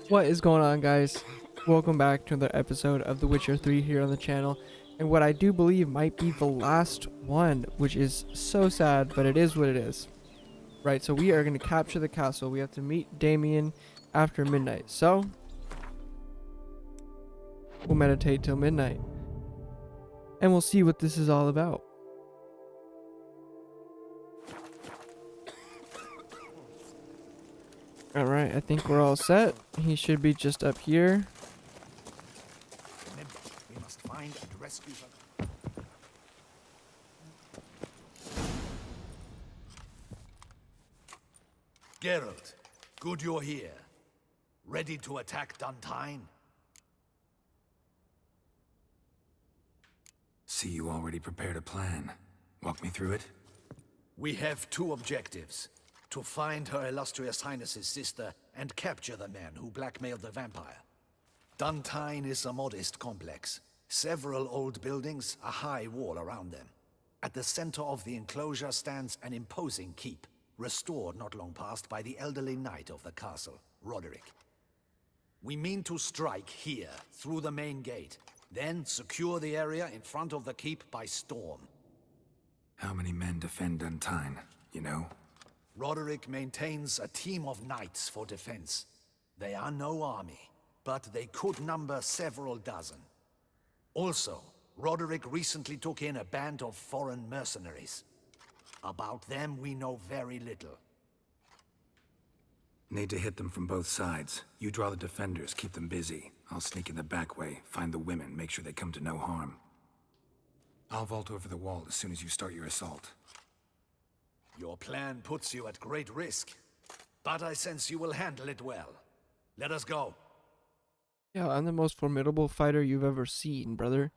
What is going on, guys? Welcome back to another episode of The Witcher 3 here on the channel, and what I do believe might be the last one, which is so sad, but it is what it is. Right, so we are going to capture the castle. We have to meet Damien after midnight, so we'll meditate till midnight, and we'll see what this is all about. Alright, I think we're all set. He should be just up here. Remember, we must find and rescue her. Geralt, good you're here. Ready to attack Duntine? See, you already prepared a plan. Walk me through it. We have two objectives. To find Her Illustrious Highness's sister and capture the man who blackmailed the vampire. Duntine is a modest complex. Several old buildings, a high wall around them. At the center of the enclosure stands an imposing keep, restored not long past by the elderly knight of the castle, Roderick. We mean to strike here, through the main gate, then secure the area in front of the keep by storm. How many men defend Duntine, you know? Roderick maintains a team of knights for defense. They are no army, but they could number several dozen. Also, Roderick recently took in a band of foreign mercenaries. About them we know very little. Need to hit them from both sides. You draw the defenders, keep them busy. I'll sneak in the back way, find the women, make sure they come to no harm. I'll vault over the wall as soon as you start your assault. Your plan puts you at great risk, but I sense you will handle it well. Let us go. Yeah, I'm the most formidable fighter you've ever seen, brother.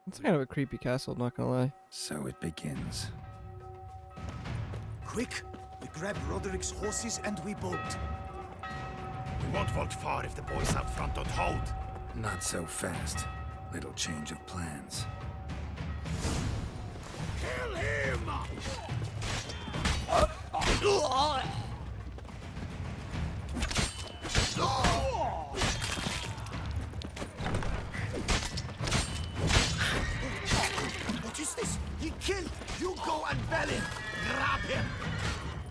It's kind of a creepy castle, not gonna lie. So it begins. Quick! We grab Roderick's horses and we bolt. We won't vault far if the boys out front don't hold. Not so fast. Little change of plans. Kill him! What is this? He killed! You go and Balin! Grab him!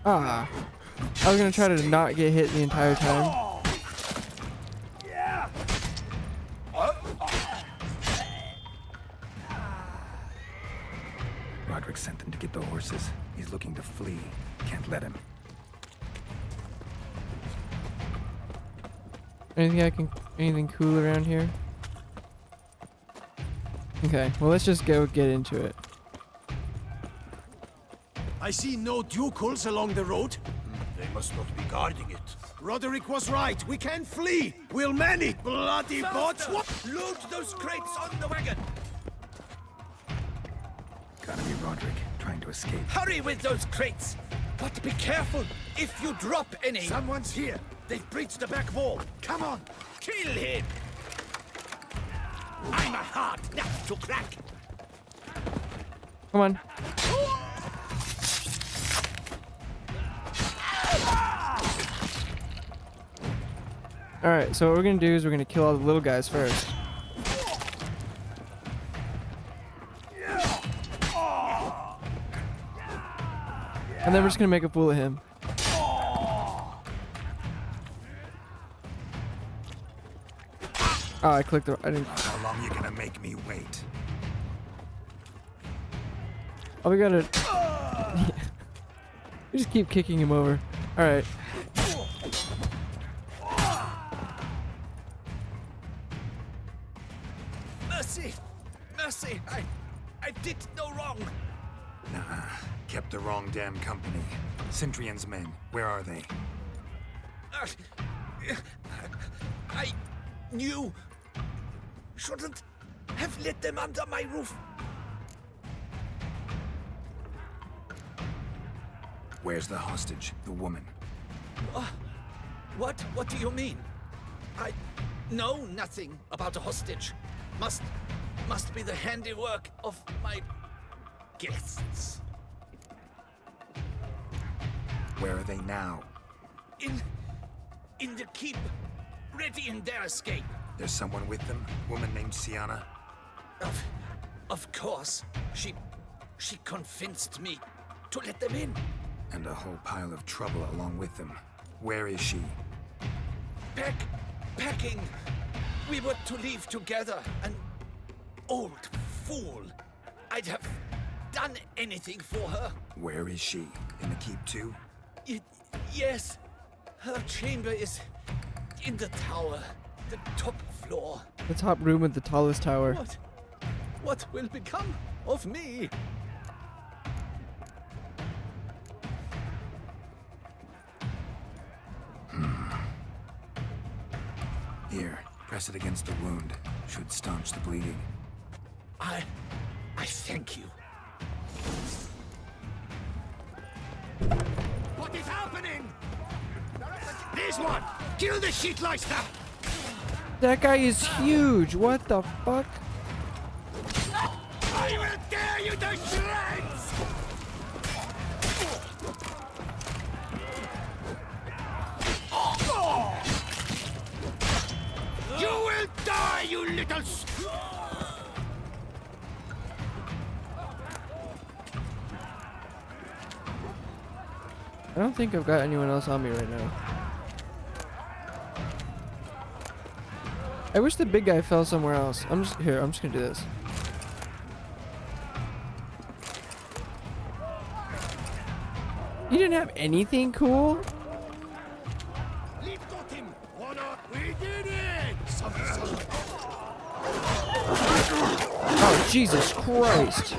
Ah, I was gonna try to not get hit the entire time. Yeah! Roderick sent them to get the horses. He's looking to flee. Can't let him. Anything cool around here? Okay, well let's just go get into it. I see no ducals along the road. They must not be guarding it. Roderick was right. We can flee. We'll man it. Bloody bots. What? Load those crates on the wagon! Gotta be Roderick, trying to escape. Hurry with those crates! But be careful if you drop any! Someone's here. They've breached the back wall. Come on. Kill him! I'm a hard nut to crack! Come on. Alright, so what we're gonna do is we're gonna kill all the little guys first. And then we're just gonna make a fool of him. Oh, I clicked the. I didn't. How long you gonna make me wait? Oh, we gotta. We just keep kicking him over. All right. Mercy! Mercy! I did no wrong! Nah, kept the wrong damn company. Centrion's men, where are they? I knew. Shouldn't have let them under my roof. Where's the hostage, the woman? What? What do you mean? I know nothing about a hostage. Must be the handiwork of my guests. Where are they now? In the keep, ready in their escape. There's someone with them? Woman named Sienna? Of course. She convinced me to let them in. And a whole pile of trouble along with them. Where is she? Packing. We were to leave together. An old fool. I'd have done anything for her. Where is she? In the keep too? Yes. Her chamber is in the tower. The top floor. The top room with the tallest tower. What will become of me? Here, press it against the wound. Should staunch the bleeding. I thank you. What is happening? There's one! Kill the shitleister! That guy is huge. What the fuck? I will tear you to shreds! You will die, you little I don't think I've got anyone else on me right now. I wish the big guy fell somewhere else. I'm just gonna do this. You didn't have anything cool? We've got him! We did it! Oh, Jesus Christ.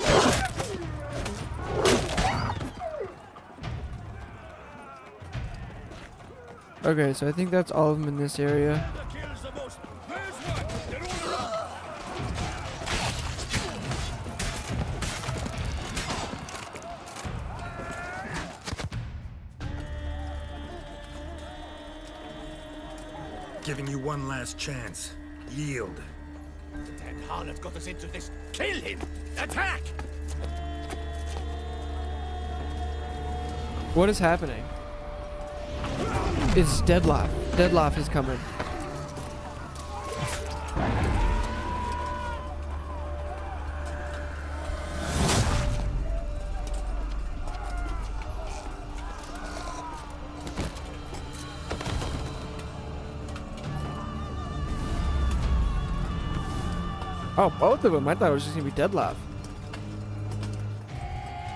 Okay, so I think that's all of them in this area. Giving you one last chance. Yield. That harlot got us into this. Kill him! Attack! What is happening? It's Deadloff. Deadloff is coming. Oh, both of them. I thought it was just gonna be Deadloff.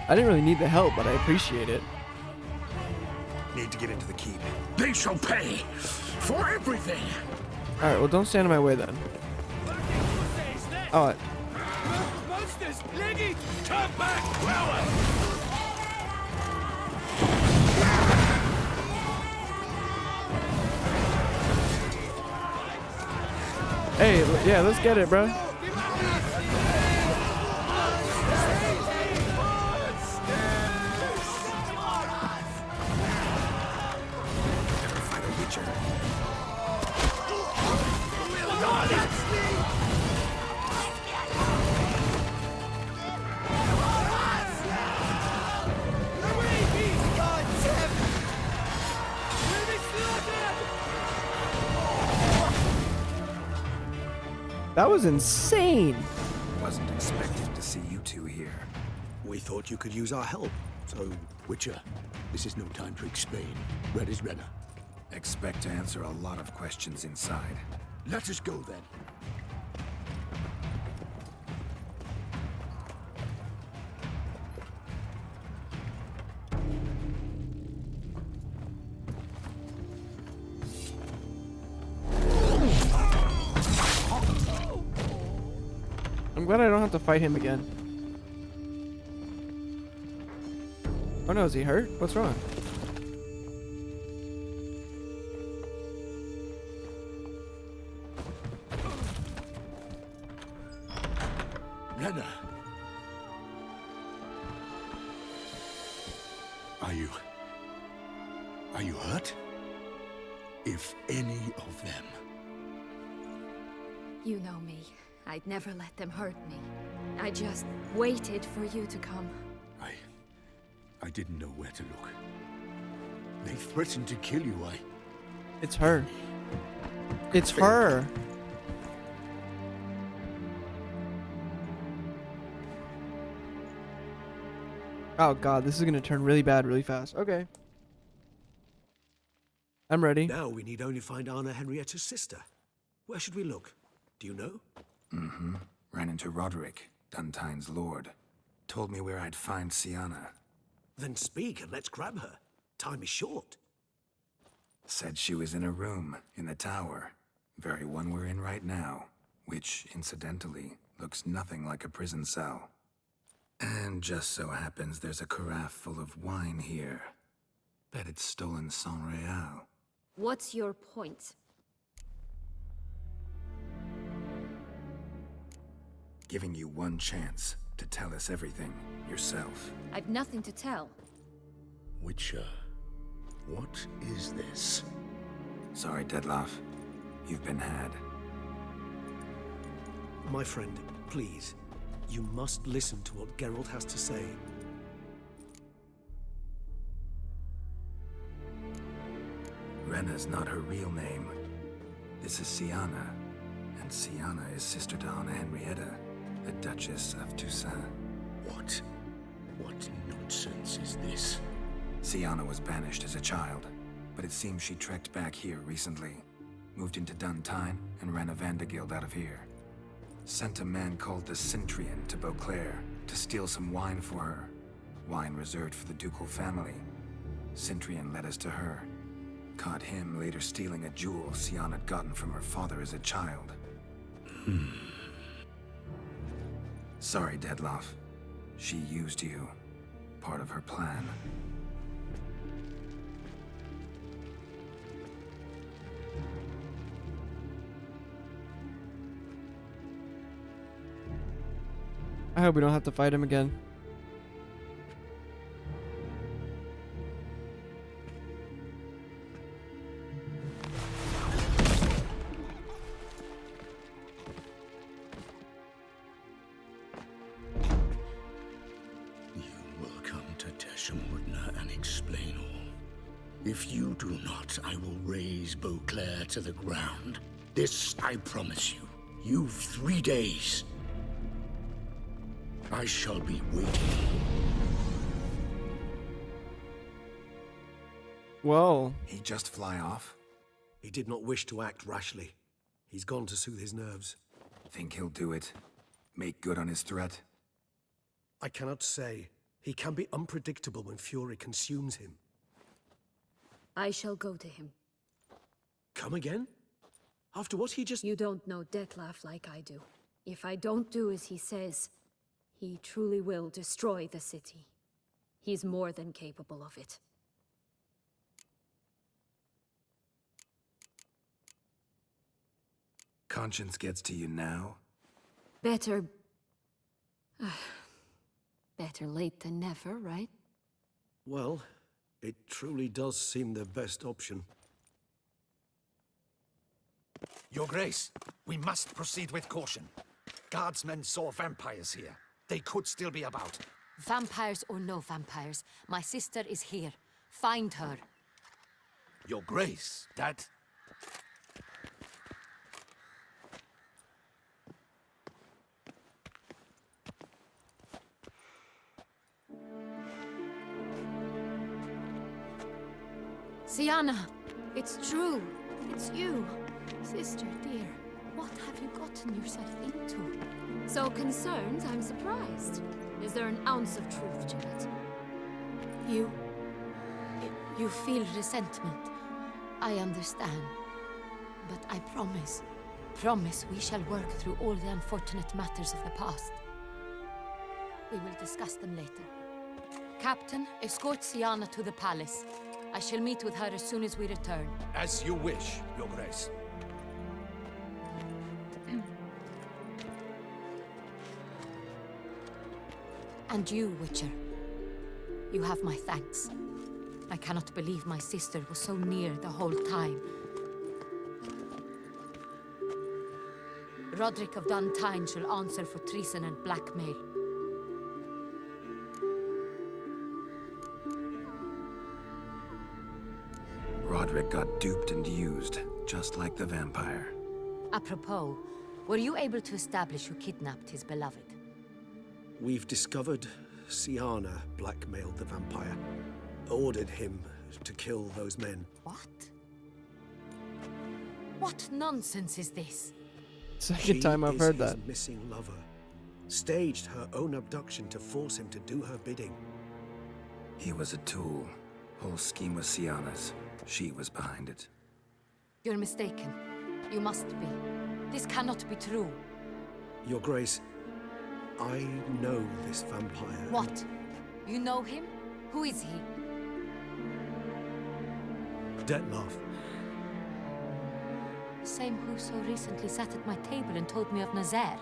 I didn't really need the help, but I appreciate it. Need to get into the keep. They shall pay for everything! Alright, well, don't stand in my way then. Oh, Monsters! Leggy! Come back! Well, hey, yeah, let's get it, bro. That was insane. Wasn't expecting to see you two here. We thought you could use our help. So, Witcher, this is no time to explain. Red is redder. Expect to answer a lot of questions inside. Let us go then. I'm glad I don't have to fight him again. Oh no, is he hurt? What's wrong? Renna! Are you hurt? If any of them. You know me. I'd never let them hurt me. I just waited for you to come. I didn't know where to look. They threatened to kill you, It's her. It's her. Oh god, this is gonna turn really bad really fast. Okay. I'm ready. Now we need only find Anna Henrietta's sister. Where should we look? Do you know? Mm-hmm. Ran into Roderick, Duntine's lord. Told me where I'd find Siana. Then speak and let's grab her. Time is short. Said she was in a room in the tower. Very one we're in right now. Which, incidentally, looks nothing like a prison cell. And just so happens there's a carafe full of wine here. Bet it's stolen San Real. What's your point? Giving you one chance to tell us everything yourself. I've nothing to tell. Witcher, what is this? Sorry, Dettlaff. You've been had. My friend, please. You must listen to what Geralt has to say. Renna's not her real name. This is Siana. And Siana is sister to Anna Henrietta, the Duchess of Toussaint. What? What nonsense is this? Siana was banished as a child, but it seems she trekked back here recently. Moved into Duntine and ran a Vandergild out of here. Sent a man called the Cintrian to Beauclair to steal some wine for her. Wine reserved for the ducal family. Cintrian led us to her. Caught him later stealing a jewel Siana had gotten from her father as a child. Sorry, Dettlaff. She used you. Part of her plan. I hope we don't have to fight him again. You will come to Teshumudna and explain all. If you do not, I will raze Beauclair to the ground. This I promise you. You've 3 days. I shall be waiting. Whoa. He just fly off? He did not wish to act rashly. He's gone to soothe his nerves. Think he'll do it? Make good on his threat? I cannot say. He can be unpredictable when fury consumes him. I shall go to him. Come again? After what he just... You don't know Dettlaff like I do. If I don't do as he says, he truly will destroy the city. He's more than capable of it. Conscience gets to you now? Better... better late than never, right? Well, it truly does seem the best option. Your Grace, we must proceed with caution. Guardsmen saw vampires here. They could still be about. Vampires or no vampires, my sister is here. Find her. Your Grace, that... Siana, it's true. It's you. Sister, dear, what have you gotten yourself into? So concerned, I'm surprised. Is there an ounce of truth to it? You feel resentment. I understand. But I promise, promise we shall work through all the unfortunate matters of the past. We will discuss them later. Captain, escort Siana to the palace. I shall meet with her as soon as we return. As you wish, Your Grace. And you, Witcher. You have my thanks. I cannot believe my sister was so near the whole time. Roderick of Dun Tine shall answer for treason and blackmail. Roderick got duped and used, just like the vampire. Apropos, were you able to establish who kidnapped his beloved? We've discovered Siana blackmailed the vampire, ordered him to kill those men. What? What nonsense is this? Second time I've heard that. His missing lover staged her own abduction to force him to do her bidding. He was a tool. Whole scheme was Siana's. She was behind it. You're mistaken. You must be. This cannot be true. Your Grace, I know this vampire. What? You know him? Who is he? Dettlaff. The same who so recently sat at my table and told me of Nazaire.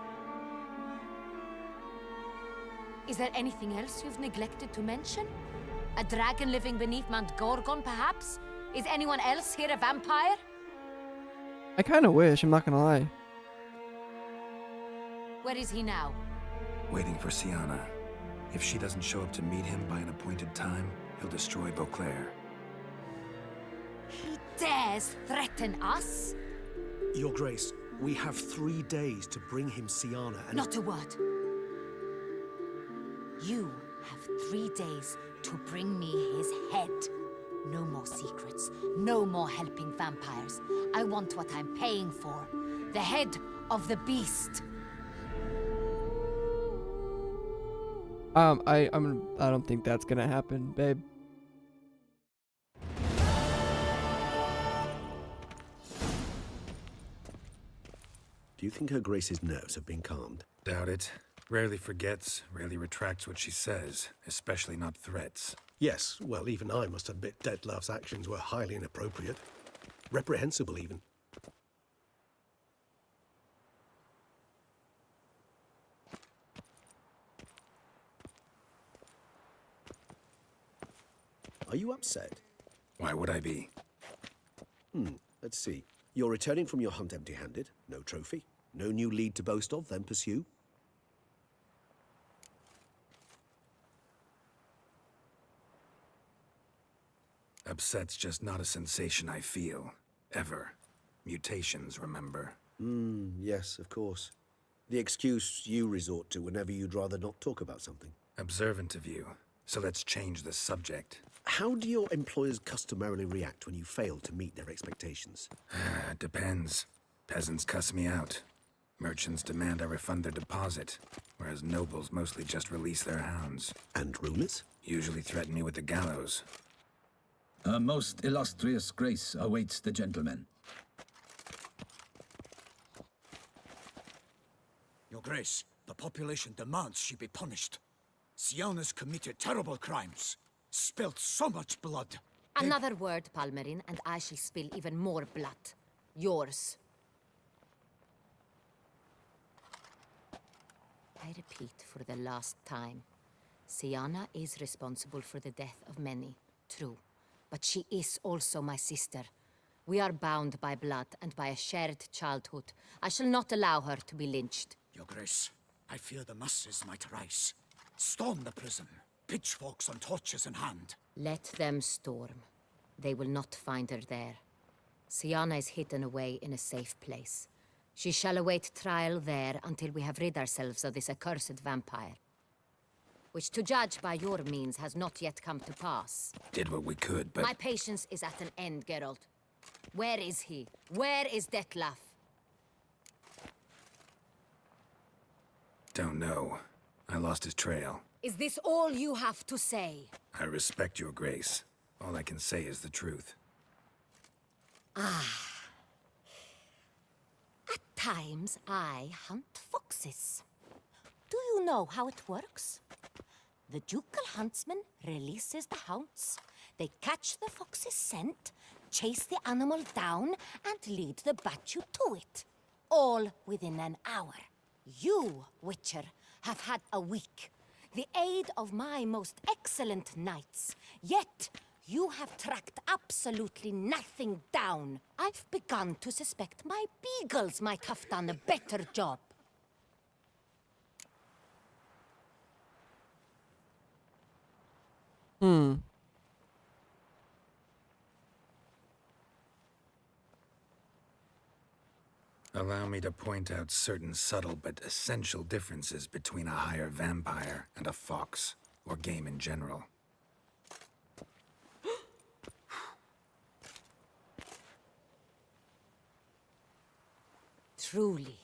Is there anything else you've neglected to mention? A dragon living beneath Mount Gorgon, perhaps? Is anyone else here a vampire? I kind of wish, I'm not gonna lie. Where is he now? Waiting for Siana. If she doesn't show up to meet him by an appointed time, he'll destroy Beauclair. He dares threaten us? Your Grace, we have 3 days to bring him Siana and... Not a word. You have 3 days to bring me his head. No more secrets. No more helping vampires. I want what I'm paying for. The head of the beast. I don't think that's gonna happen, babe. Do you think Her Grace's nerves have been calmed? Doubt it. Rarely forgets, rarely retracts what she says, especially not threats. Yes, well, even I must admit Dettlaff's actions were highly inappropriate. Reprehensible, even. Are you upset? Why would I be? Let's see. You're returning from your hunt empty-handed. No trophy. No new lead to boast of, then pursue. Upset's just not a sensation I feel. Ever. Mutations, remember? Yes, of course. The excuse you resort to whenever you'd rather not talk about something. Observant of you. So let's change the subject. How do your employers customarily react when you fail to meet their expectations? Depends. Peasants cuss me out. Merchants demand I refund their deposit, whereas nobles mostly just release their hounds. And rulers? Usually threaten me with the gallows. Her most illustrious grace awaits the gentleman. Your Grace, the population demands she be punished. Siana's committed terrible crimes. Spilt so much blood. Another word, Palmerin, and I shall spill even more blood. Yours. I repeat for the last time. Siana is responsible for the death of many, true. But she is also my sister. We are bound by blood and by a shared childhood. I shall not allow her to be lynched. Your Grace, I fear the masses might rise. Storm the prison, pitchforks and torches in hand. Let them storm. They will not find her there. Siana is hidden away in a safe place. She shall await trial there until we have rid ourselves of this accursed vampire. Which, to judge by your means, has not yet come to pass. Did what we could, but... My patience is at an end, Geralt. Where is he? Where is Dettlaff? Don't know. I lost his trail. Is this all you have to say? I respect your grace. All I can say is the truth. At times, I hunt foxes. Do you know how it works? The ducal huntsman releases the hounds. They catch the fox's scent, chase the animal down, and lead the Bachu to it. All within an hour. You, Witcher, have had a week. The aid of my most excellent knights. Yet, you have tracked absolutely nothing down. I've begun to suspect my beagles might have done a better job. Allow me to point out certain subtle but essential differences between a higher vampire and a fox, or game in general. Truly.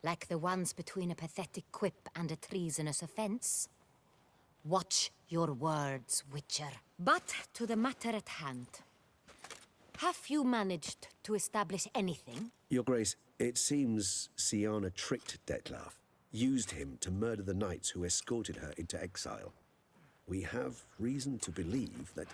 Like the ones between a pathetic quip and a treasonous offense. Watch your words, Witcher. But to the matter at hand. Have you managed to establish anything? Your Grace, it seems Syanna tricked Dettlaff, used him to murder the knights who escorted her into exile. We have reason to believe that...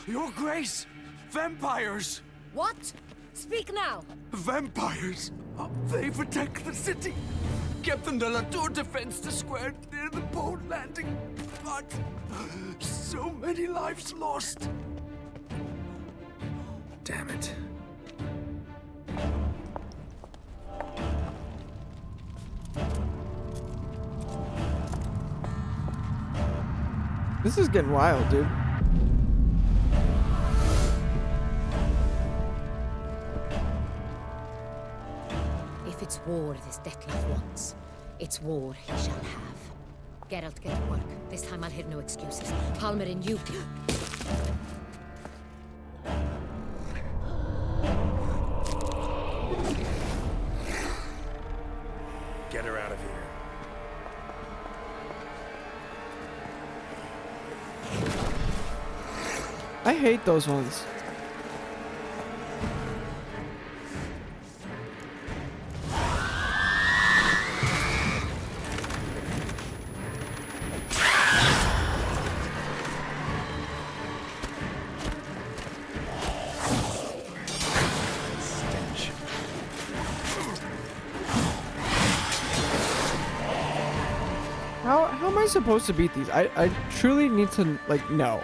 Your Grace! Vampires! What? Speak now! Vampires! They protect the city! Captain de la Tour defends the square near the boat landing, but so many lives lost. Damn it. This is getting wild, dude. If it's war this Dettlaff wants, it's war he shall have. Geralt, get to work. This time I'll hear no excuses. Palmer and you... Get her out of here. I hate those ones. Stench. How am I supposed to beat these? I truly need to, like, know.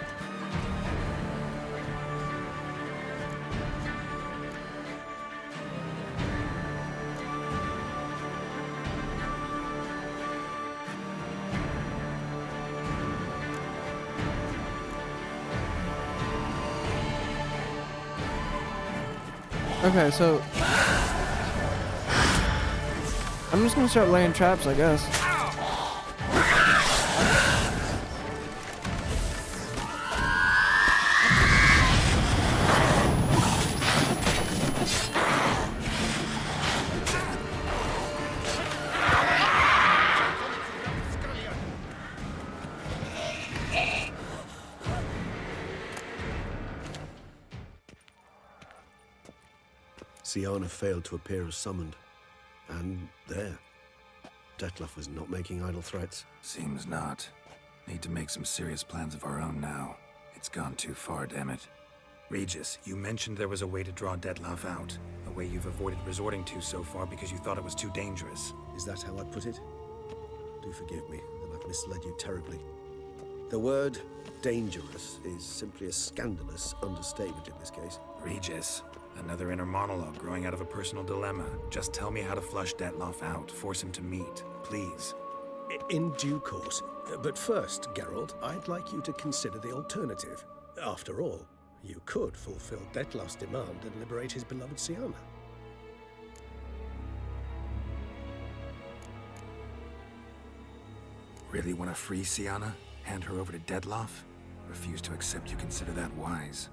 Okay, so I'm just gonna start laying traps, I guess. Syanna failed to appear as summoned. And there. Dettlaff was not making idle threats. Seems not. Need to make some serious plans of our own now. It's gone too far, damn it. Regis, you mentioned there was a way to draw Dettlaff out. A way you've avoided resorting to so far because you thought it was too dangerous. Is that how I put it? Do forgive me that I've misled you terribly. The word dangerous is simply a scandalous understatement in this case. Regis, another inner monologue growing out of a personal dilemma. Just tell me how to flush Dettlaff out. Force him to meet, please. In due course. But first, Geralt, I'd like you to consider the alternative. After all, you could fulfill Dettlaff's demand and liberate his beloved Syanna. Really want to free Syanna? Hand her over to Dettlaff? Refuse to accept you consider that wise.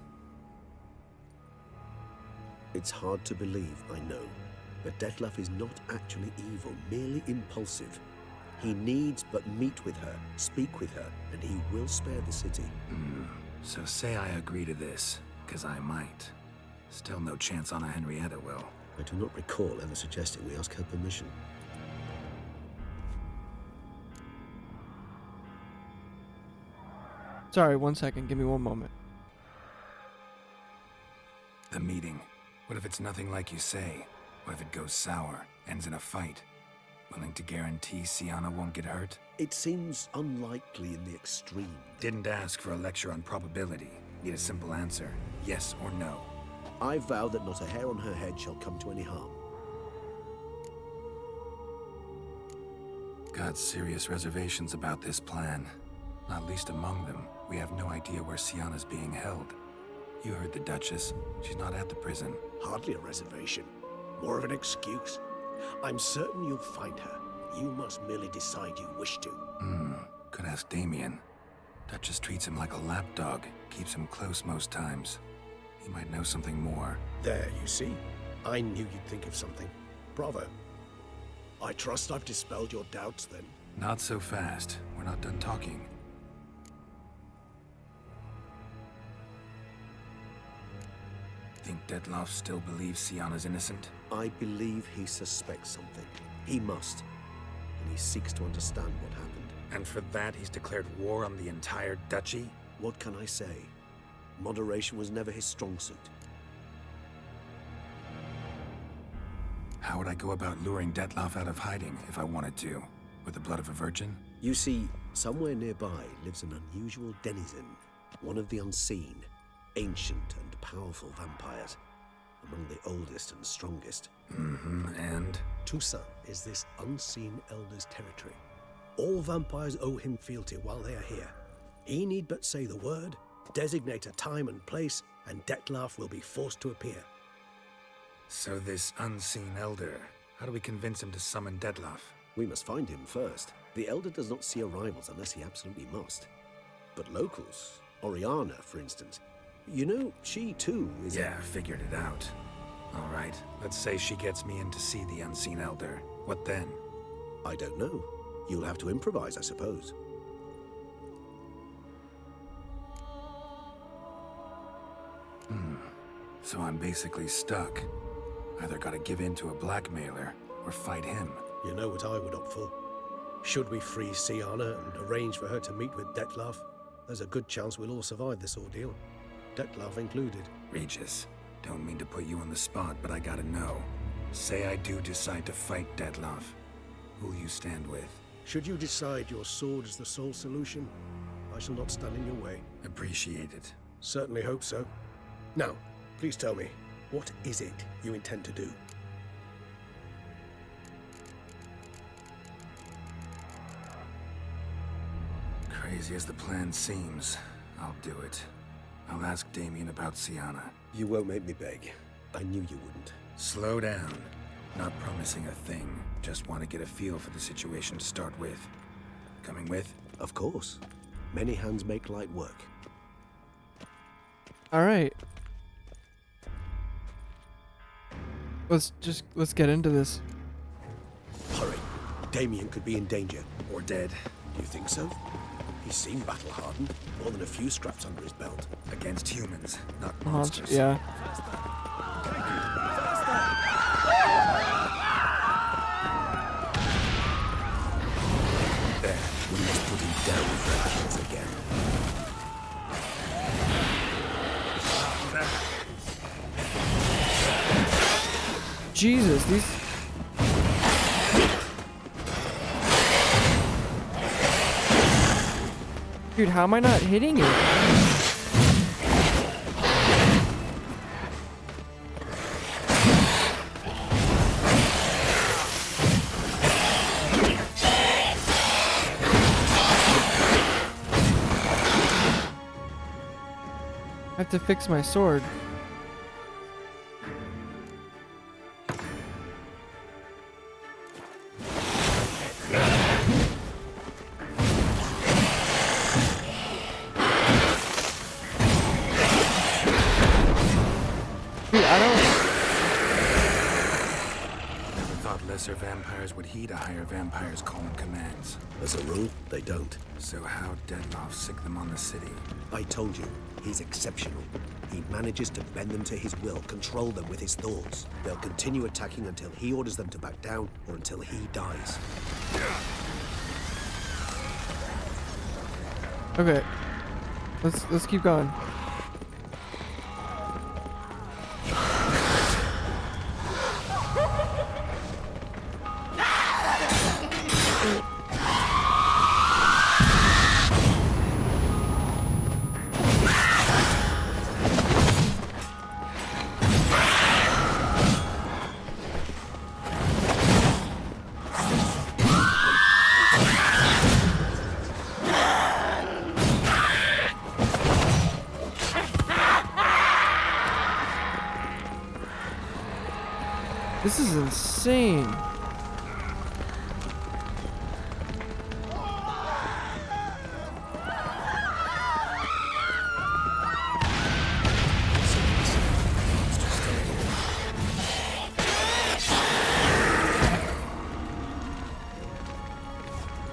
It's hard to believe, I know, but Dettlaff is not actually evil, merely impulsive. He needs but meet with her, speak with her, and he will spare the city. So say I agree to this, because I might. Still no chance Anna Henrietta will. I do not recall ever suggesting we ask her permission. Sorry, 1 second. Give me 1 moment. The meeting. What if it's nothing like you say? What if it goes sour, ends in a fight? Willing to guarantee Sienna won't get hurt? It seems unlikely in the extreme. Didn't ask for a lecture on probability. Need a simple answer. Yes or no. I vow that not a hair on her head shall come to any harm. Got serious reservations about this plan. Not least among them, we have no idea where Sienna's being held. You heard the Duchess. She's not at the prison. Hardly a reservation. More of an excuse. I'm certain you'll find her. You must merely decide you wish to. Could ask Damien. Duchess treats him like a lapdog. Keeps him close most times. He might know something more. There, you see? I knew you'd think of something. Bravo. I trust I've dispelled your doubts, then. Not so fast. We're not done talking. Think Detloff still believes Sienna's innocent? I believe he suspects something. He must. And he seeks to understand what happened. And for that, he's declared war on the entire duchy? What can I say? Moderation was never his strong suit. How would I go about luring Detloff out of hiding if I wanted to? With the blood of a virgin? You see, somewhere nearby lives an unusual denizen. One of the unseen, ancient and powerful vampires. Among the oldest and strongest. And? Toussaint is this unseen elder's territory. All vampires owe him fealty while they are here. He need but say the word, designate a time and place, and Detloff will be forced to appear. So this unseen elder, how do we convince him to summon Detloff? We must find him first. The elder does not see arrivals unless he absolutely must. But locals, Oriana, for instance, you know, she too is... Yeah, figured it out. All right, let's say she gets me in to see the unseen elder. What then? I don't know. You'll have to improvise, I suppose. So I'm basically stuck. Either gotta give in to a blackmailer, or fight him. You know what I would opt for. Should we free Sienna and arrange for her to meet with Detloff, there's a good chance we'll all survive this ordeal. Detloff included. Regis, don't mean to put you on the spot, but I gotta know. Say I do decide to fight Detloff. Who'll you stand with? Should you decide your sword is the sole solution, I shall not stand in your way. Appreciate it. Certainly hope so. Now, please tell me, what is it you intend to do? Crazy as the plan seems, I'll do it. I'll ask Damien about Sienna. You won't make me beg. I knew you wouldn't. Slow down. Not promising a thing. Just want to get a feel for the situation to start with. Coming with? Of course. Many hands make light work. All right. Let's get into this. Hurry. Damien could be in danger. Or dead. Do you think so? He seemed battle-hardened. More than a few scraps under his belt. Against humans, not Monsters. monsters. Yeah. There. We must put him down with red hands again. Jesus, these... Dude, how am I not hitting it? I have to fix my sword. Lesser vampires would heed a higher vampire's calling commands. As a rule, they don't. So how Dettlaff sick them on the city? I told you, he's exceptional. He manages to bend them to his will, control them with his thoughts. They'll continue attacking until he orders them to back down or until he dies. Okay. Let's keep going. This is insane.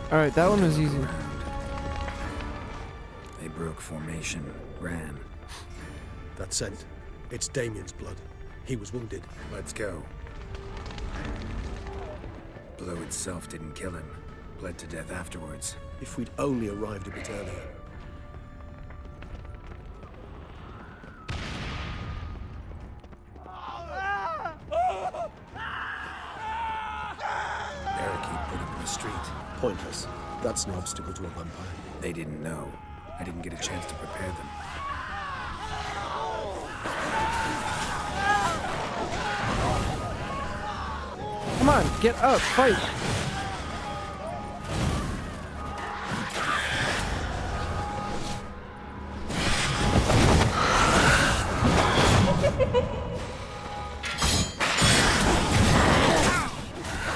All right, that one was easy. They broke formation, ran. That scent, it's Damien's blood. He was wounded. Let's go. Blow itself didn't kill him. Bled to death afterwards. If we'd only arrived a bit earlier. Barricade put him in the street. Pointless. That's no obstacle to a vampire. They didn't know. I didn't get a chance to prepare them. Come on, get up, fight.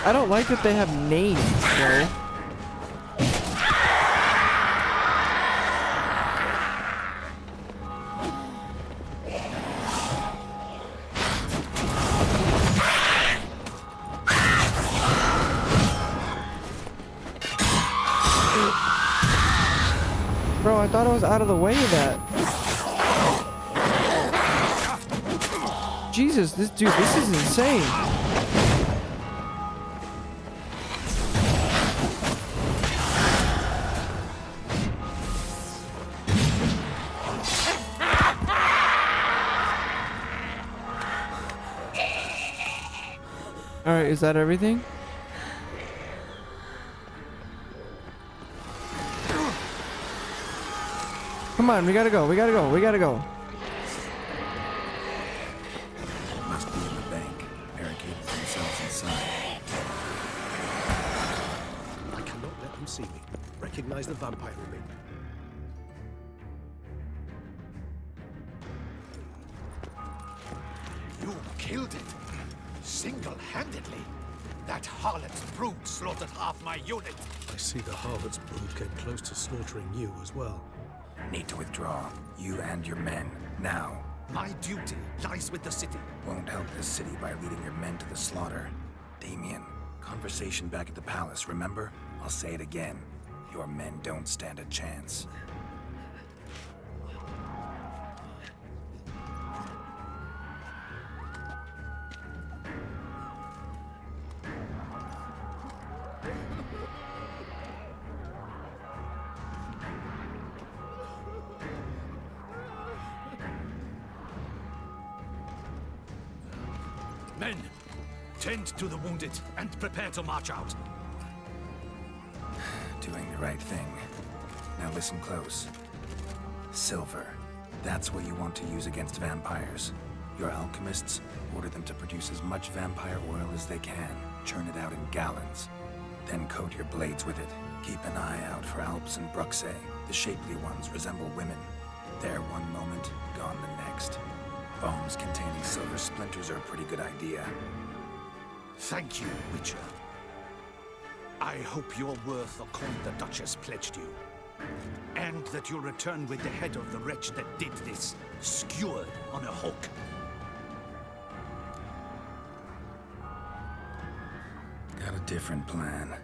I don't like that they have names, bro. Bro, I thought I was out of the way of that. Jesus, this is insane. All right, is that everything? Come on, we gotta go, we gotta go, we gotta go. Must be in the bank. Barricaded themselves inside. I cannot let them see me. Recognize the vampire in me. You killed it. Single-handedly. That harlot's brood slaughtered half my unit. I see the harlot's brood came close to slaughtering you as well. Need to withdraw. You and your men. Now. My duty lies with the city. Won't help the city by leading your men to the slaughter. Damien, conversation back at the palace, remember? I'll say it again. Your men don't stand a chance. Men, tend to the wounded and prepare to march out. Doing the right thing. Now listen close. Silver. That's what you want to use against vampires. Your alchemists, order them to produce as much vampire oil as they can. Churn it out in gallons. Then coat your blades with it. Keep an eye out for Alps and Bruxae. The shapely ones resemble women. There one moment, gone the next. Bombs containing silver splinters are a pretty good idea. Thank you, Witcher. I hope you're worth the coin the Duchess pledged you. And that you'll return with the head of the wretch that did this, skewered on a hook. different plan.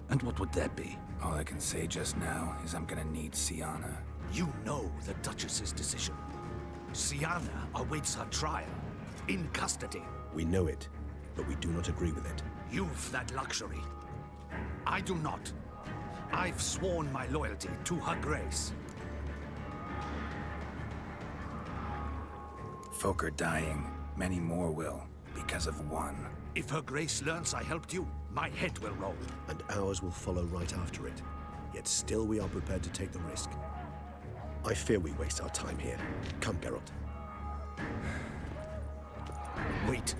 And what would that be? All I can say just now is I'm gonna need Siana. You know the Duchess's decision. Siana awaits her trial. In custody. We know it, but we do not agree with it. You've that luxury. I do not. I've sworn my loyalty to Her Grace. Folk are dying. Many more will, because of one. If Her Grace learns I helped you, my head will roll. And ours will follow right after it. Yet still we are prepared to take the risk. I fear we waste our time here. Come, Geralt. Wait.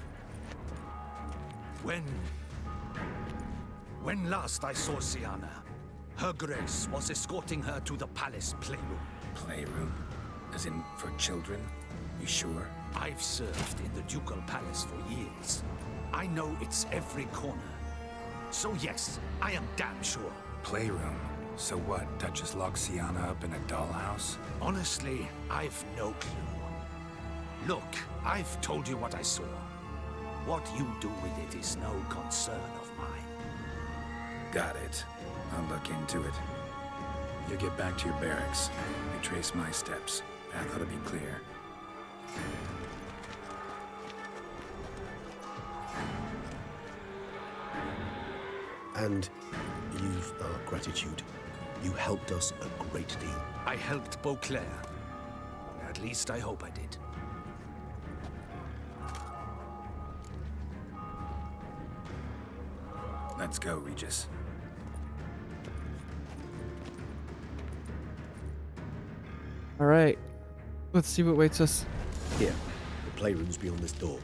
When last I saw Siana, Her Grace was escorting her to the palace playroom. Playroom? As in, for children? You sure? I've served in the ducal palace for years. I know its every corner. So yes, I am damn sure. Playroom? So what, Duchess locks Siana up in a dollhouse? Honestly, I've no clue. Look, I've told you what I saw. What you do with it is no concern of mine. Got it. I'll look into it. You get back to your barracks. Retrace my steps. Path ought to be clear. And you've our gratitude. You helped us a great deal. I helped Beauclair. At least I hope I did. Let's go, Regis. All right. Let's see what waits us. Here, the playroom's beyond this door.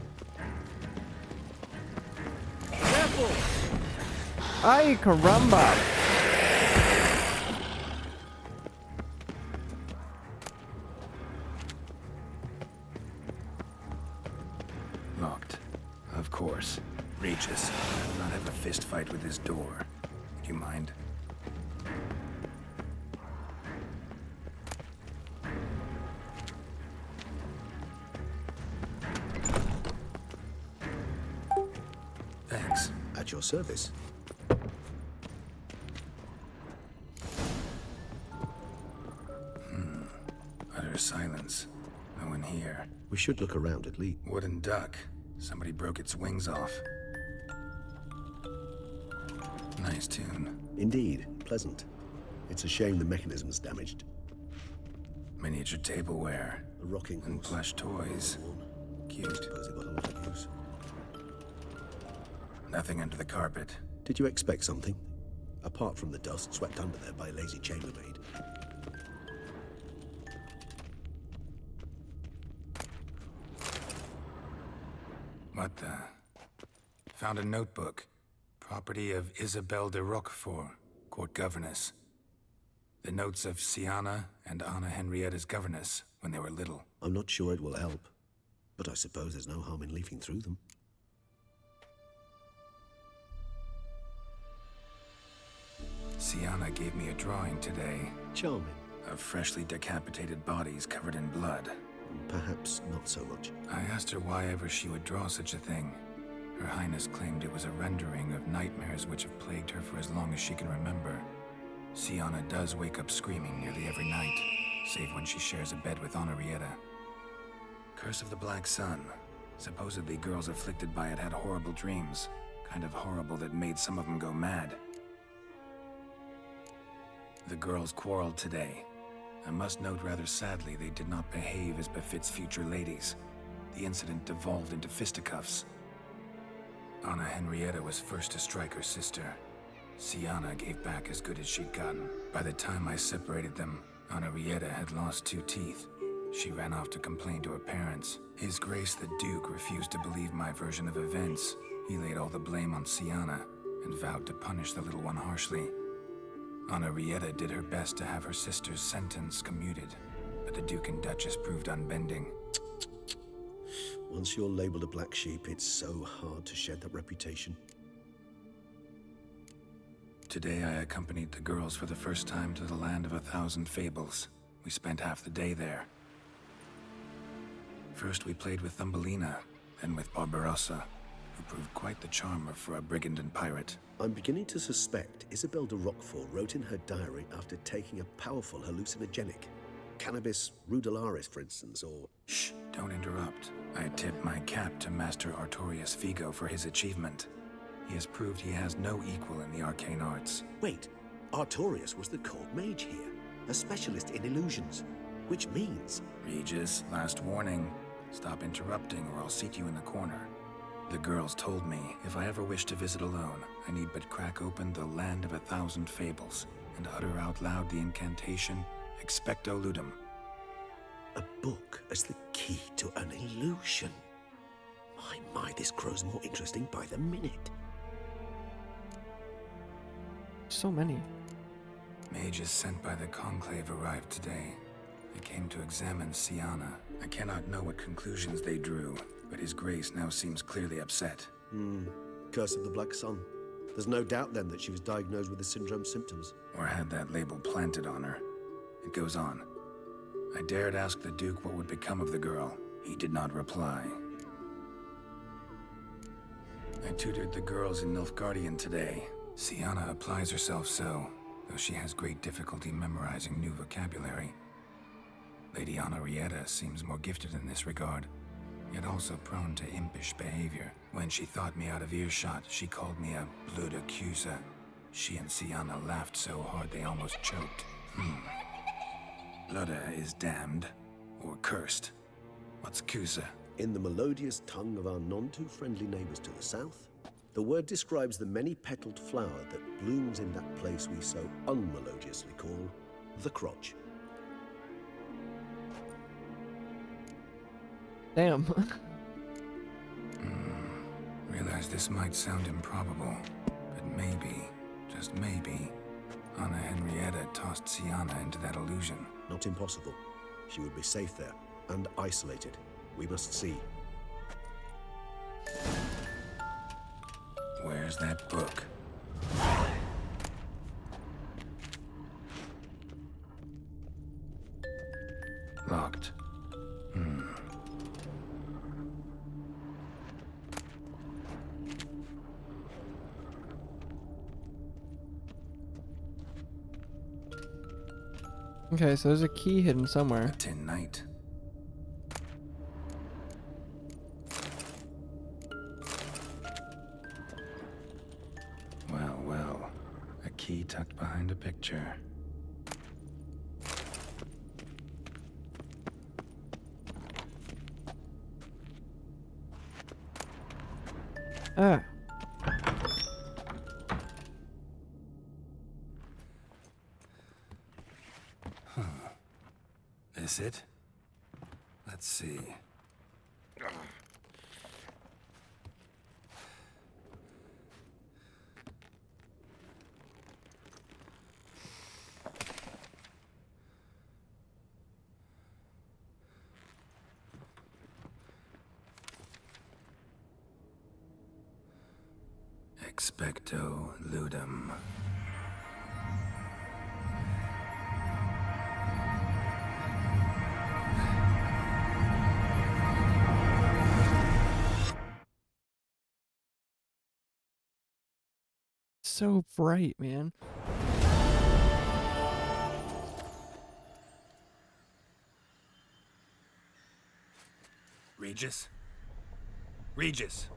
Careful! Ay, caramba! Locked. Of course. Regis, I will not have a fist fight with this door. Do you mind? Thanks. At your service. Utter silence. No one here. We should look around at least. Wooden duck. Somebody broke its wings off. Nice tune. Indeed, pleasant. It's a shame the mechanism's damaged. Miniature tableware. A rocking And horse. plush toys. Cute. I suppose it got a lot of use. Nothing under the carpet. Did you expect something? Apart from the dust swept under there by a lazy chambermaid. What the? Found a notebook. Property of Isabelle de Roquefort, court governess. The notes of Siana and Anna Henrietta's governess when they were little. I'm not sure it will help, but I suppose there's no harm in leafing through them. Siana gave me a drawing today Charming. of freshly decapitated bodies covered in blood. Perhaps not so much. I asked her why ever she would draw such a thing. Her Highness claimed it was a rendering of nightmares which have plagued her for as long as she can remember. Siana does wake up screaming nearly every night, save when she shares a bed with Henrietta. Curse of the Black Sun. Supposedly girls afflicted by it had horrible dreams. Kind of horrible that made some of them go mad. The girls quarreled today. I must note rather sadly they did not behave as befits future ladies. The incident devolved into fisticuffs. Anna Henrietta was first to strike her sister. Siana gave back as good as she'd gotten. By the time I separated them, Henrietta had lost 2 teeth. She ran off to complain to her parents. His Grace the Duke refused to believe my version of events. He laid all the blame on Siana and vowed to punish the little one harshly. Henrietta did her best to have her sister's sentence commuted, but the Duke and Duchess proved unbending. Once you're labeled a black sheep, it's so hard to shed that reputation. Today I accompanied the girls for the first time to the land of 1,000 fables. We spent half the day there. First we played with Thumbelina, then with Barbarossa, who proved quite the charmer for a brigand and pirate. I'm beginning to suspect Isabel de Roquefort wrote in her diary after taking a powerful hallucinogenic. Cannabis rudelaris, for instance, or... Shh, don't interrupt. I tip my cap to Master Artorius Figo for his achievement. He has proved he has no equal in the arcane arts. Wait, Artorius was the court mage here, a specialist in illusions, which means... Regis, last warning. Stop interrupting or I'll seat you in the corner. The girls told me if I ever wish to visit alone, I need but crack open the Land of 1,000 Fables and utter out loud the incantation Expecto Ludum. A book as the key to an illusion. My, this grows more interesting by the minute. So many. Mages sent by the Conclave arrived today. They came to examine Siana. I cannot know what conclusions they drew, but His Grace now seems clearly upset. Curse of the Black Sun. There's no doubt then that she was diagnosed with the syndrome symptoms. Or had that label planted on her. It goes on. I dared ask the Duke what would become of the girl. He did not reply. I tutored the girls in Nilfgaardian today. Siana applies herself so, though she has great difficulty memorizing new vocabulary. Lady Henrietta seems more gifted in this regard, yet also prone to impish behavior. When she thought me out of earshot, she called me a blood accuser. She and Siana laughed so hard they almost choked. Ludda is damned, or cursed. What's Cusa? In the melodious tongue of our none-too-friendly neighbors to the south, the word describes the many-petaled flower that blooms in that place we so unmelodiously call the crotch. Damn. Realize this might sound improbable, but maybe, just maybe, Anna Henrietta tossed Siana into that illusion. Not impossible. She would be safe there, and isolated. We must see. Where's that book? Locked. Okay, so there's a key hidden somewhere. Tin Knight. Well, well. A key tucked behind a picture. Ah. This it? Let's see. Expecto Ludum. So bright, man. Regis? Regis!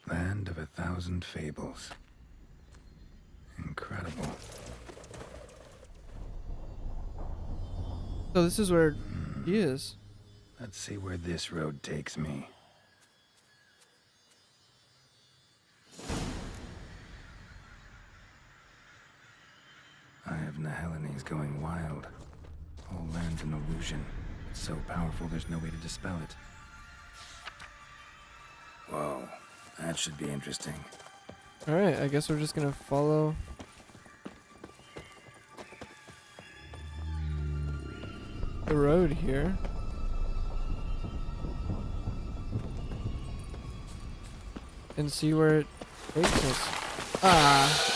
Land of 1,000 Fables. Incredible. So this is where he is. Let's see where this road takes me. Eye of Nehelines going wild. Whole land's an illusion. It's so powerful there's no way to dispel it. Whoa, that should be interesting. Alright, I guess we're just gonna follow the road here. And see where it takes us. Ah.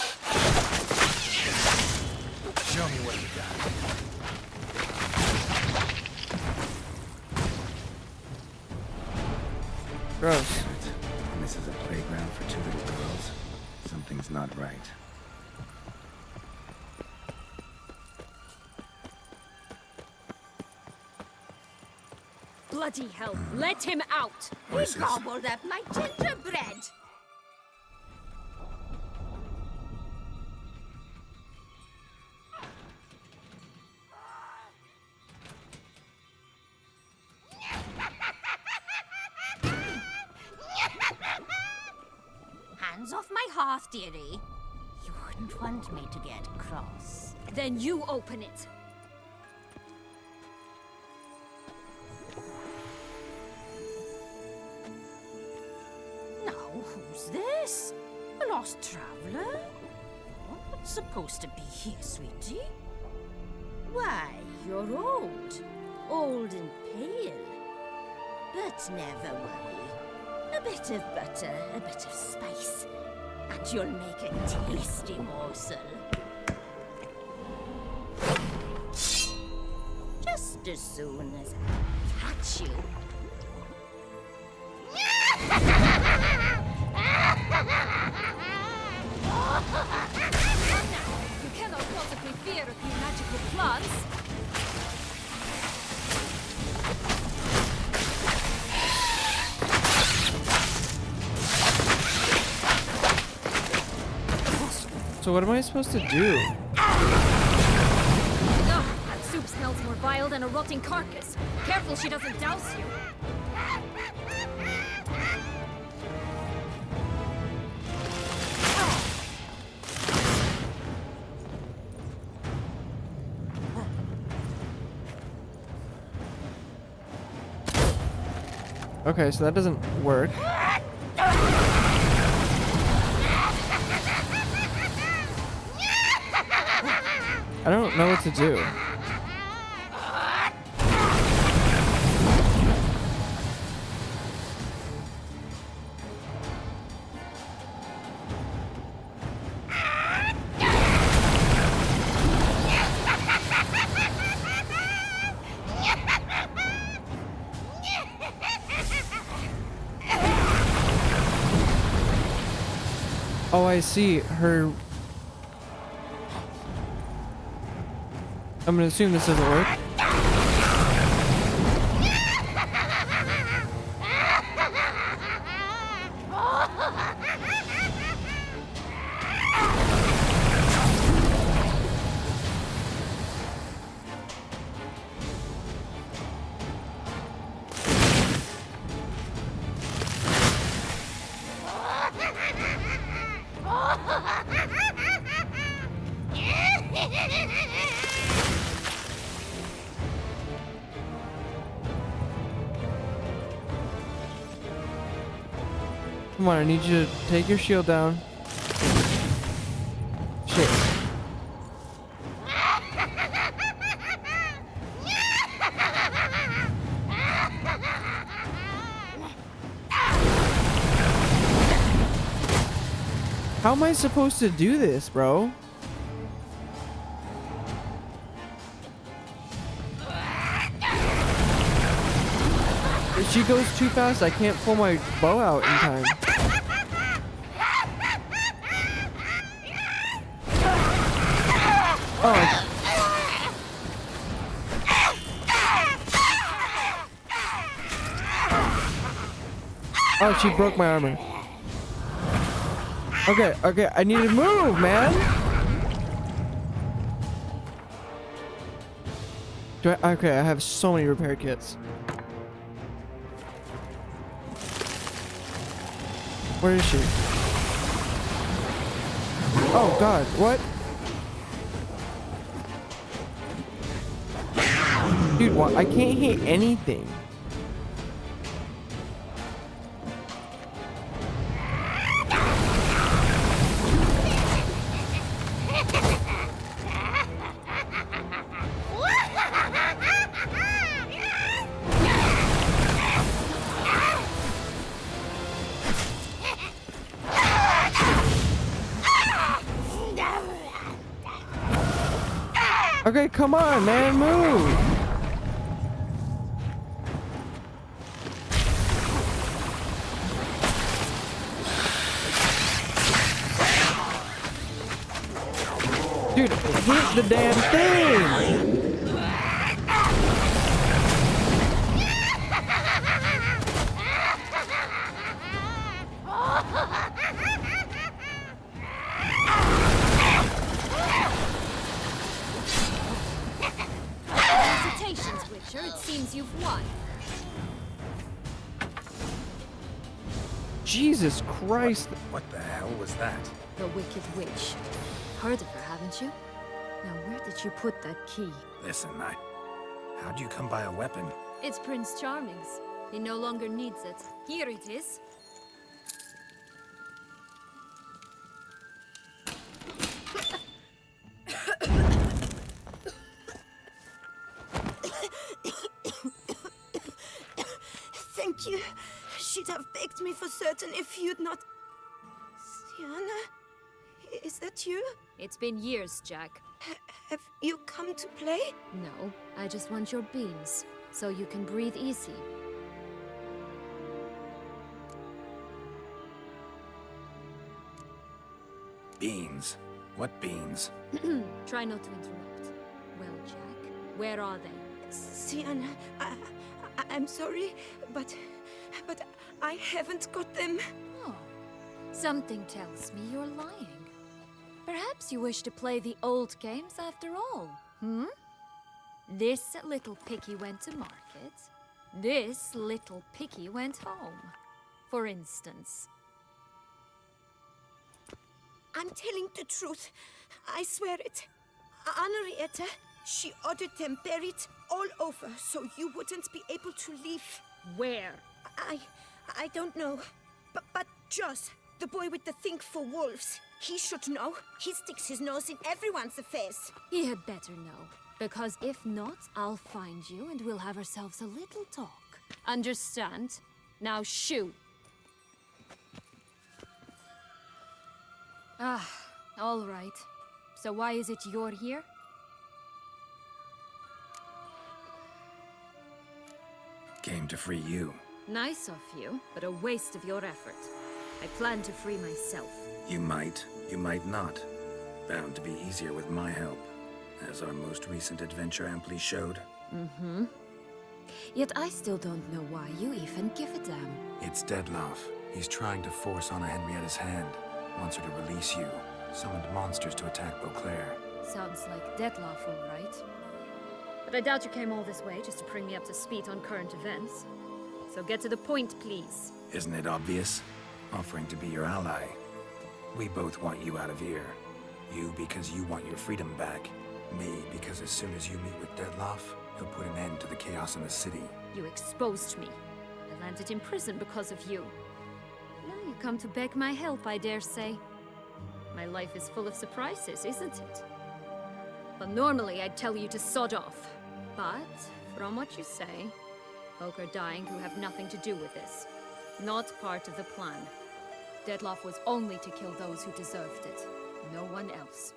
Gross. Damn it. And this is a playground for 2 little girls. Something's not right. Bloody hell, let him out! Voices. Gobbled up my gingerbread! Hands off my hearth, dearie. You wouldn't want me to get cross. Then you open it. Now, who's this? A lost traveler? What's supposed to be here, sweetie? Why, you're old. Old and pale. But never worry. A bit of butter, a bit of spice, and you'll make a tasty morsel. Just as soon as I catch you. You cannot possibly fear a few magical plants. So what am I supposed to do? Ugh, that soup smells more vile than a rotting carcass. Careful she doesn't douse you. Okay, so that doesn't work. I don't know what to do. Oh, I see. Her... I'm gonna assume this doesn't work. Come on, I need you to take your shield down. Shit. How am I supposed to do this, bro? If she goes too fast, I can't pull my bow out in time. Oh. Oh, she broke my armor. Okay, okay, I need to move, man. Okay, I have so many repair kits. Where is she? Oh god, what? Dude, what? I can't hit anything. Okay, come on, man, move! Dude, hit the damn thing! Felicitations, Witcher. It seems you've won. Jesus Christ. What the hell was that? The Wicked Witch. Heard of her, haven't you? Now, where did you put that key? Listen, how'd you come by a weapon? It's Prince Charming's. He no longer needs it. Here it is. Thank you. She'd have begged me for certain if you'd not... Sienna? Is that you? It's been years, Jack. Have you come to play? No, I just want your beans, so you can breathe easy. Beans? What beans? Try not to interrupt. Well, Jack, where are they? Sienna, I'm sorry, but I haven't got them. Oh, something tells me you're lying. Perhaps you wish to play the old games after all, hmm? This little piggy went to market. This little piggy went home, for instance. I'm telling the truth. I swear it. Henrietta, she ordered them buried all over so you wouldn't be able to leave. Where? I don't know. But Joss, the boy with the thing for wolves, he should know. He sticks his nose in everyone's affairs. He had better know. Because if not, I'll find you and we'll have ourselves a little talk. Understand? Now shoo! Ah, all right. So why is it you're here? Came to free you. Nice of you, but a waste of your effort. I plan to free myself. You might not. Bound to be easier with my help, as our most recent adventure amply showed. Mm-hmm. Yet I still don't know why you even give a damn. It's Dettlaff. He's trying to force Anna Henrietta's hand. Wants her to release you. Summoned monsters to attack Beauclair. Sounds like Dettlaff, all right. But I doubt you came all this way just to bring me up to speed on current events. So get to the point, please. Isn't it obvious? Offering to be your ally. We both want you out of here. You because you want your freedom back. Me because as soon as you meet with Dettlaff, he'll put an end to the chaos in the city. You exposed me. I landed in prison because of you. Now you come to beg my help, I dare say. My life is full of surprises, isn't it? Well, normally I'd tell you to sod off. But, from what you say, folk are dying who have nothing to do with this. Not part of the plan. Dettlaff was only to kill those who deserved it. No one else.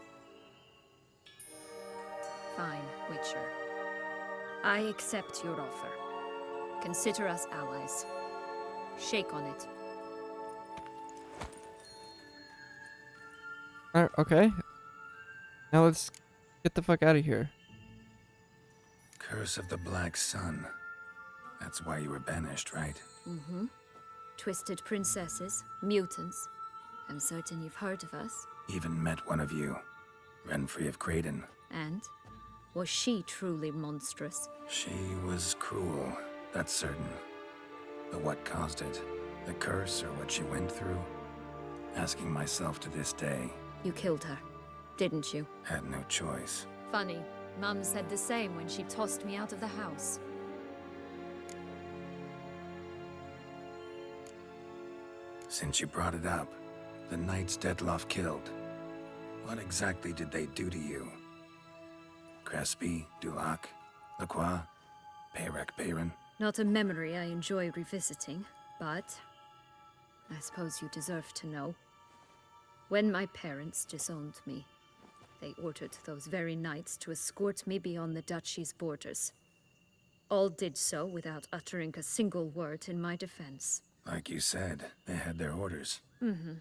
Fine, Witcher. I accept your offer. Consider us allies. Shake on it. Okay. Now let's get the fuck out of here. Curse of the Black Sun. That's why you were banished, right? Mm-hmm. Twisted princesses, mutants. I'm certain you've heard of us. Even met one of you. Renfri of Creighton. And? Was she truly monstrous? She was cruel, that's certain. But what caused it? The curse or what she went through? Asking myself to this day. You killed her, didn't you? Had no choice. Funny. Mum said the same when she tossed me out of the house. Since you brought it up, the knights Dettlaff killed. What exactly did they do to you? Crespi, Dulac, Lacroix, Peyrac Peyran? Not a memory I enjoy revisiting, but I suppose you deserve to know. When my parents disowned me, they ordered those very knights to escort me beyond the duchy's borders. All did so without uttering a single word in my defense. Like you said, they had their orders. Mm-hmm.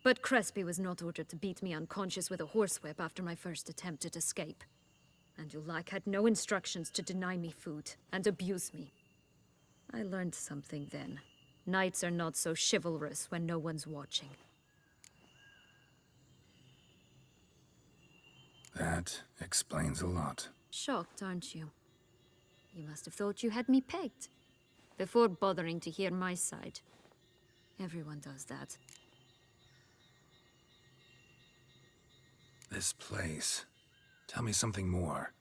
But Crespi was not ordered to beat me unconscious with a horsewhip after my first attempt at escape. And Ulak had no instructions to deny me food and abuse me. I learned something then. Knights are not so chivalrous when no one's watching. That explains a lot. Shocked, aren't you? You must have thought you had me pegged. Before bothering to hear my side. Everyone does that. This place. Tell me something more.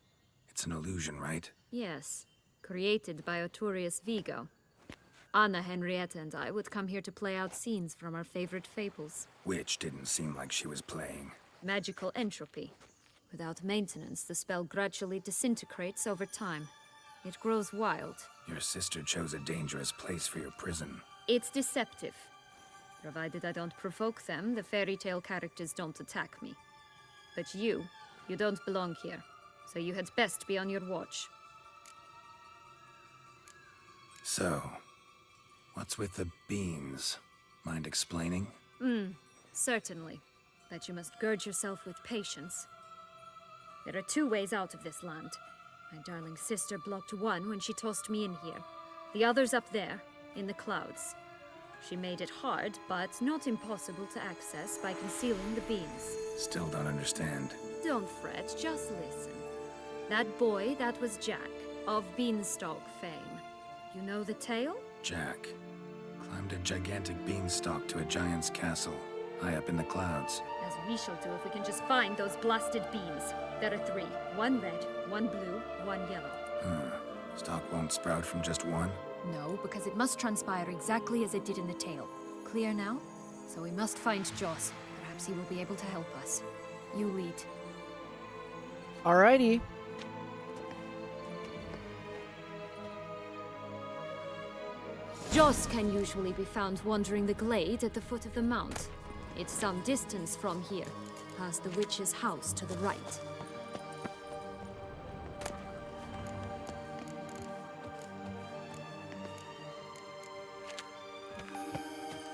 It's an illusion, right? Yes, created by Arturius Vigo. Anna, Henrietta, and I would come here to play out scenes from our favorite fables. Which didn't seem like she was playing. Magical entropy. Without maintenance, the spell gradually disintegrates over time. It grows wild. Your sister chose a dangerous place for your prison. It's deceptive. Provided I don't provoke them, the fairy tale characters don't attack me. But you don't belong here. So you had best be on your watch. So, what's with the beans? Mind explaining? Certainly. But you must gird yourself with patience. There are 2 ways out of this land. My darling sister blocked one when she tossed me in here. The other's up there, in the clouds. She made it hard, but not impossible to access by concealing the beans. Still don't understand. Don't fret, just listen. That boy, that was Jack, of Beanstalk fame. You know the tale? Jack climbed a gigantic beanstalk to a giant's castle, high up in the clouds. As we shall do if we can just find those blasted beans. There are 3. 1 red, 1 blue, 1 yellow. Stalk won't sprout from just one? No, because it must transpire exactly as it did in the tale. Clear now? So we must find Joss. Perhaps he will be able to help us. You lead. Alrighty. Joss can usually be found wandering the glade at the foot of the mount. It's some distance from here, past the witch's house to the right.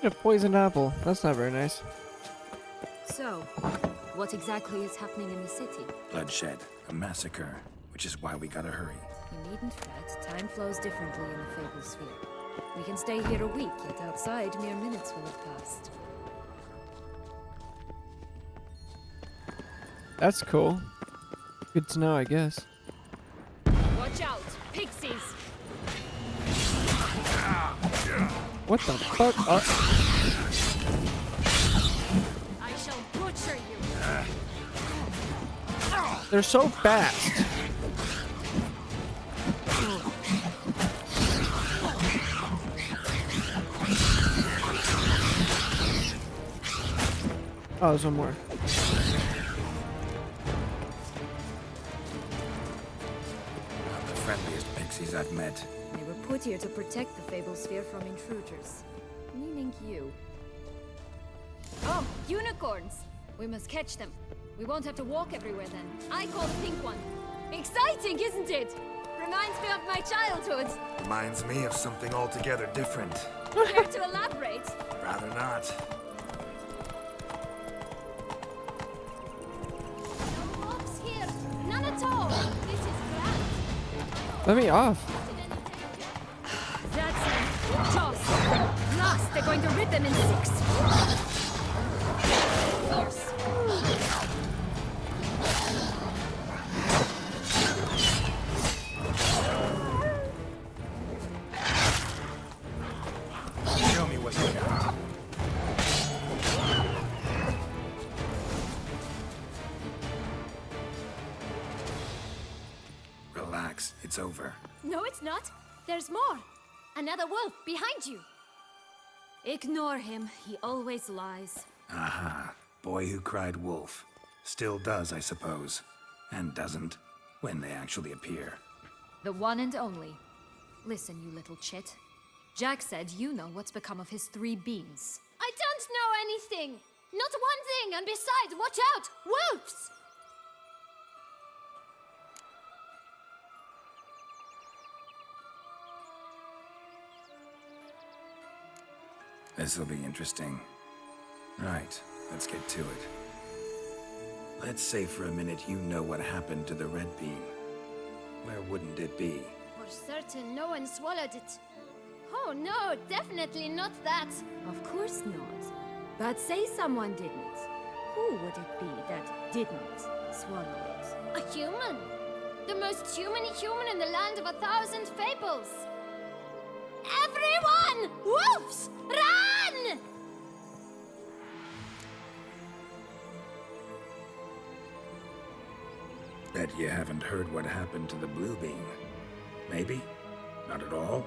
A poisoned apple. That's not very nice. So, what exactly is happening in the city? Bloodshed. A massacre. Which is why we gotta hurry. You needn't fret. Time flows differently in the Fable Sphere. We can stay here a week, yet outside mere minutes will have passed. That's cool. Good to know, I guess. Watch out! Pixies! What the fuck? I shall butcher you! They're so fast. Oh, there's one more. Not the friendliest pixies I've met. They were put here to protect the Fable Sphere from intruders. Meaning you. Oh, unicorns! We must catch them. We won't have to walk everywhere then. I call the pink one. Exciting, isn't it? Reminds me of my childhood. Reminds me of something altogether different. Care to elaborate? Rather not. No mobs here. None at all. This is grand. Let me off. That's it. Joss. Last, they're going to rip them in 6. Fierce. Show me what you got. Relax, it's over. No, it's not. There's more. Another wolf behind you. Ignore him. He always lies. Aha. Boy who cried wolf. Still does, I suppose. And doesn't, when they actually appear. The one and only. Listen, you little chit. Jack said you know what's become of his 3 beans. I don't know anything! Not one thing, and besides, watch out! Wolves! This'll be interesting. Right. let's get to it. Let's say for a minute you know what happened to the Red Beam. Where wouldn't it be? For certain, no one swallowed it. Oh no, definitely not that. Of course not. But say someone didn't. Who would it be that didn't swallow it? A human. The most human in the land of 1,000 fables. Everyone! Wolves! Run! Bet you haven't heard what happened to the Blue Beam. Maybe? Not at all?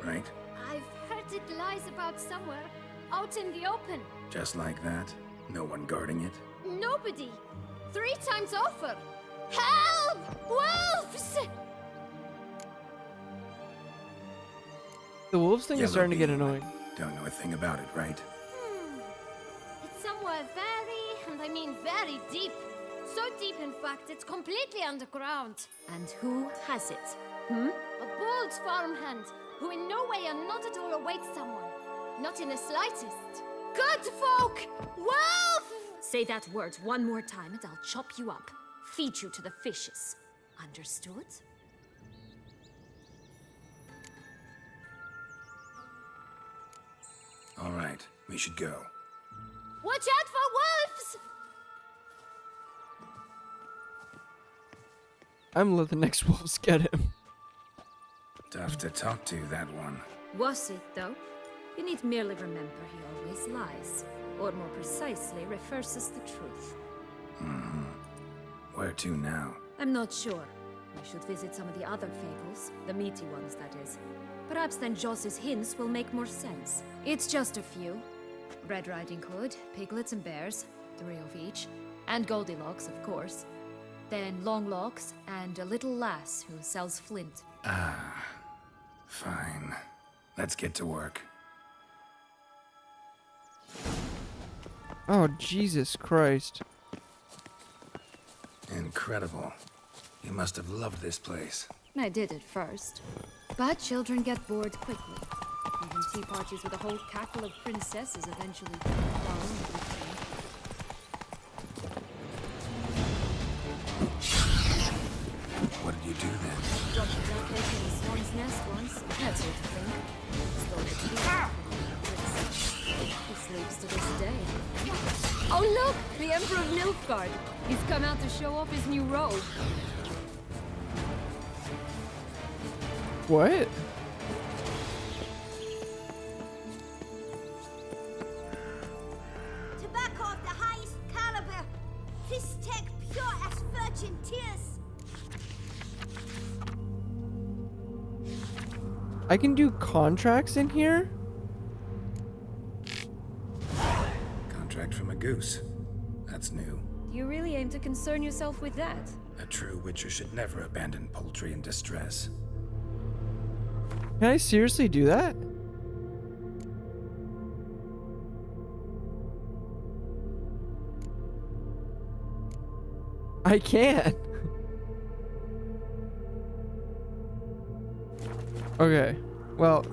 Right? I've heard it lies about somewhere, out in the open. Just like that? No one guarding it? Nobody. 3 times over. Help! Wolves! The wolves thing is Yellow starting to get Beam. annoying. Don't know a thing about it, right? It's somewhere very, and I mean very deep. So deep, in fact, it's completely underground. And who has it? A bold farmhand, who in no way and not at all awaits someone. Not in the slightest. Good folk! Wolf! Say that word one more time and I'll chop you up. Feed you to the fishes. Understood? All right, we should go. Watch out for wolves! I'm letting the next wolves get him. Tough to talk to, that one. Was it, though? You need merely remember he always lies. Or more precisely, reverses the truth. Where to now? I'm not sure. We should visit some of the other fables. The meaty ones, that is. Perhaps then Joss's hints will make more sense. It's just a few. Red Riding Hood, piglets and bears, 3 of each. And Goldilocks, of course. Then Longlocks, and a little lass who sells flint. Fine. Let's get to work. Oh, Jesus Christ. Incredible. You must have loved this place. I did at first. But children get bored quickly. Even tea parties with a whole cackle of princesses eventually fall into routine. What did you do then? Dropped a duck egg in the swan's nest once, that sort of thing. Stole the key from the princess. He sleeps to this day. Oh look! The Emperor of Nilfgaard! He's come out to show off his new robe. What? Tobacco of the highest caliber. This tech pure as virgin tears. I can do contracts in here? Contract from a goose. That's new. Do you really aim to concern yourself with that? A true witcher should never abandon poultry in distress. Can I seriously do that? I can. Okay, well,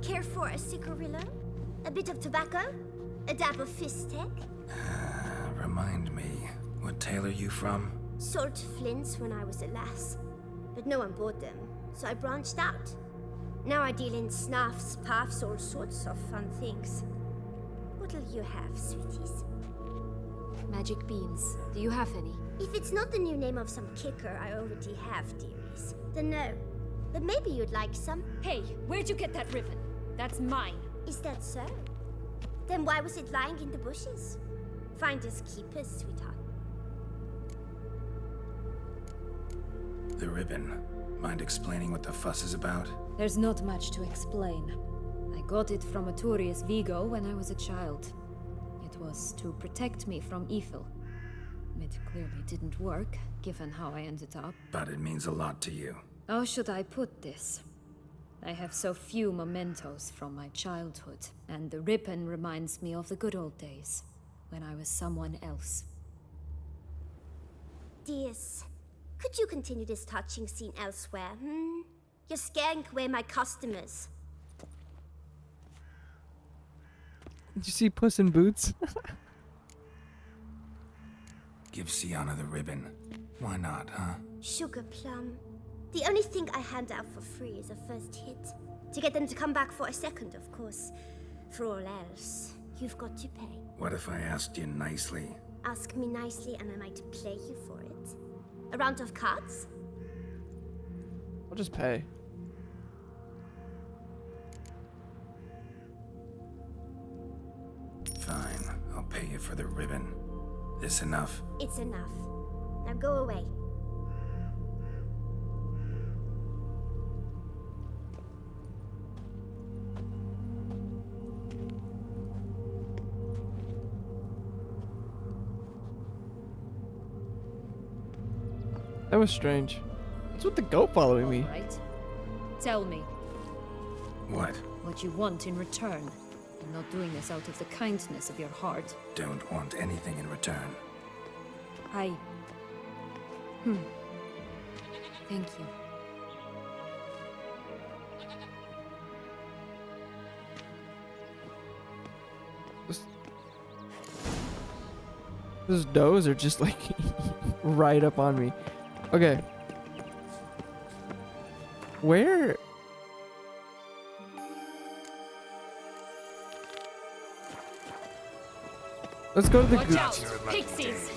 Care for a cigarillo? A bit of tobacco? A dab of fistek? Remind me, what tale are you from? Sold flints when I was a lass. But no one bought them, so I branched out. Now I deal in snuffs, puffs, all sorts of fun things. What'll you have, sweeties? Magic beans. Do you have any? If it's not the new name of some kicker I already have, dearies, then no. But maybe you'd like some. Hey, where'd you get that ribbon? That's mine. Is that so? Then why was it lying in the bushes? Finders keepers, sweetheart. The ribbon. Mind explaining what the fuss is about? There's not much to explain. I got it from Aturius Vigo when I was a child. It was to protect me from evil. It clearly didn't work, given how I ended up. But it means a lot to you. How should I put this? I have so few mementos from my childhood, and the ribbon reminds me of the good old days, when I was someone else. Dears, could you continue this touching scene elsewhere, You're scaring away my customers. Did you see Puss in Boots? Give Sienna the ribbon. Why not, huh? Sugar plum. The only thing I hand out for free is a first hit. To get them to come back for a second, of course. For all else, you've got to pay. What if I asked you nicely? Ask me nicely and I might play you for it. A round of cards? I'll just pay. Fine, I'll pay you for the ribbon. This enough? It's enough. Now go away. That was strange. What's with the goat following me? Right. Tell me What? what you want in return. I'm not doing this out of the kindness of your heart. Don't want anything in return. Thank you. Those does are just like right up on me. Okay. Where? Let's go to the Watch out! Pixies!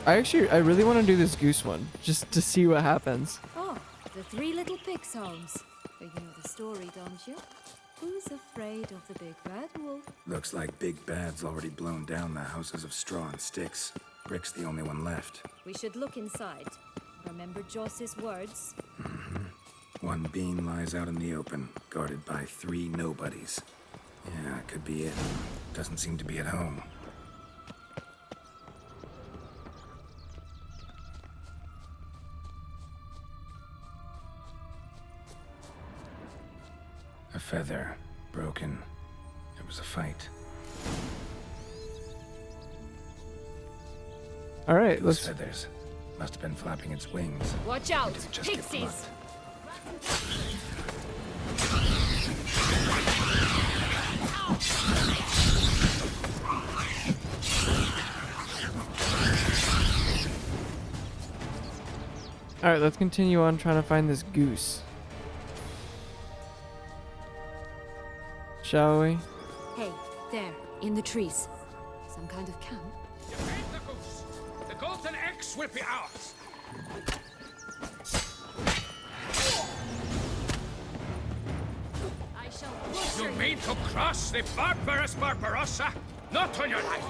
I really want to do this goose one, just to see what happens. Oh, the three little pix homes. You know the story, don't you? Who's afraid of the big bad wolf? Looks like Big Bad's already blown down the houses of straw and sticks. Brick's the only one left. We should look inside. Remember Joss's words? One bean lies out in the open, guarded by 3 nobodies. Yeah, could be it. Doesn't seem to be at home. A feather, broken. There was a fight. All right, Those let's. feathers must have been flapping its wings. Watch out! Did it just get Pixies! plucked? All right, let's continue on trying to find this goose. Shall we? Hey, there, in the trees. Some kind of camp? You made the goose. The golden eggs will be ours. I shall butcher You mean to cross the barbarous Barbarossa? Not on your life.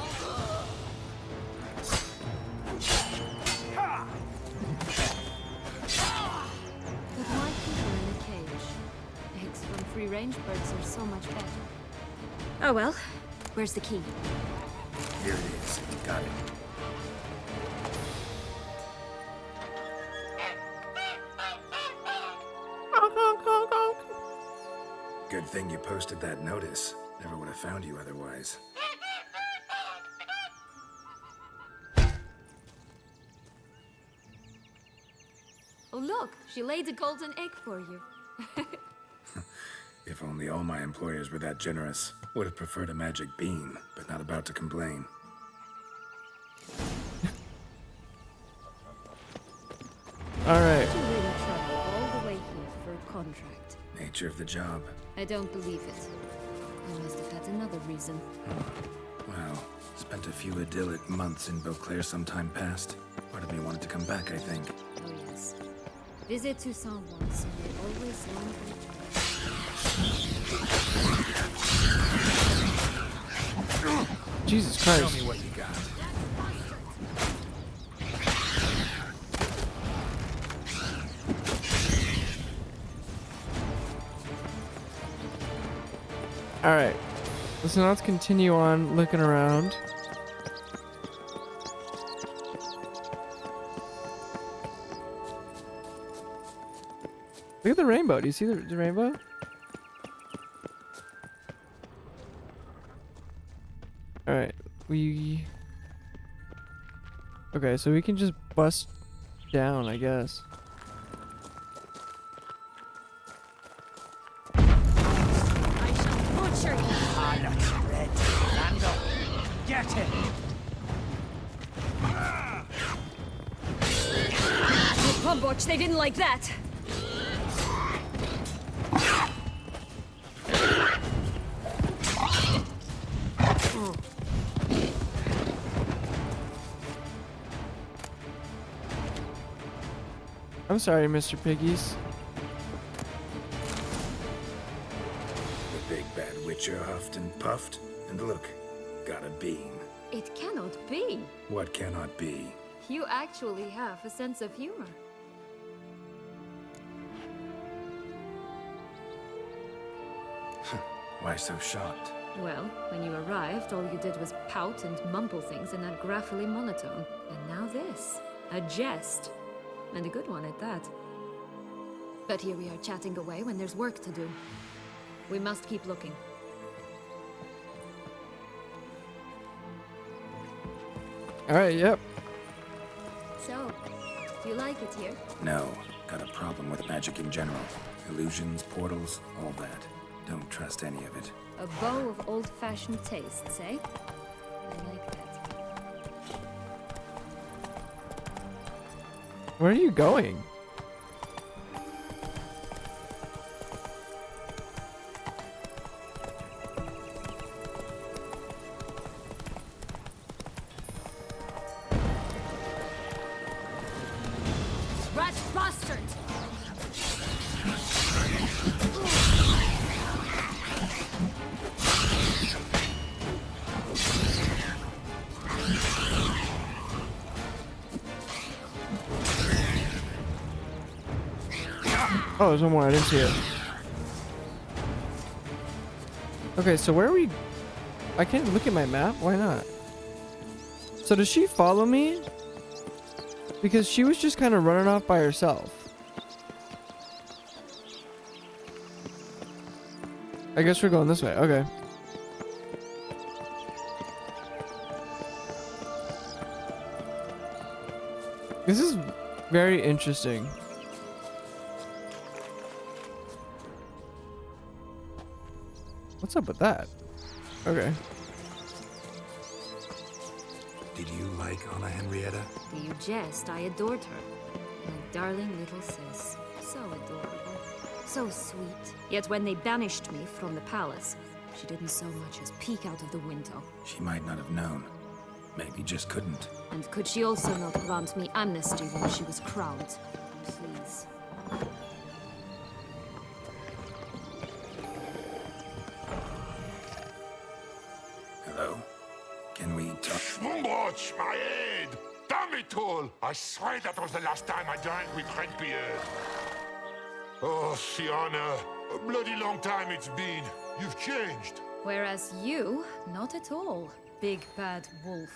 But why people in a cage? Eggs from free-range birds are so much better. Oh well, where's the key? Here it is. Got it. Good thing you posted that notice. Never would have found you otherwise. Oh look, she laid a golden egg for you. If only all my employers were that generous. Would have preferred a magic bean, but not about to complain. All right. You really traveled all the way here for a contract. Nature of the job. I don't believe it. You must have had another reason. Well, spent a few idyllic months in Beauclair some time past. Part of me wanted to come back, I think. Oh yes. Visit Toussaint once, and you're always lonely. Jesus Show Christ. me what you got. All right. So now let's continue on looking around. Look at the rainbow. Do you see the rainbow? Alright, okay, so we can just bust down, I guess. I shall butcher you. Harlot red. Lando, get him. Pumboch, they didn't like that. I'm sorry, Mr. Piggies. The big bad witcher huffed and puffed, and look, got a bean. It cannot be. What cannot be? You actually have a sense of humor. Why so shocked? Well, when you arrived, all you did was pout and mumble things in that graphically monotone. And now this. A jest. And a good one at that. But here we are chatting away when there's work to do. We must keep looking. Alright, yep. So, do you like it here? No, got a problem with magic in general. Illusions, portals, all that. Don't trust any of it. A bow of old-fashioned tastes, eh? I like that. Where are you going? Rat bastard! Oh, there's one more. I didn't see it. Okay, so where are we? I can't look at my map. Why not? So does she follow me? Because she was just kind of running off by herself. I guess we're going this way. Okay. This is very interesting. What's up with that? Okay. Did you like Anna Henrietta? Do you jest? I adored her. My darling little sis. So adorable. So sweet. Yet when they banished me from the palace, she didn't so much as peek out of the window. She might not have known. Maybe just couldn't. And could she also not grant me amnesty when she was crowned? Please. Hello? Can we talk? Schwumbroch, my head! Damn it all! I swear that was the last time I dined with Redbeard. Oh, Sienna, a bloody long time it's been. You've changed. Whereas you, not at all, big bad wolf.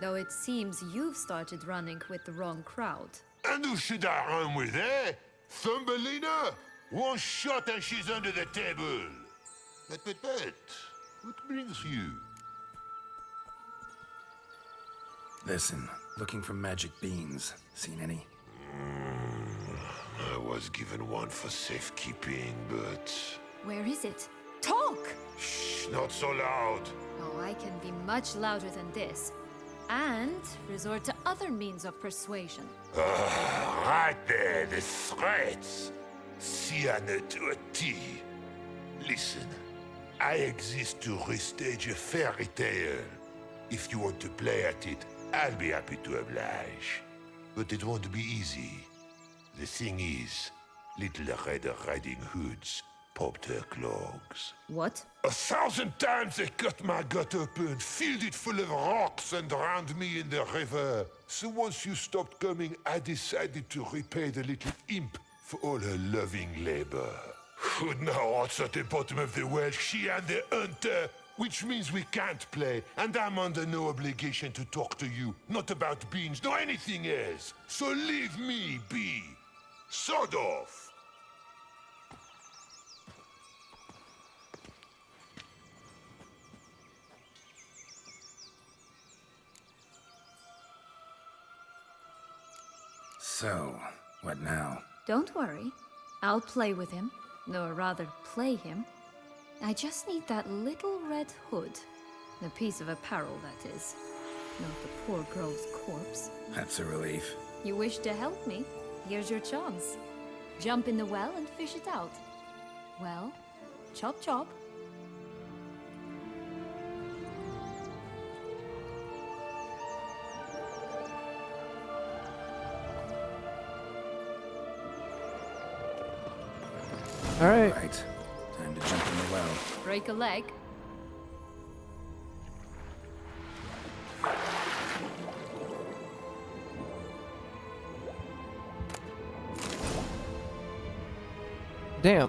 Though it seems you've started running with the wrong crowd. And who should I run with, eh? Thumbelina? One shot and she's under the table. But, what brings you? Listen, looking for magic beans. Seen any? I was given one for safekeeping, but... Where is it? Talk! Shh, not so loud. Oh, I can be much louder than this. And resort to other means of persuasion. Right there, the threats. Sienna to a T. Listen, I exist to restage a fairy tale. If you want to play at it, I'll be happy to oblige. But it won't be easy. The thing is, little Red Riding Hoods popped her clogs. What? 1,000 times they cut my gut open, filled it full of rocks and drowned me in the river. So once you stopped coming, I decided to repay the little imp for all her loving labor. Who now rots at the bottom of the well, she and the hunter, which means we can't play, and I'm under no obligation to talk to you, not about beans, nor anything else. So leave me be. Sod off. So, what now? Don't worry. I'll play with him. Or rather, play him. I just need that little red hood. The piece of apparel, that is. Not the poor girl's corpse. That's a relief. You wish to help me? Here's your chance. Jump in the well and fish it out. Well, chop chop. Alright. Right. Time to jump in the well. Break a leg. Damn.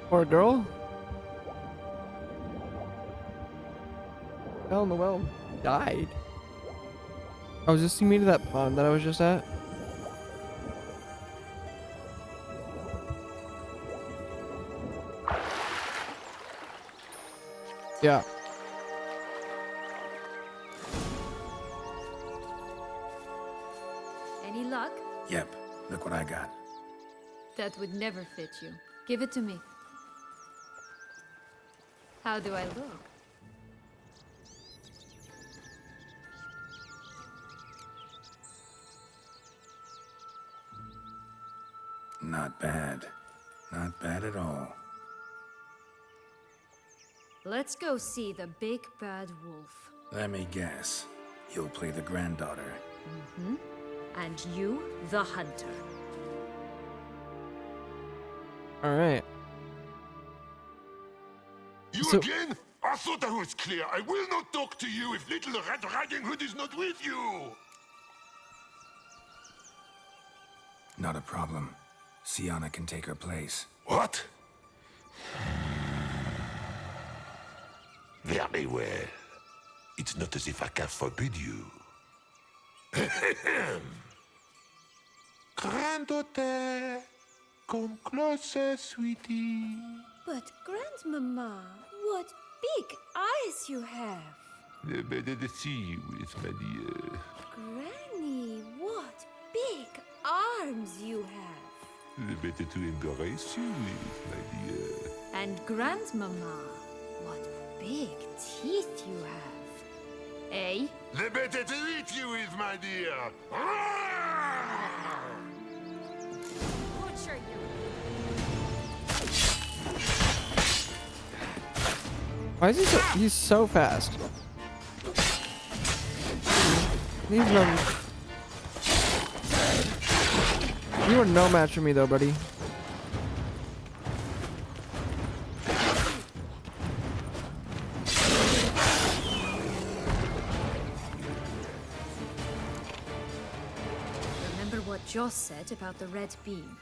Poor girl. Fell in the well. Died. Oh, is this me to that pond that I was just at? Yeah. Any luck? Yep. Look what I got. That would never fit you. Give it to me. How do I look? Not bad. Not bad at all. Let's go see the big bad wolf. Let me guess. You'll play the granddaughter. Mm-hmm. And you, the hunter. Alright. You So- again? I thought I was clear. I will not talk to you if Little Red Riding Hood is not with you. Not a problem. Sienna can take her place. What? Very well. It's not as if I can forbid you. Granddaughter, come closer, sweetie. But, Grandmama, what big eyes you have! The better to see you with, my dear. Granny, what big arms you have! The better to embrace you with, my dear. And Grandmama, what big teeth you have. Eh? The better to eat you with, my dear. Butcher you. Why is he so he's so fast? He's no. You are no match for me though, buddy. Remember what Joss said about the red bean?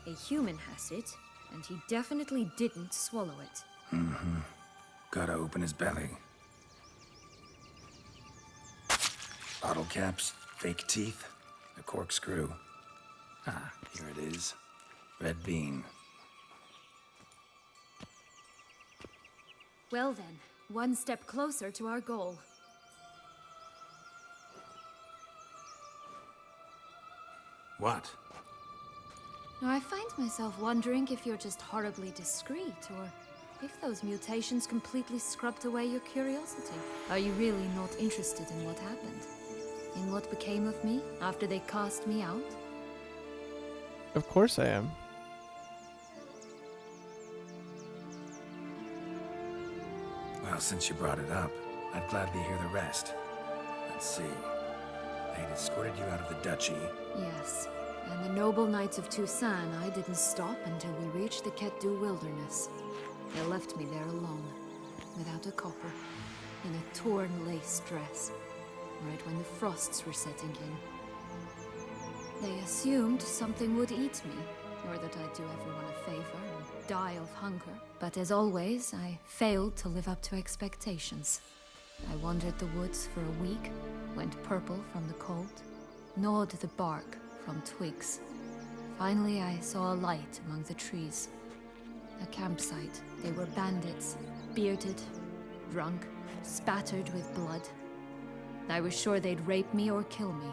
A human has it, and he definitely didn't swallow it. Mm-hmm. Gotta open his belly. Bottle caps, fake teeth, a corkscrew. Ah, here it is. Red bean. Well then, one step closer to our goal. What? Now, I find myself wondering if you're just horribly discreet, or if those mutations completely scrubbed away your curiosity. Are you really not interested in what happened? In what became of me after they cast me out? Of course I am. Well, since you brought it up, I'd gladly hear the rest. Let's see. They'd escorted you out of the duchy. Yes. And the noble knights of Toussaint, I didn't stop until we reached the Ketdu wilderness. They left me there alone, without a copper, in a torn lace dress, right when the frosts were setting in. They assumed something would eat me, or that I'd do everyone a favor and die of hunger. But as always, I failed to live up to expectations. I wandered the woods for a week, went purple from the cold, gnawed the bark from twigs. Finally, I saw a light among the trees. A campsite They were bandits, bearded, drunk, spattered with blood. I was sure they'd rape me or kill me,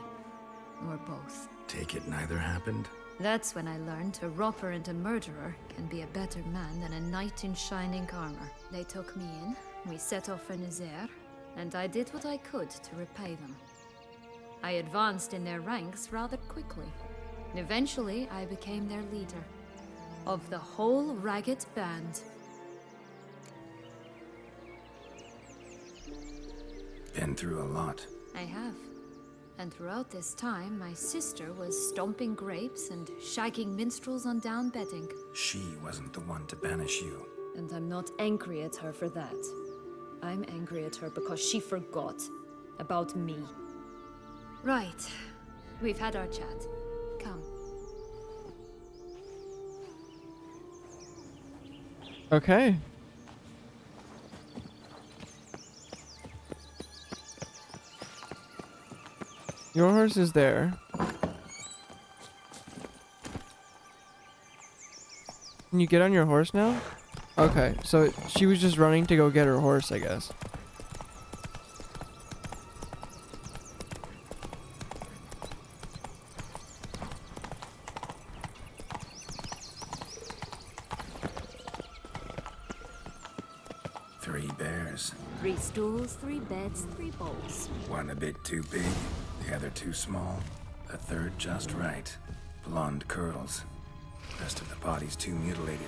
or both. Take it neither happened? That's when I learned a robber and a murderer can be a better man than a knight in shining armor. They took me in, we set off for Nazaire, and I did what I could to repay them. I advanced in their ranks rather quickly. Eventually, I became their leader. Of the whole ragged band. Been through a lot. I have. And throughout this time, my sister was stomping grapes and shagging minstrels on down bedding. She wasn't the one to banish you. And I'm not angry at her for that. I'm angry at her because she forgot about me. Right. We've had our chat. Come. Okay. Your horse is there. Can you get on your horse now? Okay, so she was just running to go get her horse, I guess. Three bears. 3 stools, 3 beds, 3 bowls. One a bit too big, the other too small, a third just right. Blonde curls. Rest of the body's too mutilated.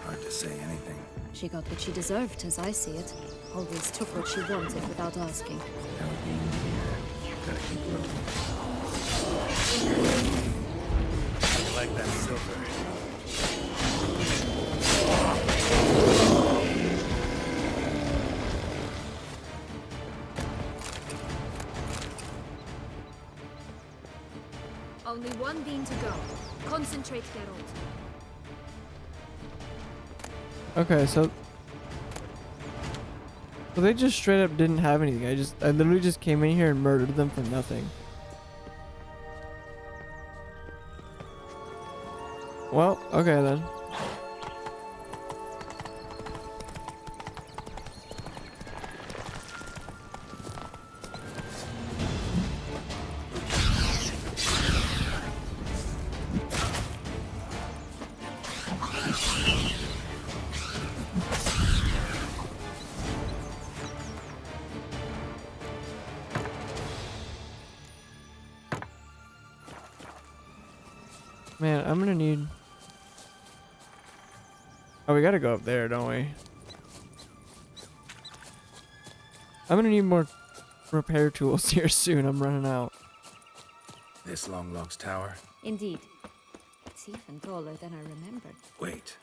Hard to say anything. She got what she deserved, as I see it. Always took what she wanted without asking. No being here. Gotta keep looking. I like that silver. Only one bean to go. Concentrate, Geralt. Okay, so they just straight up didn't have anything. I literally just came in here and murdered them for nothing. Well, okay then. Man, I'm gonna need... Oh, we gotta go up there, don't we? I'm gonna need more repair tools here soon. I'm running out. This Longlock's tower? Indeed. It's even taller than I remembered. Wait.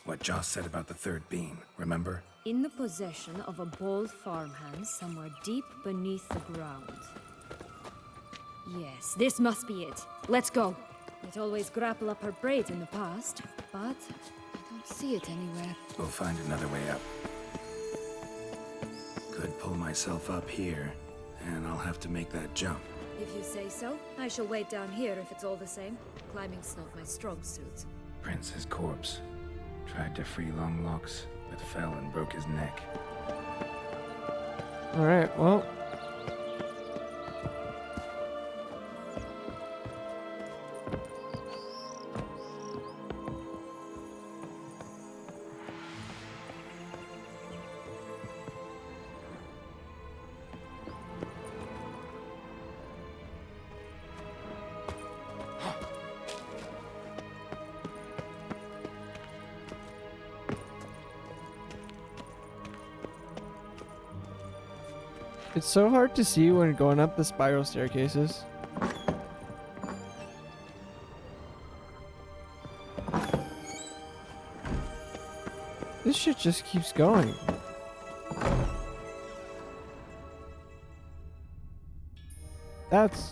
What Joss said about the third beam, remember? In the possession of a bold farmhand somewhere deep beneath the ground. Yes, this must be it. Let's go. It always grapple up her braid in the past, but I don't see it anywhere. We'll find another way up. Could pull myself up here, and I'll have to make that jump. If you say so, I shall wait down here if it's all the same. Climbing's not my strong suit. Prince's corpse. Tried to free Longlocks, but fell and broke his neck. Alright, well... It's so hard to see when going up the spiral staircases. This shit just keeps going. That's...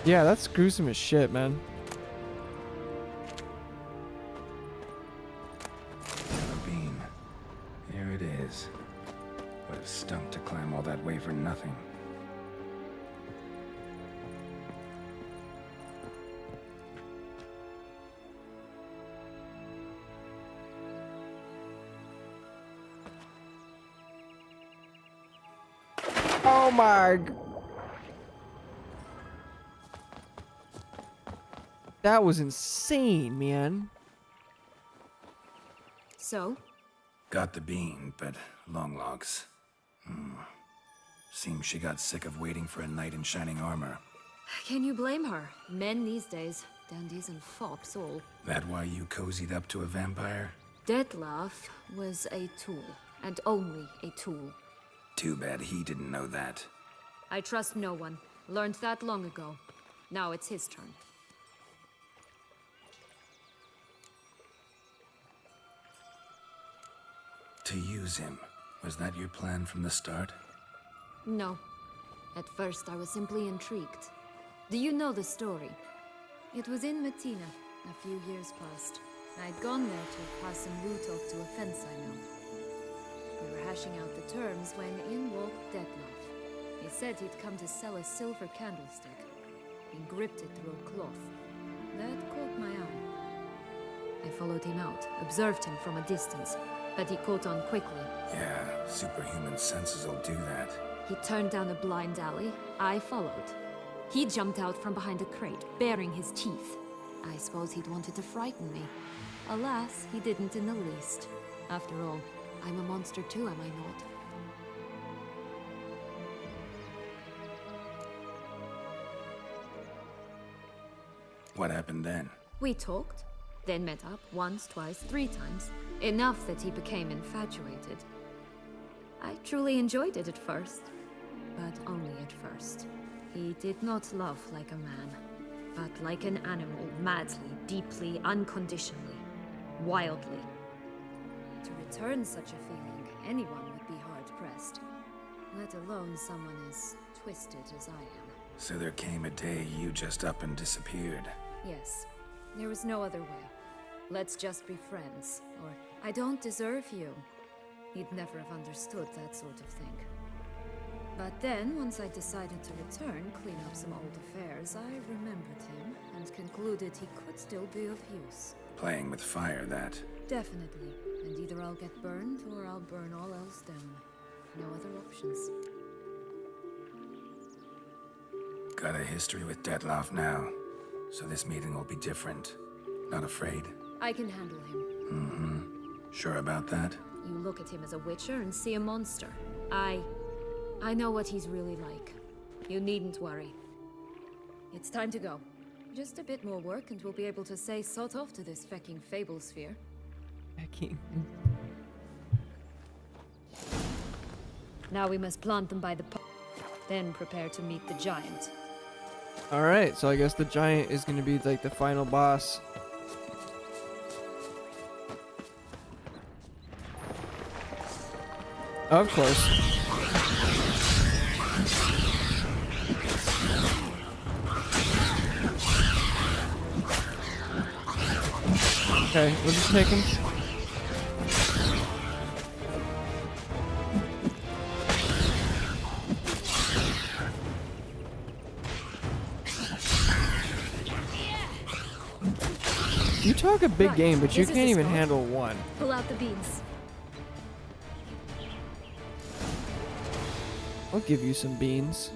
Yeah, that's gruesome as shit, man. A bean. Here it is. Would have stunk to climb all that way for nothing. Oh my. That was insane, man. So? Got the bean, but long logs. Seems she got sick of waiting for a knight in shining armor. Can you blame her? Men these days, dandies and fops all. That why you cozied up to a vampire? Dettlaff was a tool, and only a tool. Too bad he didn't know that. I trust no one. Learned that long ago. Now it's his turn. To use him. Was that your plan from the start? No. At first, I was simply intrigued. Do you know the story? It was in Metina, a few years past. I'd gone there to pass some woo talk to a fence I know. We were hashing out the terms when in walked Dettlaff. He said he'd come to sell a silver candlestick. He gripped it through a cloth. That caught my eye. I followed him out, observed him from a distance, but he caught on quickly. Yeah, superhuman senses will do that. He turned down a blind alley. I followed. He jumped out from behind a crate, baring his teeth. I suppose he'd wanted to frighten me. Alas, he didn't in the least. After all, I'm a monster too, am I not? What happened then? We talked, then met up once, twice, 3 times. Enough that he became infatuated. I truly enjoyed it at first, but only at first. He did not love like a man, but like an animal, madly, deeply, unconditionally, wildly. To return such a feeling, anyone would be hard-pressed, let alone someone as twisted as I am. So there came a day you just up and disappeared. Yes, there was no other way. Let's just be friends, or I don't deserve you. He'd never have understood that sort of thing. But then, once I decided to return, clean up some old affairs, I remembered him and concluded he could still be of use. Playing with fire, that. Definitely. And either I'll get burned or I'll burn all else down. No other options. Got a history with Dettlaff now, so this meeting will be different. Not afraid? I can handle him. Mm-hmm. Sure about that? You look at him as a witcher and see a monster. I know what he's really like. You needn't worry. It's time to go. Just a bit more work and we'll be able to say sod off to this fecking fable sphere. Fecking. Now we must plant them by the then prepare to meet the giant. Alright, so I guess the giant is going to be like the final boss. Of course. Okay, we'll just take him. You talk a big game, but you can't even handle one. Pull out the beans. I'll give you some beans.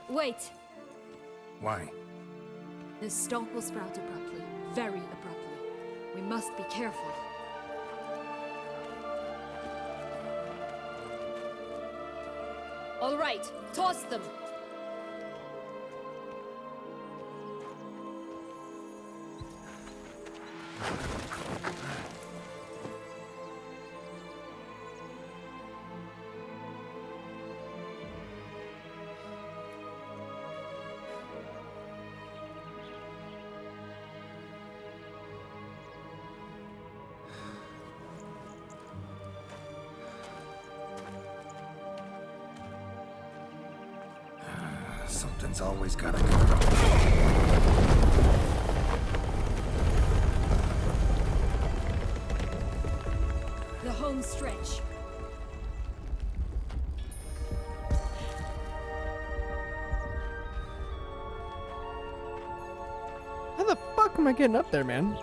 Wait. Why? The stalk will sprout abruptly. Very abruptly. We must be careful. All right, toss them. Something's always gotta go wrong. The home stretch. How the fuck am I getting up there, man?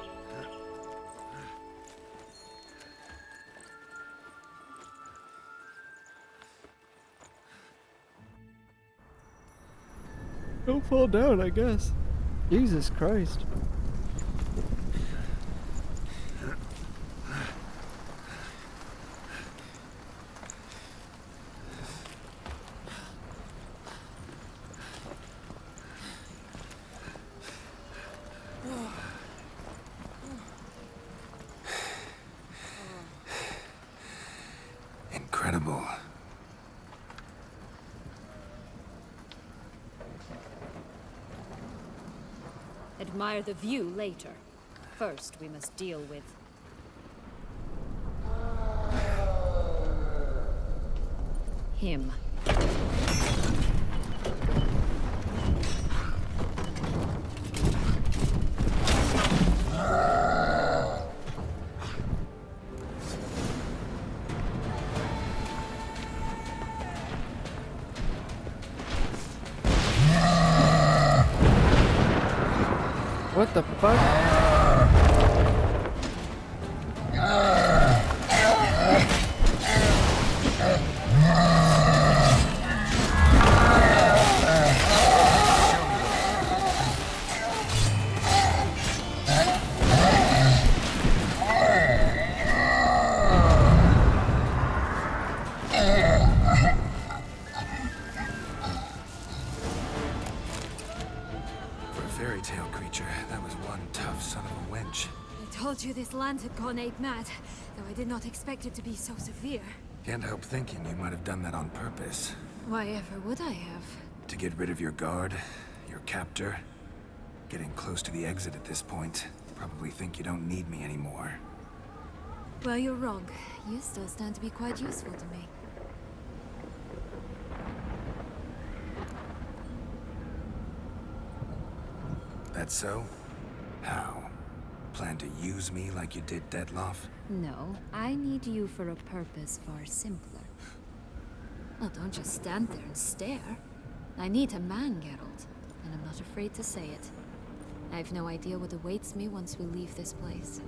Don't fall down, I guess. Jesus Christ. Incredible. Admire the view later. First, we must deal with... him. What the fuck? Fairy tale creature, that was one tough son of a wench. I told you this land had gone ape mad, though I did not expect it to be so severe. Can't help thinking you might have done that on purpose. Why ever would I have? To get rid of your guard, your captor. Getting close to the exit at this point. Probably think you don't need me anymore. Well, you're wrong. You still stand to be quite useful to me. That so? How? Plan to use me like you did Detloff? No, I need you for a purpose far simpler. Well, don't just stand there and stare. I need a man, Geralt, and I'm not afraid to say it. I have no idea what awaits me once we leave this place.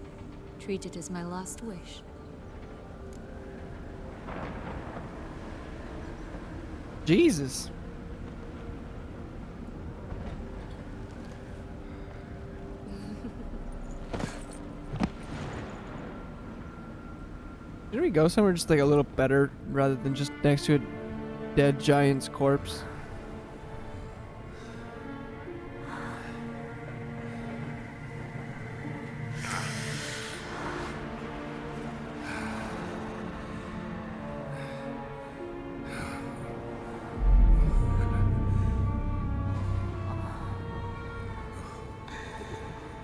Treat it as my last wish. Jesus. Did we go somewhere just like a little better rather than just next to a dead giant's corpse?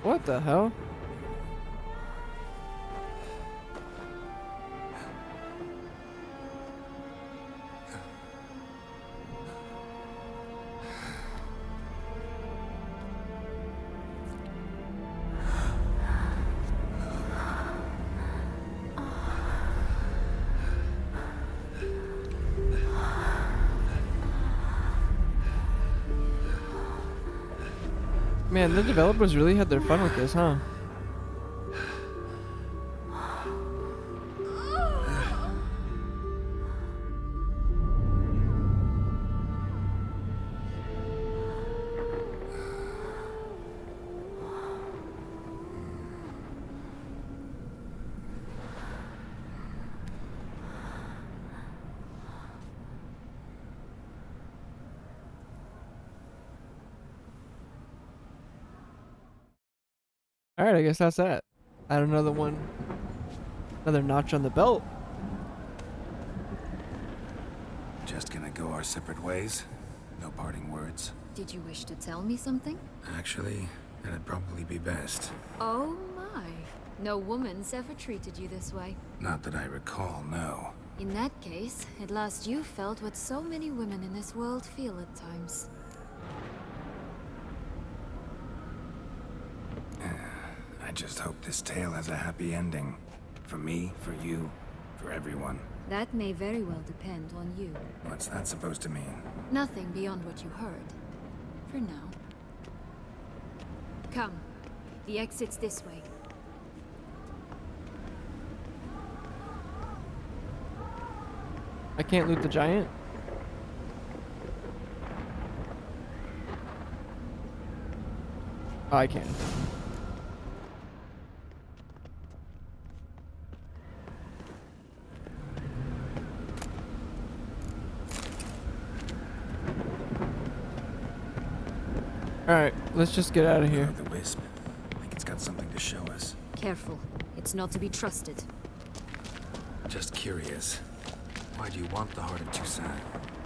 What the hell? Man, the developers really had their fun with this, huh? Alright, I guess that's that. Add another one. Another notch on the belt. Just gonna go our separate ways? No parting words? Did you wish to tell me something? Actually, that'd probably be best. Oh my. No woman's ever treated you this way. Not that I recall, no. In that case, at last you felt what so many women in this world feel at times. I just hope this tale has a happy ending. For me, for you, for everyone. That may very well depend on you. What's that supposed to mean? Nothing beyond what you heard. For now. Come. The exit's this way. I can't loot the giant? Oh, I can. Alright, let's just get out of here. The wisp. I think it's got something to show us. Careful. It's not to be trusted. Just curious. Why do you want the Heart of Toussaint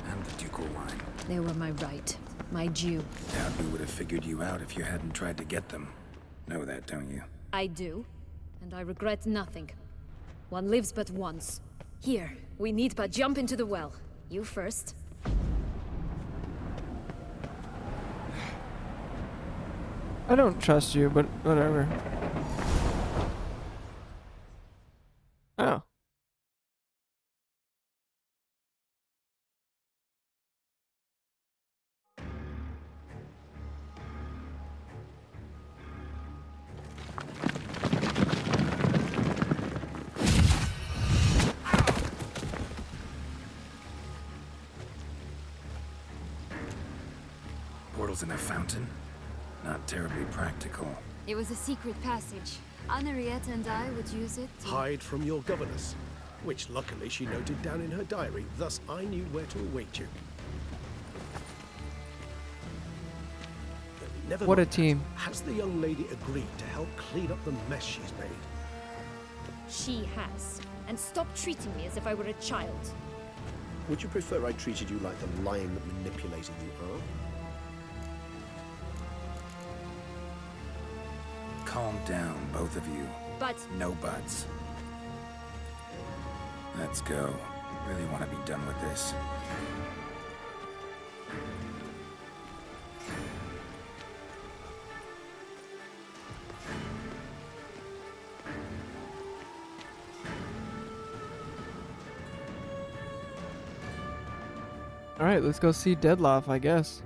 and the ducal wine? They were my right. My due. Doubt we would have figured you out if you hadn't tried to get them. Know that, don't you? I do. And I regret nothing. One lives but once. Here, we need but jump into the well. You first. I don't trust you, but whatever. Oh. Portals in a fountain? Not terribly practical. It was a secret passage. Henriette and I would use it to... Hide from your governess, which luckily she noted down in her diary, thus I knew where to await you. Never What a mind that. team. Has the young lady agreed to help clean up the mess she's made? She has. And stop treating me as if I were a child. Would you prefer I treated you like the lion that manipulated you are? Calm down, both of you. But... No buts. Let's go. Really want to be done with this. Alright, let's go see Deadloff, I guess.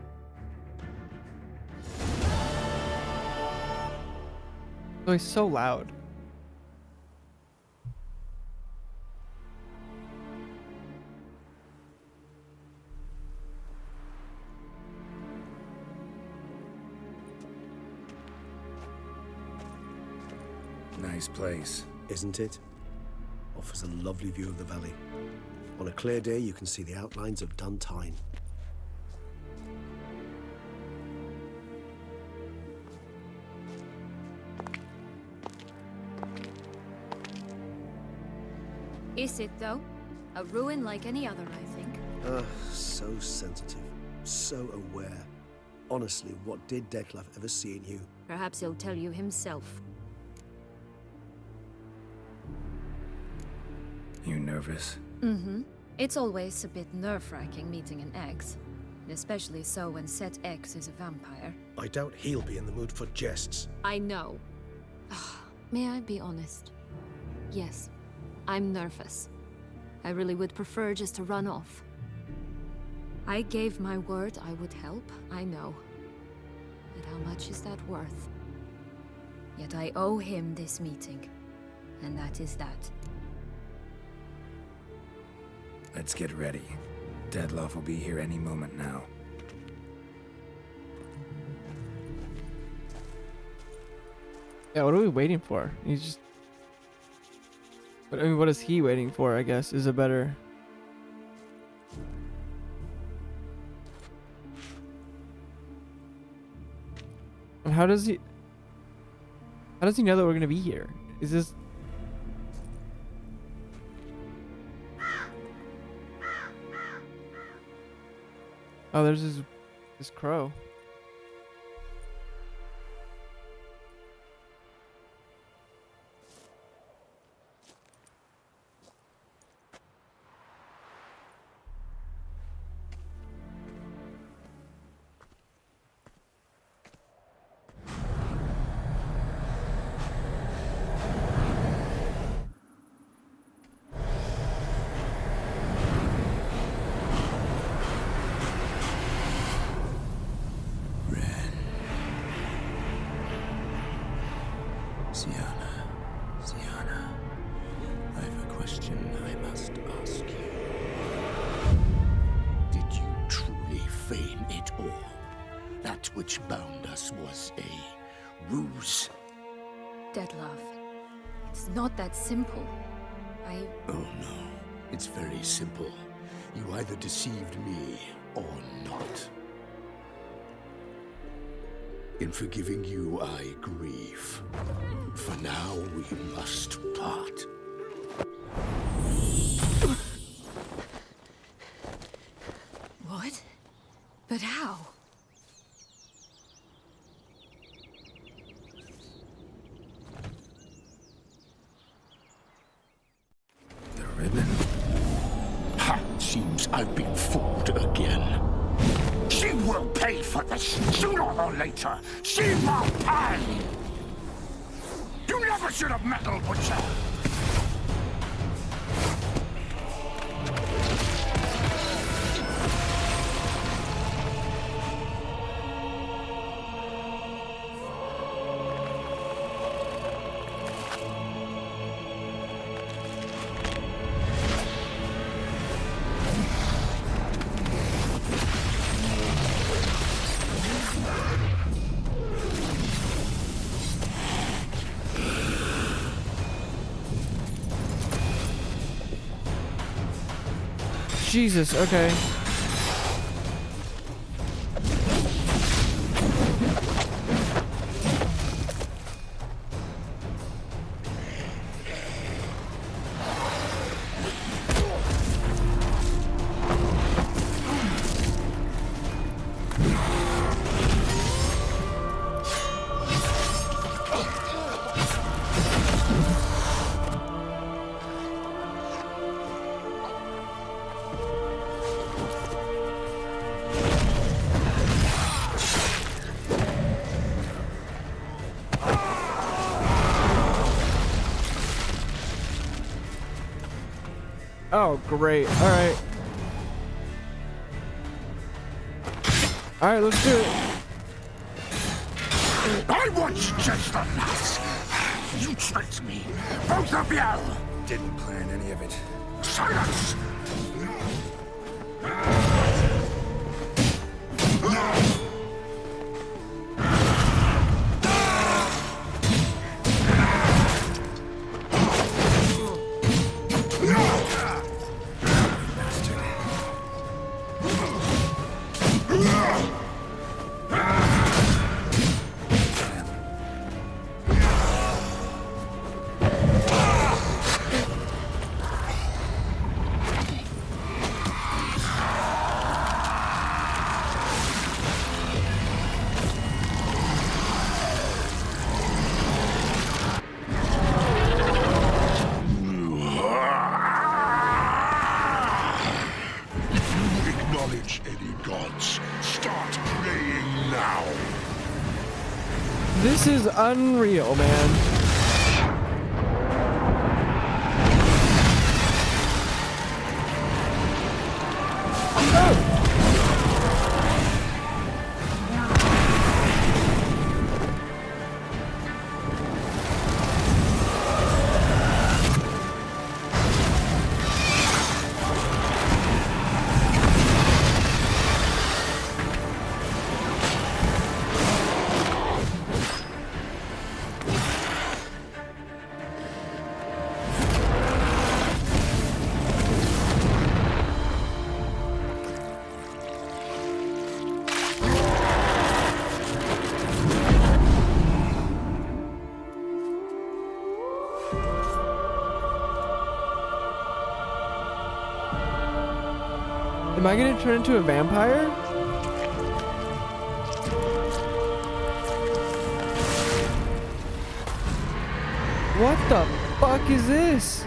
Oh, he's so loud. Nice place. Isn't it? Offers a lovely view of the valley. On a clear day, you can see the outlines of Dun Tine. Is it, though? A ruin like any other, I think. So sensitive. So aware. Honestly, what did Dettlaff ever see in you? Perhaps he'll tell you himself. You nervous? Mm-hmm. It's always a bit nerve-wracking meeting an ex. Especially so when said ex is a vampire. I doubt he'll be in the mood for jests. I know. May I be honest? Yes. I'm nervous. I really would prefer just to run off. I gave my word I would help, I know. But how much is that worth? Yet I owe him this meeting. And that is that. Let's get ready. Dettlaff will be here any moment now. Yeah, what are we waiting for? He's just... But I mean, what is he waiting for, I guess, is a better... And how does he... How does he know that we're gonna be here? Is this... Oh, there's this crow. which bound us was a ruse. Dettlaff, it's not that simple. Oh no, it's very simple. You either deceived me or not. In forgiving you, I grieve. For now, we must part. What? But how? The ribbon? Ha! Seems I've been fooled again. She will pay for this, sooner or later. She will pay! You never should have meddled, Butcher! Jesus, okay. Oh, great. Alright. Alright, let's do it. I was just a lass. You tricked me. Both of you. Didn't plan any of it. Silence! This is unreal, man. Am I gonna turn into a vampire? What the fuck is this?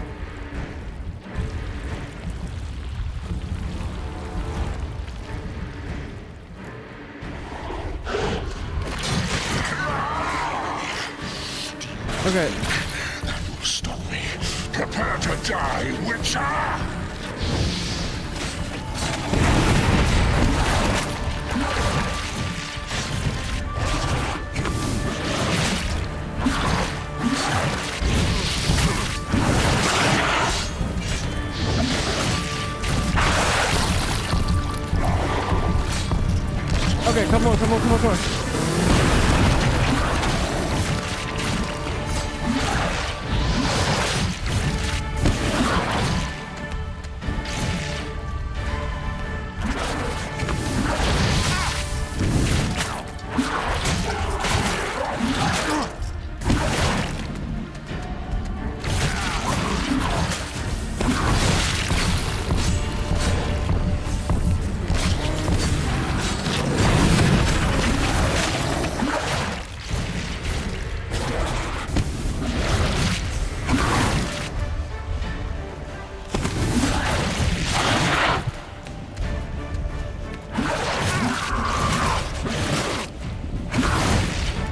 Okay. Stop me. Prepare to die, Witcher! Okay, come on.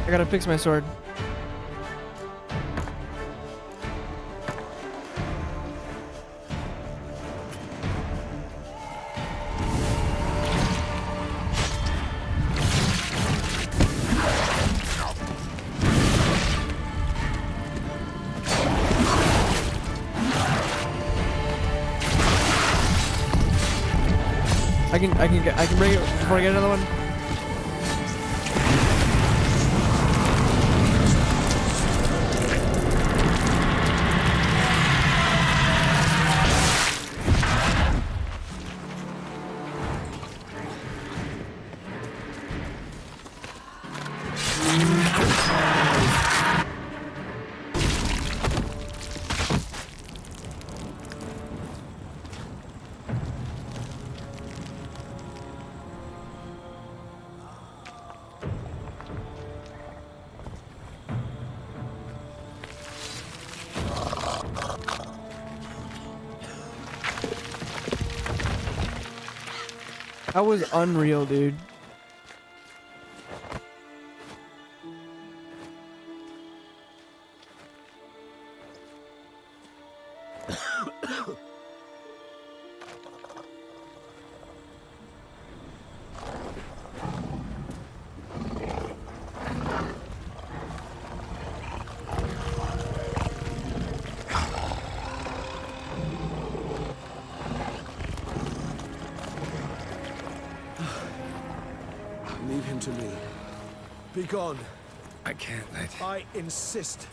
I gotta fix my sword. I can break it before I get another one. That was unreal, dude. Leave him to me. Be gone. I can't let... I insist.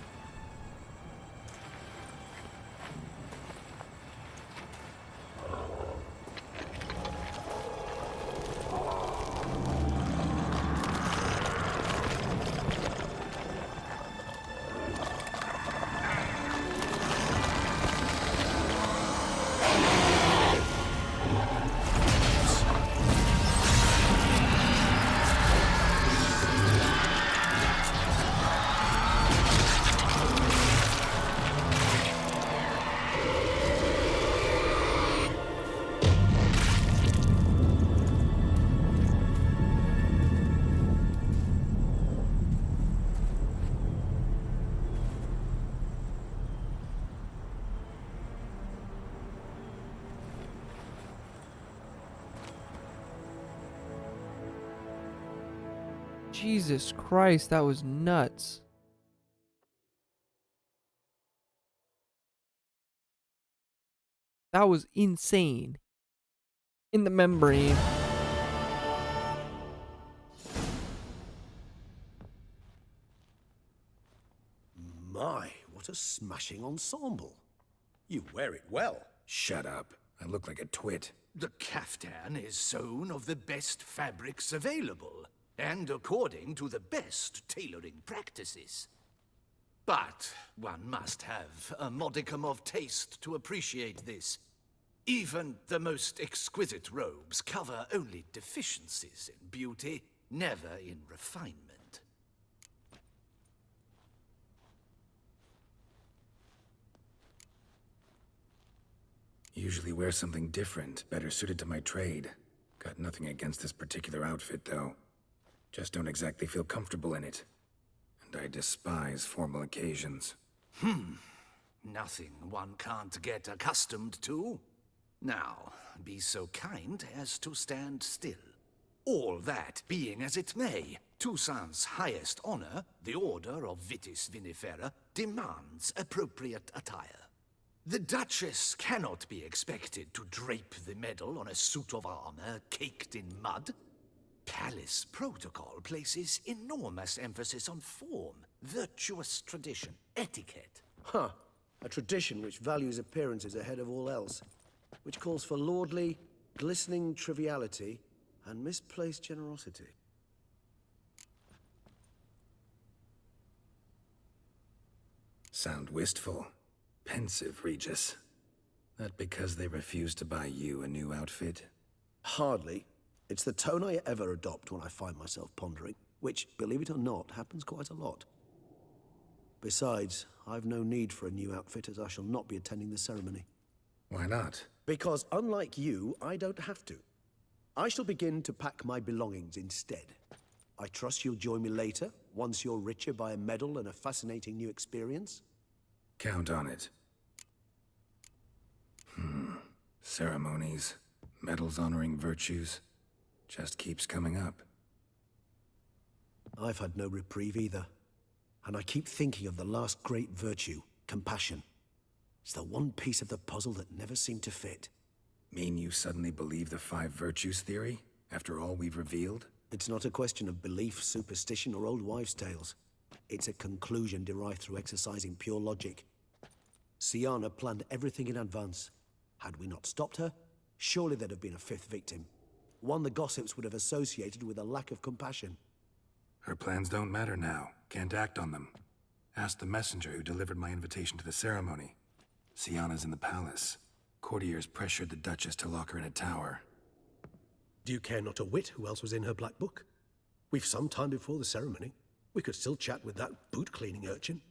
Jesus Christ, that was nuts. That was insane. In the membrane. My, what a smashing ensemble. You wear it well. Shut up. I look like a twit. The caftan is sewn of the best fabrics available, and according to the best tailoring practices. But one must have a modicum of taste to appreciate this. Even the most exquisite robes cover only deficiencies in beauty, never in refinement. Usually wear something different, better suited to my trade. Got nothing against this particular outfit, though. Just don't exactly feel comfortable in it. And I despise formal occasions. Nothing one can't get accustomed to. Now, be so kind as to stand still. All that being as it may, Toussaint's highest honor, the Order of Vitis Vinifera, demands appropriate attire. The Duchess cannot be expected to drape the medal on a suit of armor caked in mud. palace protocol places enormous emphasis on form, virtuous tradition, etiquette. Huh. A tradition which values appearances ahead of all else. Which calls for lordly, glistening triviality and misplaced generosity. Sound wistful. Pensive, Regis. That because they refused to buy you a new outfit? Hardly. It's the tone I ever adopt when I find myself pondering, which, believe it or not, happens quite a lot. Besides, I've no need for a new outfit as I shall not be attending the ceremony. Why not? Because unlike you, I don't have to. I shall begin to pack my belongings instead. I trust you'll join me later, once you're richer by a medal and a fascinating new experience? Count on it. Ceremonies, medals honoring virtues, just keeps coming up. I've had no reprieve either. And I keep thinking of the last great virtue, compassion. It's the one piece of the puzzle that never seemed to fit. Mean you suddenly believe the 5 virtues theory, after all we've revealed? It's not a question of belief, superstition, or old wives' tales. It's a conclusion derived through exercising pure logic. Syanna planned everything in advance. Had we not stopped her, surely there'd have been a 5th victim. One the gossips would have associated with a lack of compassion. Her plans don't matter now. Can't act on them. Ask the messenger who delivered my invitation to the ceremony. Syanna's in the palace. Courtiers pressured the Duchess to lock her in a tower. Do you care not a whit who else was in her black book? We've some time before the ceremony. We could still chat with that boot-cleaning urchin.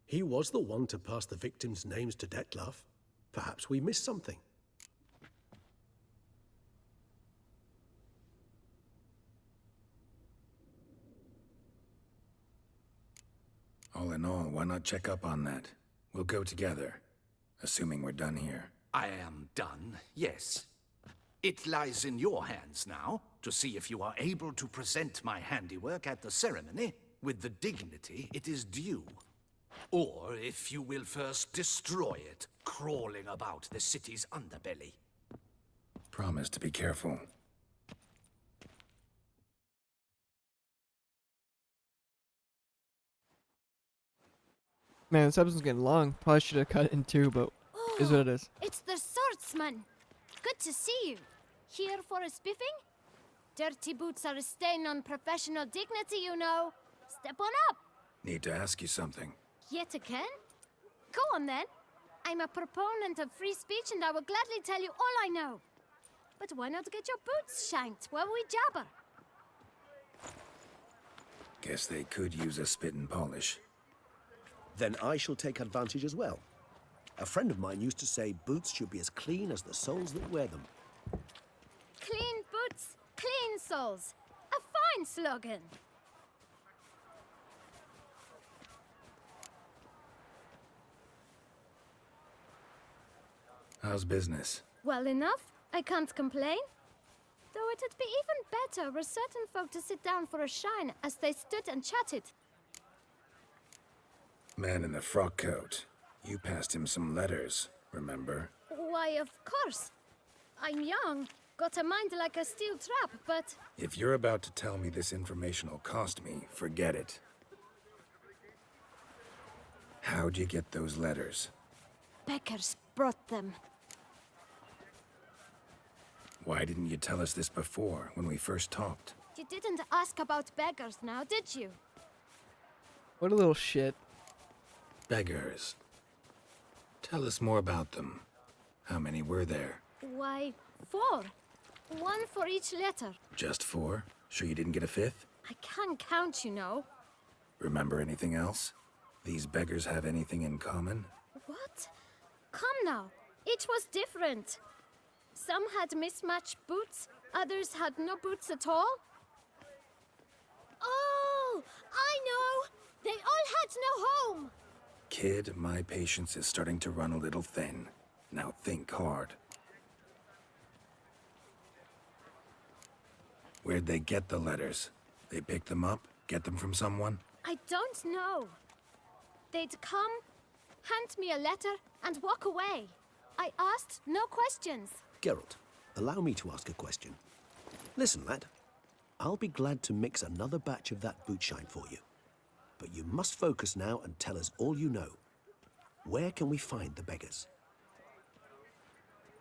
He was the one to pass the victims' names to Dettlaff. Perhaps we missed something. All in all, why not check up on that? We'll go together, assuming we're done here. I am done, yes. It lies in your hands now to see if you are able to present my handiwork at the ceremony with the dignity it is due. Or if you will first destroy it, crawling about the city's underbelly. Promise to be careful. Man, this episode's getting long. Probably should have cut it in 2, but is what it is. It's the swordsman. Good to see you. Here for a spiffing? Dirty boots are a stain on professional dignity, you know. Step on up. Need to ask you something. Yet again? Go on then. I'm a proponent of free speech and I will gladly tell you all I know. But why not get your boots shanked while we jabber? Guess they could use a spit and polish. Then I shall take advantage as well. A friend of mine used to say boots should be as clean as the soles that wear them. Clean boots, clean soles. A fine slogan. How's business? Well enough. I can't complain. Though it'd be even better were certain folk to sit down for a shine as they stood and chatted. Man in the frock coat. You passed him some letters, remember? Why, of course. I'm young, got a mind like a steel trap, but... If you're about to tell me this information will cost me, forget it. How'd you get those letters? Beggars brought them. Why didn't you tell us this before, when we first talked? You didn't ask about beggars now, did you? What a little shit. Beggars. Tell us more about them. How many were there? Why, 4. 1 for each letter. Just 4? Sure you didn't get a 5th? I can't count, you know. Remember anything else? These beggars have anything in common? What? Come now. Each was different. Some had mismatched boots, others had no boots at all. Oh, I know! They all had no home! Kid, my patience is starting to run a little thin. Now think hard. Where'd they get the letters? They pick them up? Get them from someone? I don't know. They'd come, hand me a letter, and walk away. I asked no questions. Geralt, allow me to ask a question. Listen, lad. I'll be glad to mix another batch of that bootshine for you. But you must focus now and tell us all you know. Where can we find the beggars?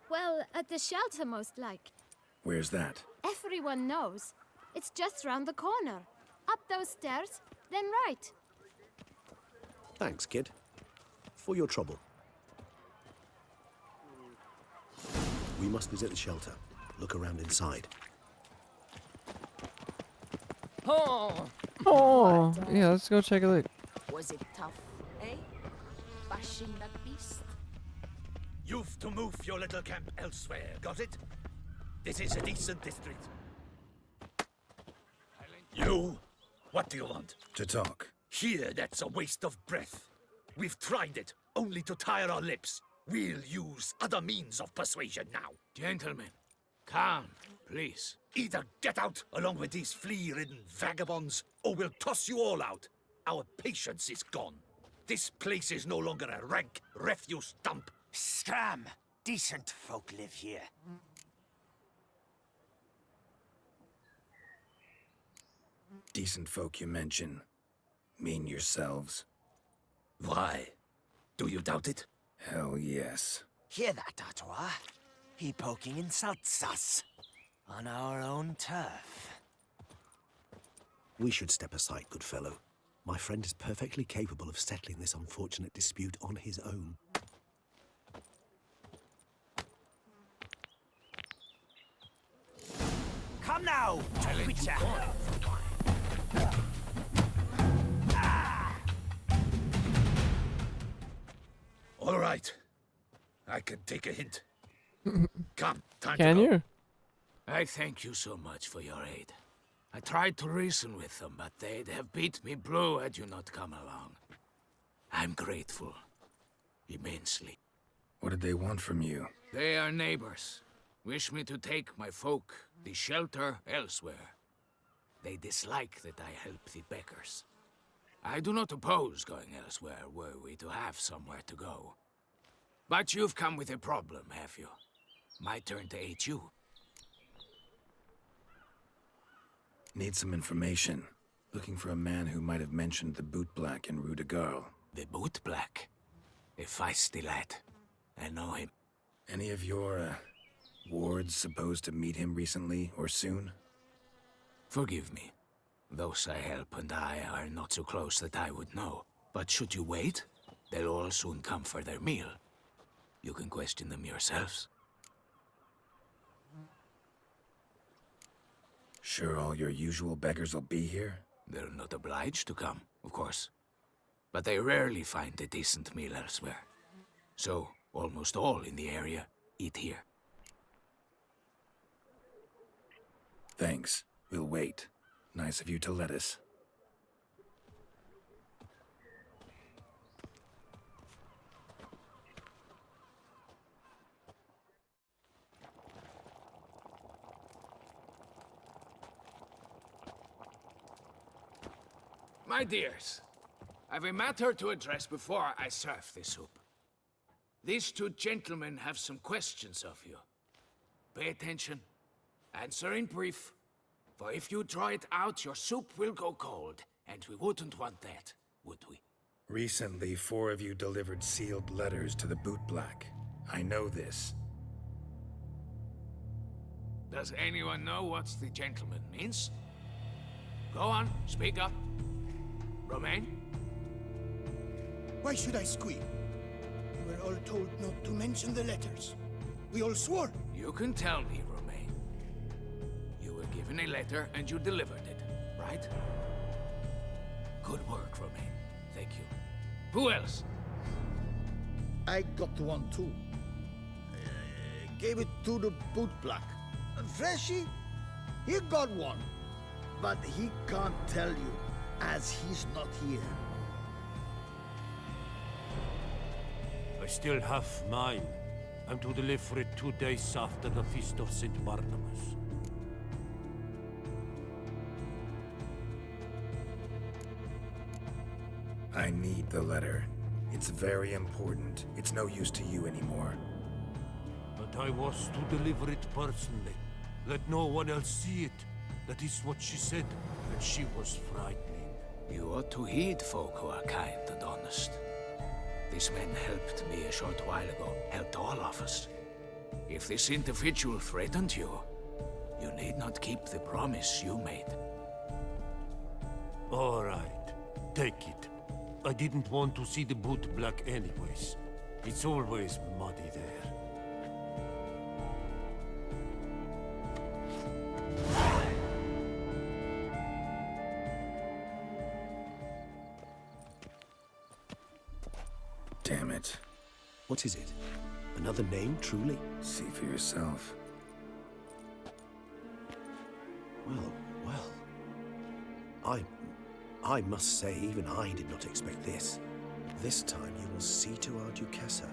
Well, at the shelter, most like. Where's that? Everyone knows. It's just round the corner. Up those stairs, then right. Thanks, kid. For your trouble. We must visit the shelter. Look around inside. Oh, yeah, let's go check a look. Was it tough, eh? Bashing that beast? You've to move your little camp elsewhere, got it? This is a decent district. You? What do you want? To talk. Here, that's a waste of breath. We've tried it, only to tire our lips. We'll use other means of persuasion now. Gentlemen, calm, please. Either get out along with these flea-ridden vagabonds, or we'll toss you all out. Our patience is gone. This place is no longer a rank refuse dump. Scram! Decent folk live here. Decent folk you mention. Mean yourselves. Why? Do you doubt it? Hell yes. Hear that, Artois? He poking insults us. On our own turf. We should step aside, good fellow. My friend is perfectly capable of settling this unfortunate dispute on his own. Come now, Witcher! All right. I can take a hint. Come, time Can to go. you? I thank you so much for your aid. I tried to reason with them, but they'd have beat me blue had you not come along. I'm grateful. Immensely. What did they want from you? They are neighbors. Wish me to take my folk, the shelter, elsewhere. They dislike that I help the beggars. I do not oppose going elsewhere were we to have somewhere to go. But you've come with a problem, have you? My turn to aid you. Need some information. Looking for a man who might have mentioned the Boot Black in Rue de Garl. The Boot Black? A feisty lad. I know him. Any of your, wards supposed to meet him recently or soon? Forgive me. Those I help and I are not so close that I would know. But should you wait, they'll all soon come for their meal. You can question them yourselves. Sure all your usual beggars will be here? They're not obliged to come, of course. But they rarely find a decent meal elsewhere. So, almost all in the area eat here. Thanks. We'll wait. Nice of you to let us. My dears, I've a matter to address before I serve the soup. These two gentlemen have some questions of you. Pay attention. Answer in brief. For if you draw it out, your soup will go cold, and we wouldn't want that, would we? Recently, 4 of you delivered sealed letters to the Boot Black. I know this. Does anyone know what the gentleman means? Go on, speak up. Romain? Why should I squeal? We were all told not to mention the letters. We all swore. You can tell me, Romain. You were given a letter and you delivered it, right? Good work, Romain. Thank you. Who else? I got one too. Gave it to the Boot Black. And Freshy, he got one. But he can't tell you, as he's not here. I still have mine. I'm to deliver it 2 days after the Feast of St. Barnabas. I need the letter. It's very important. It's no use to you anymore. But I was to deliver it personally. Let no one else see it. That is what she said, and she was frightening. You ought to heed folk who are kind and honest. This man helped me a short while ago, helped all of us. If this individual threatened you, you need not keep the promise you made. All right, take it. I didn't want to see the boot black anyways. It's always muddy there. Damn it. What is it? Another name, truly? See for yourself. Well. I must say, even I did not expect this. This time you will see to our Duquesa.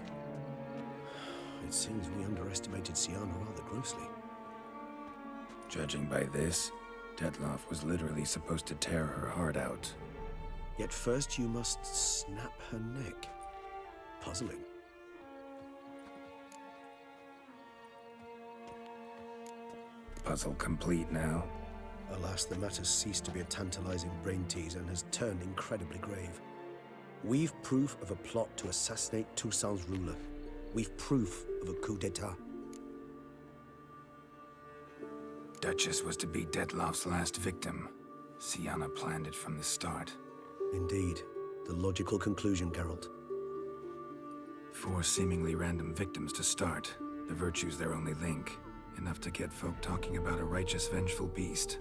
It seems we underestimated Syanna rather grossly. Judging by this, Dettlaff was literally supposed to tear her heart out. Yet first you must snap her neck. Puzzling. Puzzle complete now. Alas, the matter's ceased to be a tantalizing brain tease and has turned incredibly grave. We've proof of a plot to assassinate Toussaint's ruler. We've proof of a coup d'etat. Duchess was to be Dettlaff's last victim. Syanna planned it from the start. Indeed. The logical conclusion, Geralt. 4 seemingly random victims to start. The virtue's their only link. Enough to get folk talking about a righteous, vengeful beast.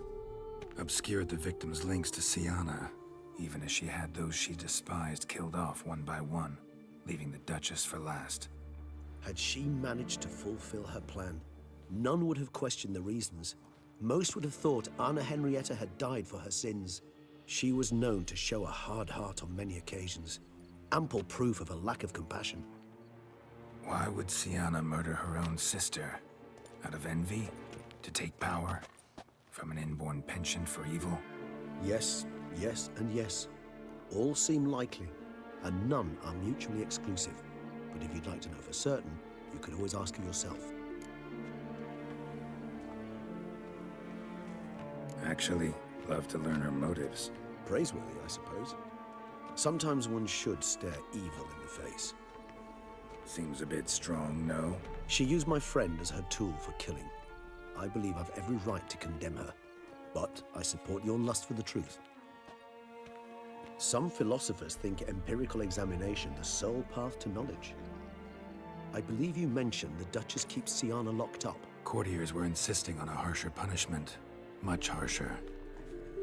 Obscured the victims' links to Syanna, even as she had those she despised killed off one by one, leaving the Duchess for last. Had she managed to fulfill her plan, none would have questioned the reasons. Most would have thought Anna Henrietta had died for her sins. She was known to show a hard heart on many occasions. Ample proof of a lack of compassion. Why would Syanna murder her own sister? Out of envy? To take power? From an inborn penchant for evil? Yes, yes, and yes. All seem likely, and none are mutually exclusive. But if you'd like to know for certain, you could always ask her yourself. Actually, love to learn her motives. Praiseworthy, I suppose. Sometimes one should stare evil in the face. Seems a bit strong, no? She used my friend as her tool for killing. I believe I've every right to condemn her, but I support your lust for the truth. Some philosophers think empirical examination the sole path to knowledge. I believe you mentioned the Duchess keeps Syanna locked up. Courtiers were insisting on a harsher punishment. Much harsher.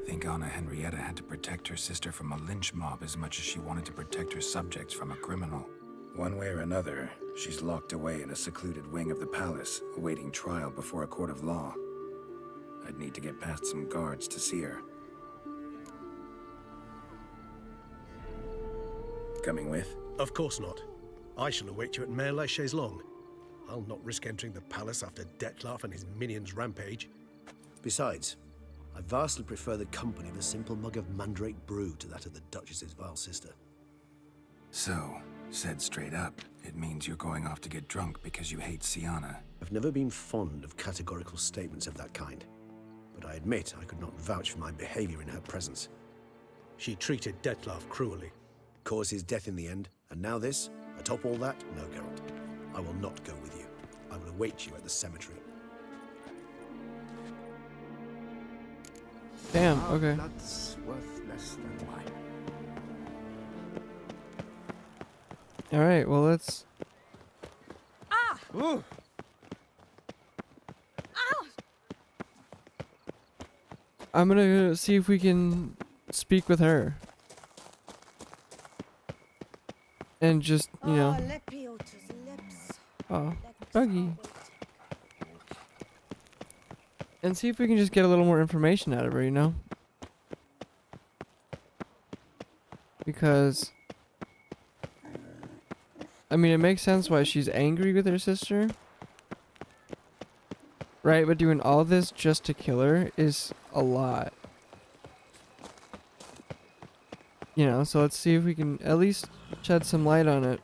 Think Anna Henrietta had to protect her sister from a lynch mob as much as she wanted to protect her subjects from a criminal. One way or another, she's locked away in a secluded wing of the palace, awaiting trial before a court of law. I'd need to get past some guards to see her. Coming with? Of course not. I shall await you at Mare la Chaise-Longue. I'll not risk entering the palace after Dettlaff and his minions rampage. Besides, I vastly prefer the company of a simple mug of mandrake brew to that of the Duchess's vile sister. So, said straight up, it means you're going off to get drunk because you hate Syanna. I've never been fond of categorical statements of that kind, but I admit I could not vouch for my behavior in her presence. She treated Dettlaff cruelly, caused his death in the end, and now this? Atop all that? No, Geralt. I will not go with you. I will await you at the cemetery. Damn, okay. That's worth less than wine. Alright, well let's... Ah! Ooh. Ow! I'm gonna see if we can speak with her. And just, you know... Oh, Buggy. And see if we can just get a little more information out of her, you know? Because... I mean, it makes sense why she's angry with her sister. Right, but doing all this just to kill her is a lot. You know, so let's see if we can at least shed some light on it.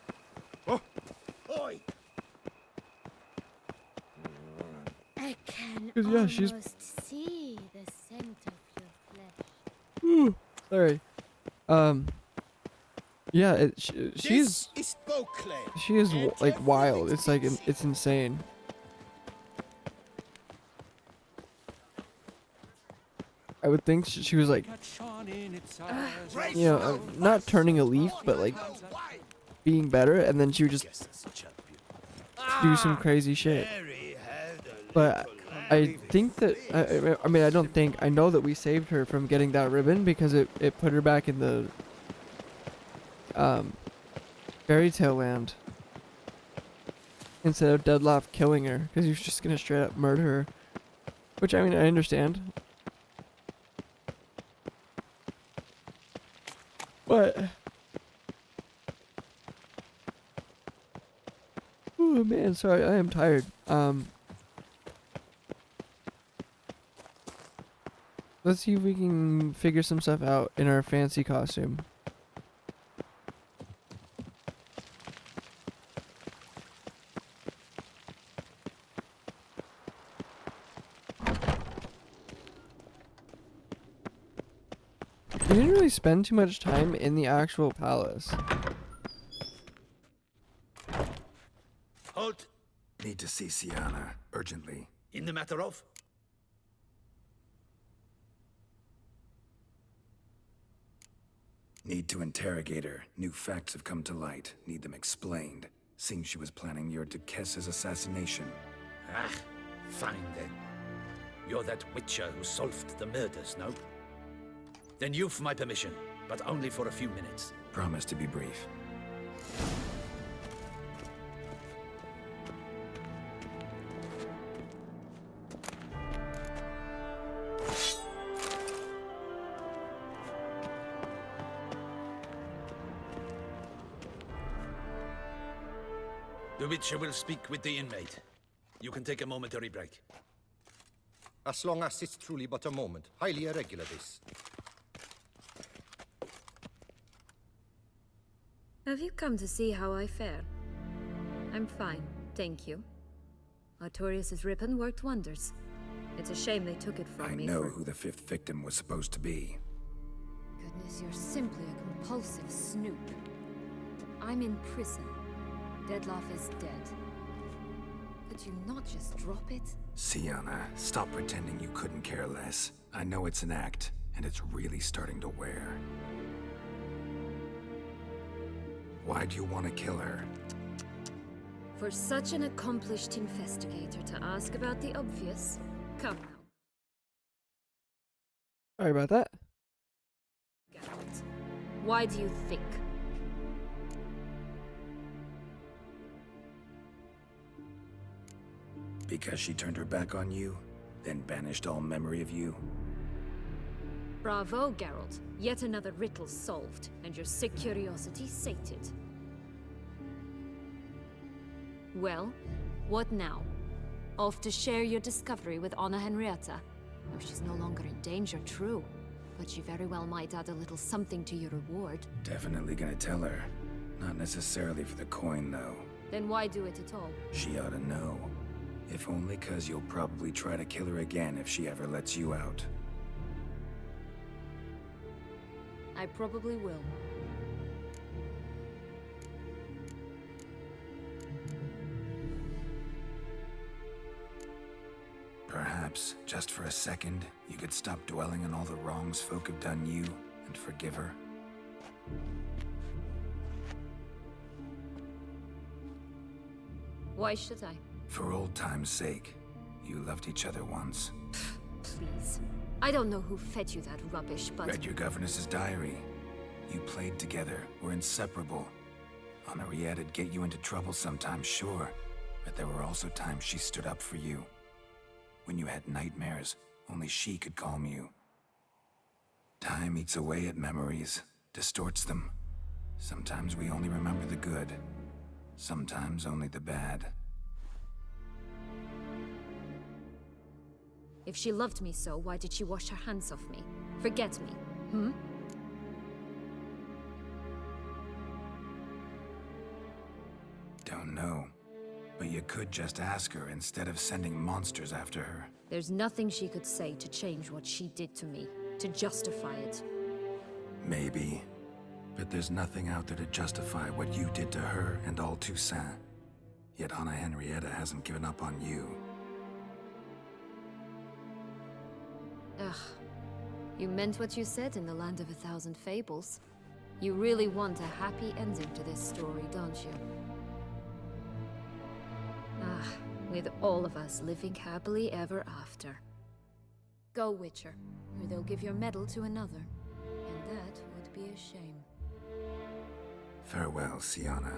I can Yeah, she's almost see the Sorry. Yeah, she's This is Beauclair. she is like wild. It's like it's insane. I would think she was like, you know, not turning a leaf, but like being better, and then she would just do some crazy shit. But I think that I mean, I don't think, I know that we saved her from getting that ribbon because it put her back in the fairy tale land instead of Dettlaff killing her, because he was just gonna straight up murder her, which I mean, I understand. But oh man, sorry, I am tired. Let's see if we can figure some stuff out in our fancy costume. We didn't really spend too much time in the actual palace. Halt! Need to see Syanna urgently. In the matter of? Need to interrogate her. New facts have come to light. Need them explained. Seems she was planning your Duquesse's assassination. Ah, fine then. You're that witcher who solved the murders, no? Then you've my permission, but only for a few minutes. Promise to be brief. The Witcher will speak with the inmate. You can take a momentary break. As long as it's truly but a moment. Highly irregular, this. Have you come to see how I fare? I'm fine, thank you. Artorius' ribbon worked wonders. It's a shame they took it from me. I know who the 5th victim was supposed to be. Goodness, you're simply a compulsive snoop. I'm in prison. Dettlaff is dead. Could you not just drop it? Syanna, stop pretending you couldn't care less. I know it's an act, and it's really starting to wear. Why do you want to kill her? For such an accomplished investigator to ask about the obvious? Come now. Sorry about that. Geralt, why do you think? Because she turned her back on you, then banished all memory of you? Bravo, Geralt. Yet another riddle solved, and your sick curiosity sated. Well, what now? Off to share your discovery with Anna Henrietta? Oh, she's no longer in danger, true. But she very well might add a little something to your reward. Definitely gonna tell her. Not necessarily for the coin, though. Then why do it at all? She ought to know. If only 'cause you'll probably try to kill her again if she ever lets you out. I probably will. Perhaps, just for a second, you could stop dwelling on all the wrongs folk have done you and forgive her. Why should I? For old time's sake. You loved each other once. Please. I don't know who fed you that rubbish, but... Read your governess's diary. You played together, were inseparable. Henriette'd get you into trouble sometimes, sure. But there were also times she stood up for you. When you had nightmares, only she could calm you. Time eats away at memories, distorts them. Sometimes we only remember the good. Sometimes only the bad. If she loved me so, why did she wash her hands off me? Forget me, hmm? Don't know. But you could just ask her instead of sending monsters after her. There's nothing she could say to change what she did to me, to justify it. Maybe. But there's nothing out there to justify what you did to her and all Toussaint. Yet Anna Henrietta hasn't given up on you. Ugh. You meant what you said in the Land of a Thousand Fables. You really want a happy ending to this story, don't you? Ah, with all of us living happily ever after. Go, Witcher, or they'll give your medal to another. And that would be a shame. Farewell, Sienna.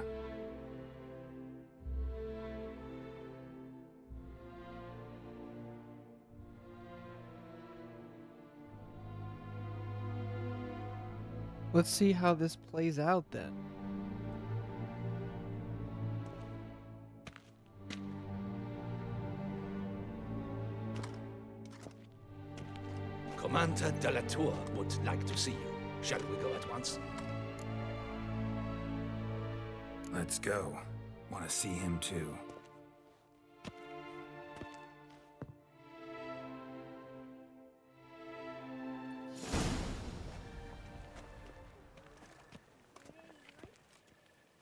Let's see how this plays out then. Commander de la Tour would like to see you. Shall we go at once? Let's go. Want to see him too.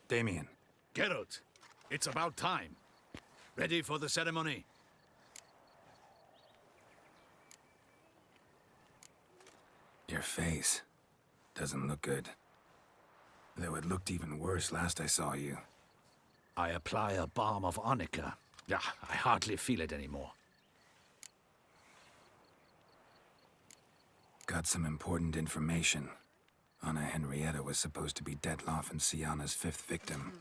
Damien. Geralt, it's about time. Ready for the ceremony? Your face doesn't look good. Though it looked even worse last I saw you. I apply a balm of arnica. Yeah, I hardly feel it anymore. Got some important information. Anna Henrietta was supposed to be Detloff and Sienna's 5th victim.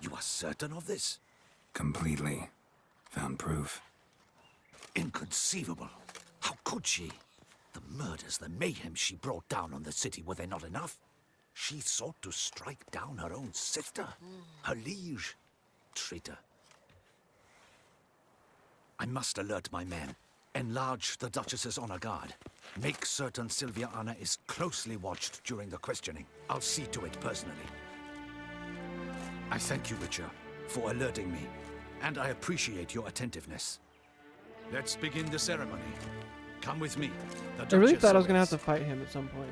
You are certain of this? Completely. Found proof. Inconceivable. How could she? The murders, the mayhem she brought down on the city, were they not enough? She sought to strike down her own sister, her liege. Traitor. I must alert my men. Enlarge the Duchess's honor guard. Make certain Silviana is closely watched during the questioning. I'll see to it personally. I thank you, Witcher, for alerting me, and I appreciate your attentiveness. Let's begin the ceremony. Come with me. I really thought I was gonna have to fight him at some point.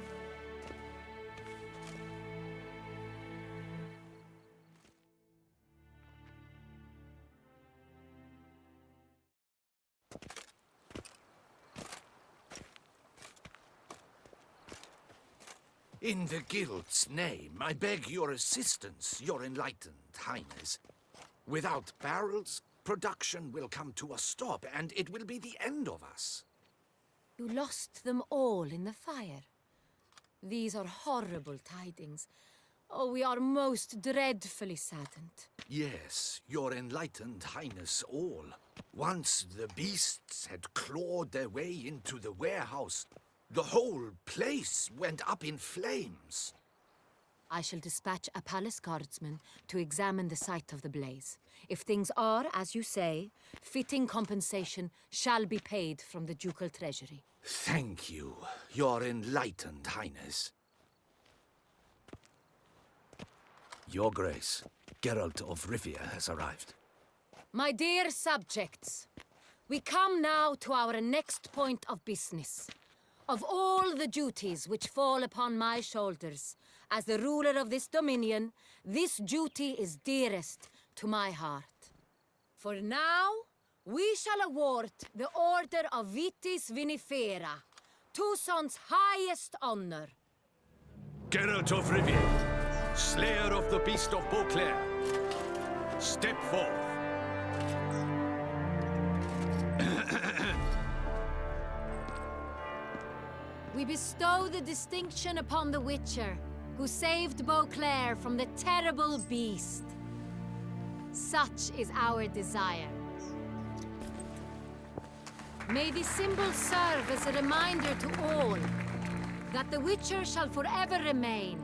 In the Guild's name, I beg your assistance, your enlightened highness. Without barrels, production will come to a stop, and it will be the end of us. You lost them all in the fire. These are horrible tidings. Oh, we are most dreadfully saddened. Yes, your enlightened highness all. Once the beasts had clawed their way into the warehouse, the whole place went up in flames. I shall dispatch a palace guardsman to examine the site of the blaze. If things are, as you say, fitting compensation shall be paid from the ducal treasury. Thank you, your enlightened highness. Your Grace, Geralt of Rivia has arrived. My dear subjects, we come now to our next point of business. Of all the duties which fall upon my shoulders, as the ruler of this dominion, this duty is dearest to my heart. For now, we shall award the Order of Vitis Vinifera, Toussaint's highest honor. Geralt of Rivia, slayer of the beast of Beauclair, step forth. We bestow the distinction upon the Witcher, who saved Beauclair from the terrible beast. Such is our desire. May this symbol serve as a reminder to all that the Witcher shall forever remain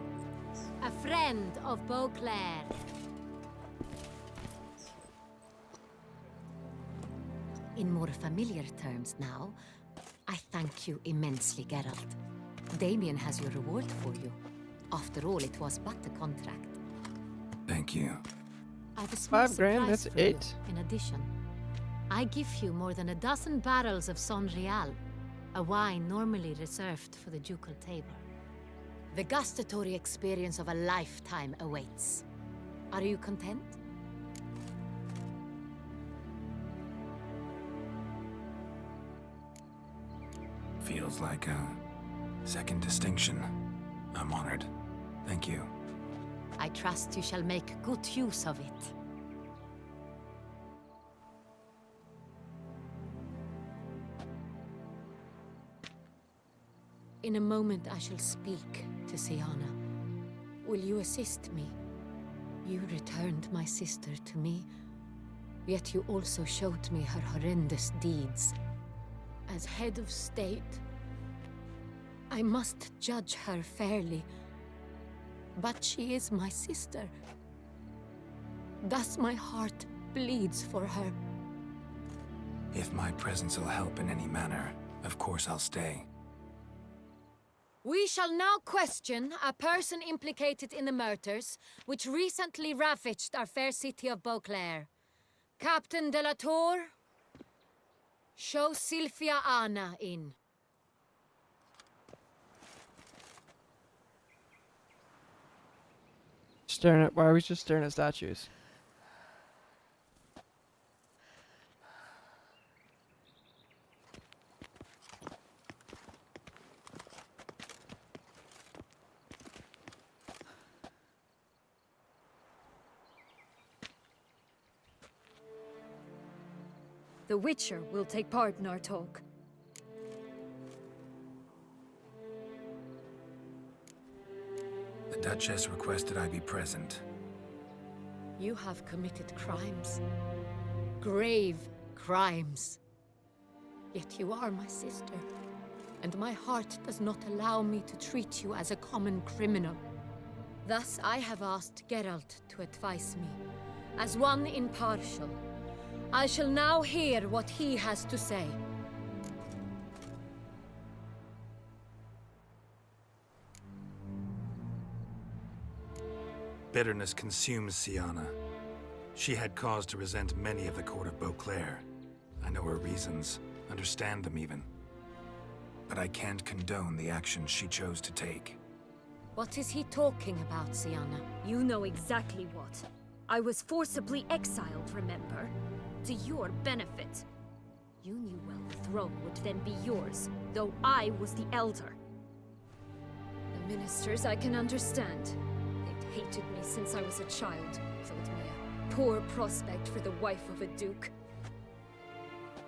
a friend of Beauclair. In more familiar terms now, I thank you immensely, Geralt. Damien has your reward for you. After all, it was but a contract. Thank you. I have a small $5 grand, surprise that's for you. it. In addition, I give you more than a dozen barrels of Son Real, a wine normally reserved for the ducal table. The gustatory experience of a lifetime awaits. Are you content? Feels like a second distinction. I'm honored. Thank you. I trust you shall make good use of it. In a moment I shall speak to Siana. Will you assist me? You returned my sister to me, yet you also showed me her horrendous deeds. As head of state, I must judge her fairly. But she is my sister. Thus my heart bleeds for her. If my presence will help in any manner, of course I'll stay. We shall now question a person implicated in the murders which recently ravaged our fair city of Beauclair. Captain de la Tour, show Sylvia Anna in. Why are we just staring at statues? The Witcher will take part in our talk. The Duchess requested I be present. You have committed crimes. Grave crimes. Yet you are my sister, and my heart does not allow me to treat you as a common criminal. Thus I have asked Geralt to advise me, as one impartial. I shall now hear what he has to say. Bitterness consumes Siana. She had cause to resent many of the court of Beauclair. I know her reasons, understand them even. But I can't condone the actions she chose to take. What is he talking about, Siana? You know exactly what. I was forcibly exiled, remember? To your benefit. You knew well the throne would then be yours, though I was the elder. The ministers I can understand. They'd hated me since I was a child, thought me a poor prospect for the wife of a duke.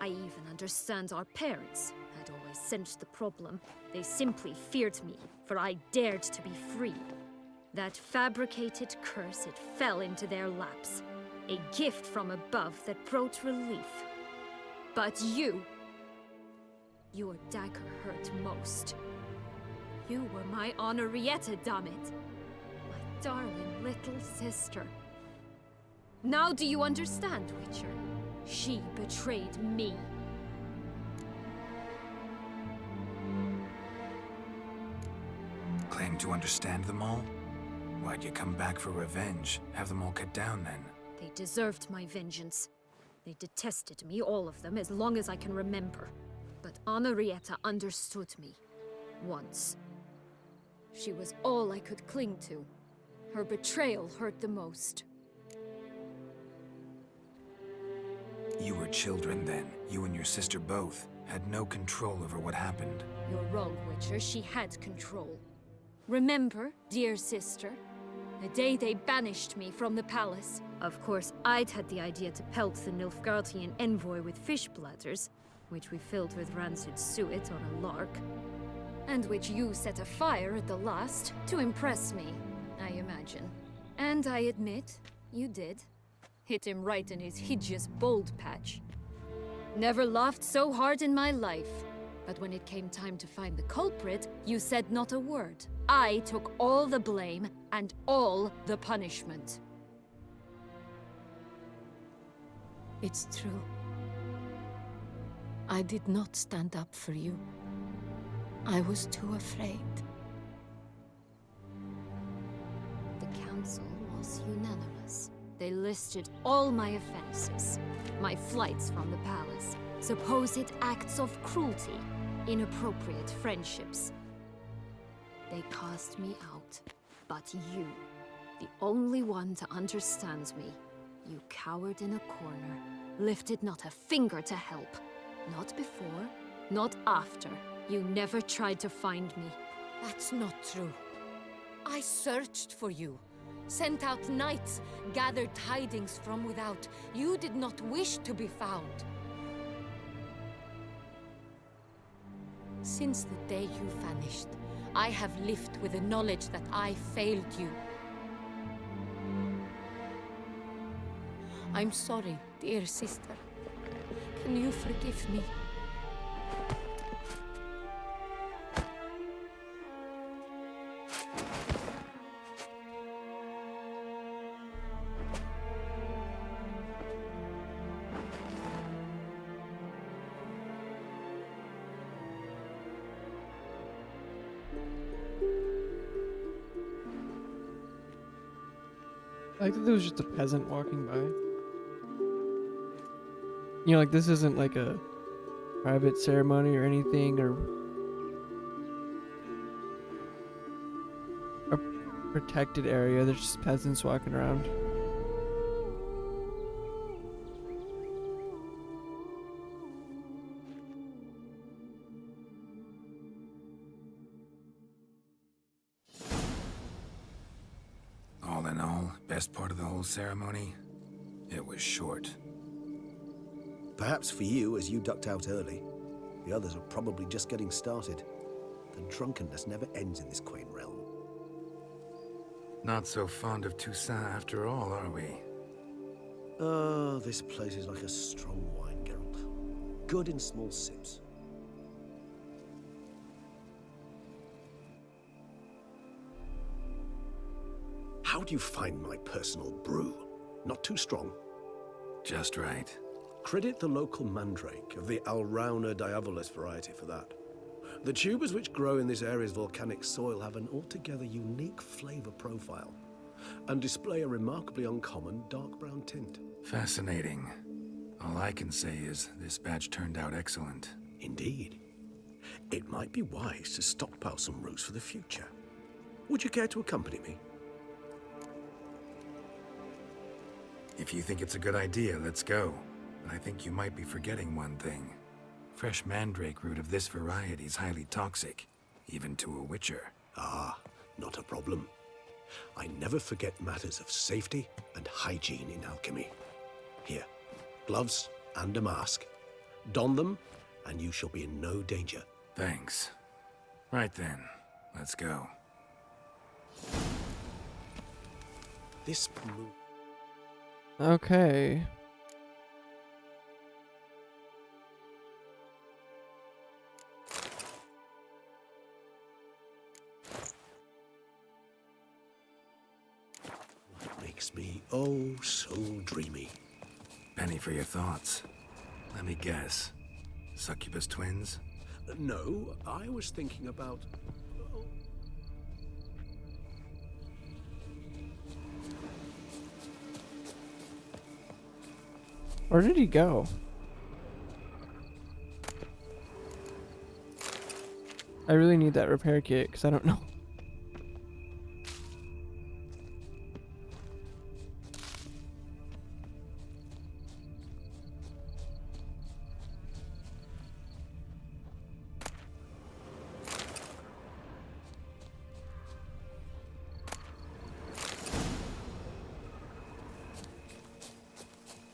I even understand our parents had always sensed the problem. They simply feared me, for I dared to be free. That fabricated curse, it fell into their laps. A gift from above that brought relief. But you... your dagger hurt most. You were my Henrietta, damn it. My darling little sister. Now do you understand, Witcher? She betrayed me. Claim to understand them all? Why'd you come back for revenge? Have them all cut down then? They deserved my vengeance. They detested me, all of them, as long as I can remember. But Henrietta understood me. Once. She was all I could cling to. Her betrayal hurt the most. You were children then. You and your sister both had no control over what happened. You're wrong, Witcher. She had control. Remember, dear sister? The day they banished me from the palace. Of course, I'd had the idea to pelt the Nilfgaardian envoy with fish bladders, which we filled with rancid suet on a lark, and which you set afire at the last to impress me, I imagine. And I admit, you did. Hit him right in his hideous bald patch. Never laughed so hard in my life. But when it came time to find the culprit, you said not a word. I took all the blame and all the punishment. It's true. I did not stand up for you. I was too afraid. The council was unanimous. They listed all my offenses. My flights from the palace, supposed acts of cruelty, inappropriate friendships. They cast me out. But you, the only one to understand me, you cowered in a corner, lifted not a finger to help. Not before, not after. You never tried to find me. That's not true. I searched for you, sent out knights, gathered tidings from without. You did not wish to be found. Since the day you vanished, I have lived with the knowledge that I failed you. I'm sorry, dear sister. Can you forgive me? I like that there was just a peasant walking by. You know, like this isn't like a private ceremony or anything, or a protected area. There's just peasants walking around. All in all, best part of the whole ceremony? It was short. Perhaps for you, as you ducked out early. The others are probably just getting started. The drunkenness never ends in this quaint realm. Not so fond of Toussaint after all, are we? Oh, this place is like a strong wine, Geralt. Good in small sips. How do you find my personal brew? Not too strong? Just right. Credit the local mandrake of the Alrauna diavolis variety for that. The tubers which grow in this area's volcanic soil have an altogether unique flavor profile and display a remarkably uncommon dark brown tint. Fascinating. All I can say is this batch turned out excellent. Indeed. It might be wise to stockpile some roots for the future. Would you care to accompany me? If you think it's a good idea, let's go. But I think you might be forgetting one thing. Fresh mandrake root of this variety is highly toxic, even to a witcher. Ah, not a problem. I never forget matters of safety and hygiene in alchemy. Here, gloves and a mask. Don them, and you shall be in no danger. Thanks. Right then, let's go. This Okay. makes me oh so dreamy. Penny for your thoughts. Let me guess. Succubus twins? No, I was thinking about... Where did he go? I really need that repair kit because I don't know.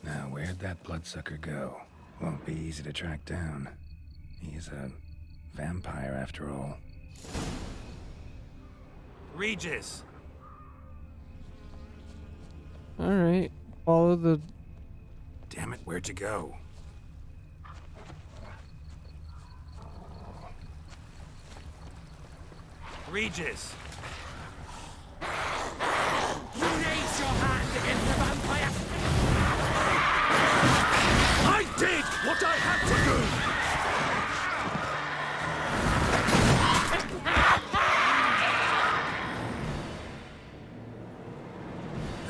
Now, where'd that bloodsucker go? Won't be easy to track down. He's a vampire after all. Regis! Alright, follow the... Damn it, where'd you go? Regis! You raise your hand against the vampire! I did what I had to do!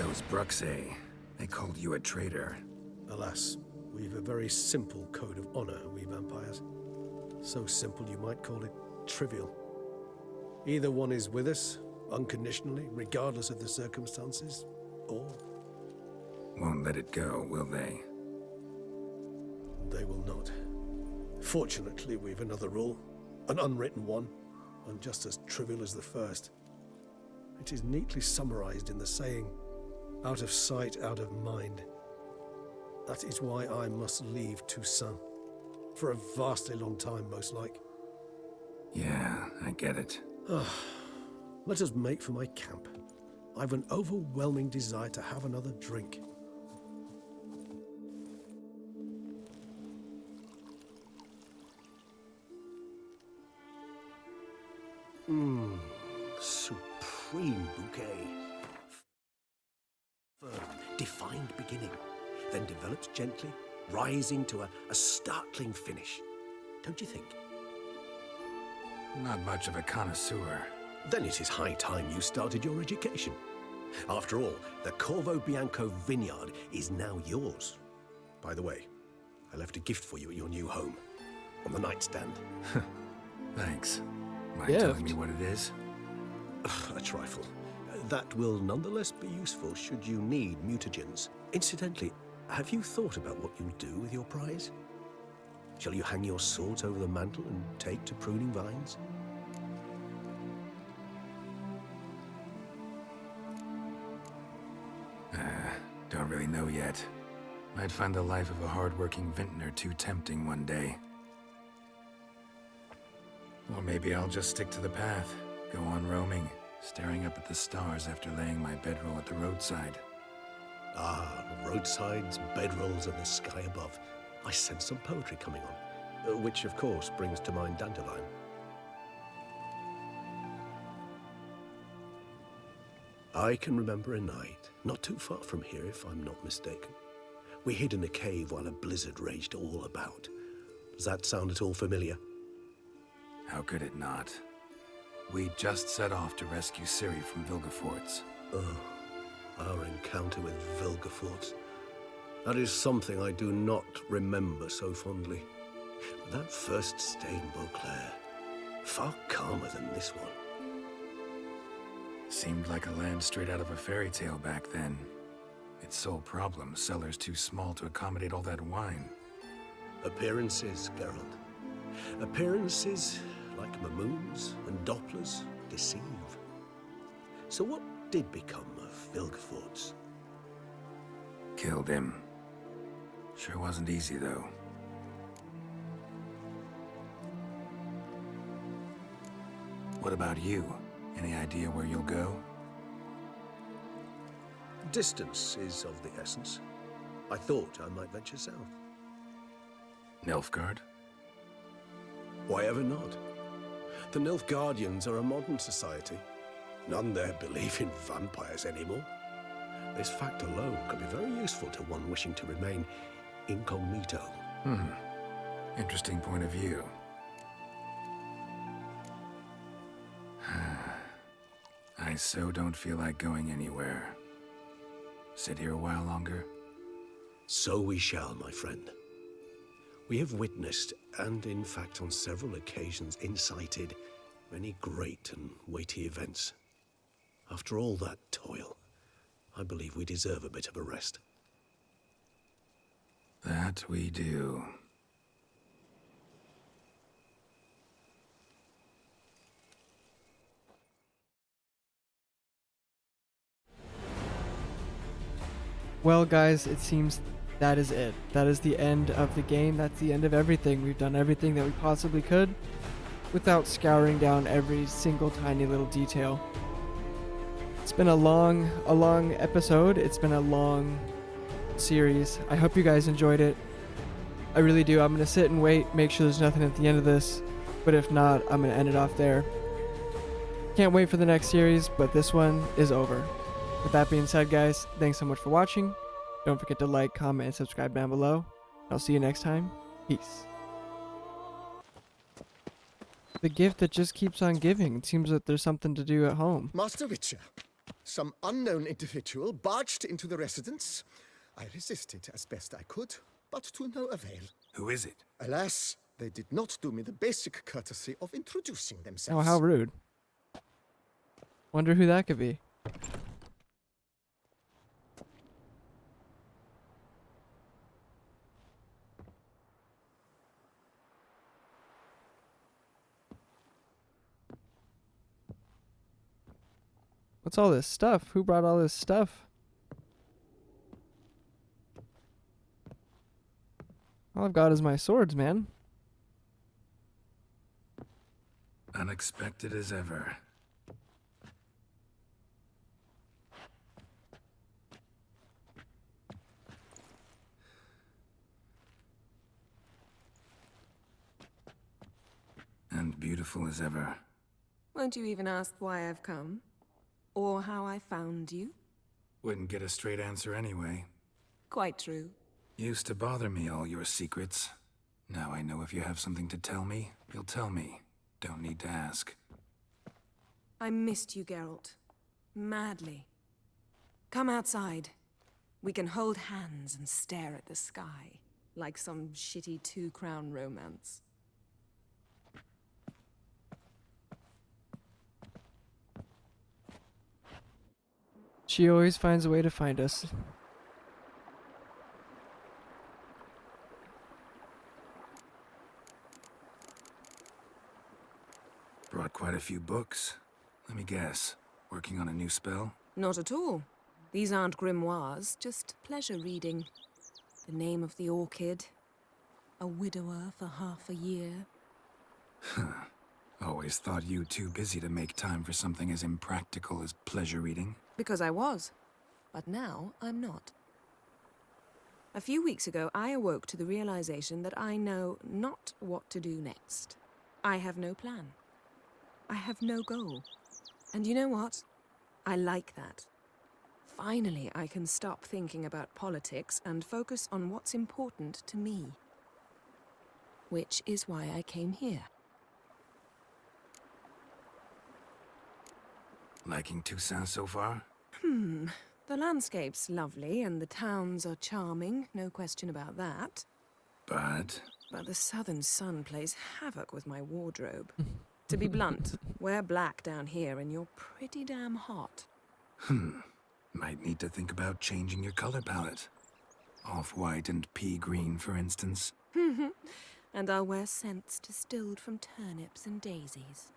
Those Bruxae, they called you a traitor. Alas, we've a very simple code of honor, we vampires. So simple you might call it trivial. Either one is with us, unconditionally, regardless of the circumstances, or Won't let it go, will they? they will not. Fortunately, we've another rule, an unwritten one just as trivial as the first. It is neatly summarized in the saying, out of sight, out of mind. That is why I must leave Toussaint. For a vastly long time, most like. Yeah, I get it. Let us make for my camp. I've an overwhelming desire to have another drink. Supreme bouquet. Firm, defined beginning, then develops gently, rising to a startling finish. Don't you think? Not much of a connoisseur. Then it is high time you started your education. After all, the Corvo Bianco vineyard is now yours. By the way, I left a gift for you at your new home. On the nightstand. Thanks. Mind telling me what it is? A trifle. That will nonetheless be useful should you need mutagens. Incidentally, have you thought about what you'll do with your prize? Shall you hang your swords over the mantle and take to pruning vines? Don't really know yet. Might find the life of a hard-working vintner too tempting one day. Or maybe I'll just stick to the path, go on roaming, staring up at the stars after laying my bedroll at the roadside. Ah, roadsides, bedrolls, and the sky above. I sense some poetry coming on, which of course brings to mind Dandelion. I can remember a night, not too far from here if I'm not mistaken. We hid in a cave while a blizzard raged all about. Does that sound at all familiar? How could it not? We just set off to rescue Ciri from Vilgefortz. Oh, our encounter with Vilgefortz. That is something I do not remember so fondly. That first stay in Beauclair, far calmer than this one. Seemed like a land straight out of a fairy tale back then. Its sole problem, cellars too small to accommodate all that wine. Appearances, Geralt. Appearances, like Mamoons and Dopplers, deceive. So what did become of Vilgefortz? Killed him. Sure wasn't easy, though. What about you? Any idea where you'll go? Distance is of the essence. I thought I might venture south. Nilfgaard? Why ever not? The Nilfgaardians are a modern society. None there believe in vampires anymore. This fact alone could be very useful to one wishing to remain incognito. Interesting point of view. I so don't feel like going anywhere. Sit here a while longer? So we shall, my friend. We have witnessed, and in fact on several occasions incited, many great and weighty events. After all that toil, I believe we deserve a bit of a rest. That we do. Well, guys, it seems that is it. That is the end of the game. That's the end of everything. We've done everything that we possibly could without scouring down every single tiny little detail. It's been a long episode. It's been a long series. I hope you guys enjoyed it. I really do. I'm going to sit and wait, make sure there's nothing at the end of this. But if not, I'm going to end it off there. Can't wait for the next series, but this one is over. With that being said, guys, thanks so much for watching. Don't forget to like, comment, and subscribe down below. I'll see you next time. Peace. The gift that just keeps on giving. It seems that there's something to do at home. Master Witcher, some unknown individual barged into the residence. I resisted as best I could, but to no avail. Who is it? Alas, they did not do me the basic courtesy of introducing Oh, themselves. how rude. Wonder who that could be. What's all this stuff? Who brought all this stuff? All I've got is my swords, man. Unexpected as ever. And beautiful as ever. Won't you even ask why I've come? Or how I found you? Wouldn't get a straight answer anyway. Quite true. Used to bother me, all your secrets. Now I know if you have something to tell me, you'll tell me. Don't need to ask. I missed you, Geralt. Madly. Come outside. We can hold hands and stare at the sky, like some shitty two-crown romance. She always finds a way to find us. Brought quite a few books. Let me guess. Working on a new spell? Not at all. These aren't grimoires, just pleasure reading. The Name of the Orchid. A widower for half a year. Always thought you too busy to make time for something as impractical as pleasure reading. Because I was. But now I'm not. A few weeks ago, I awoke to the realization that I know not what to do next. I have no plan. I have no goal. And you know what? I like that. Finally, I can stop thinking about politics and focus on what's important to me. Which is why I came here. Liking Toussaint so far? The landscape's lovely and the towns are charming, no question about that. But the southern sun plays havoc with my wardrobe. To be blunt, wear black down here and you're pretty damn hot. Might need to think about changing your color palette. Off-white and pea green, for instance. And I'll wear scents distilled from turnips and daisies.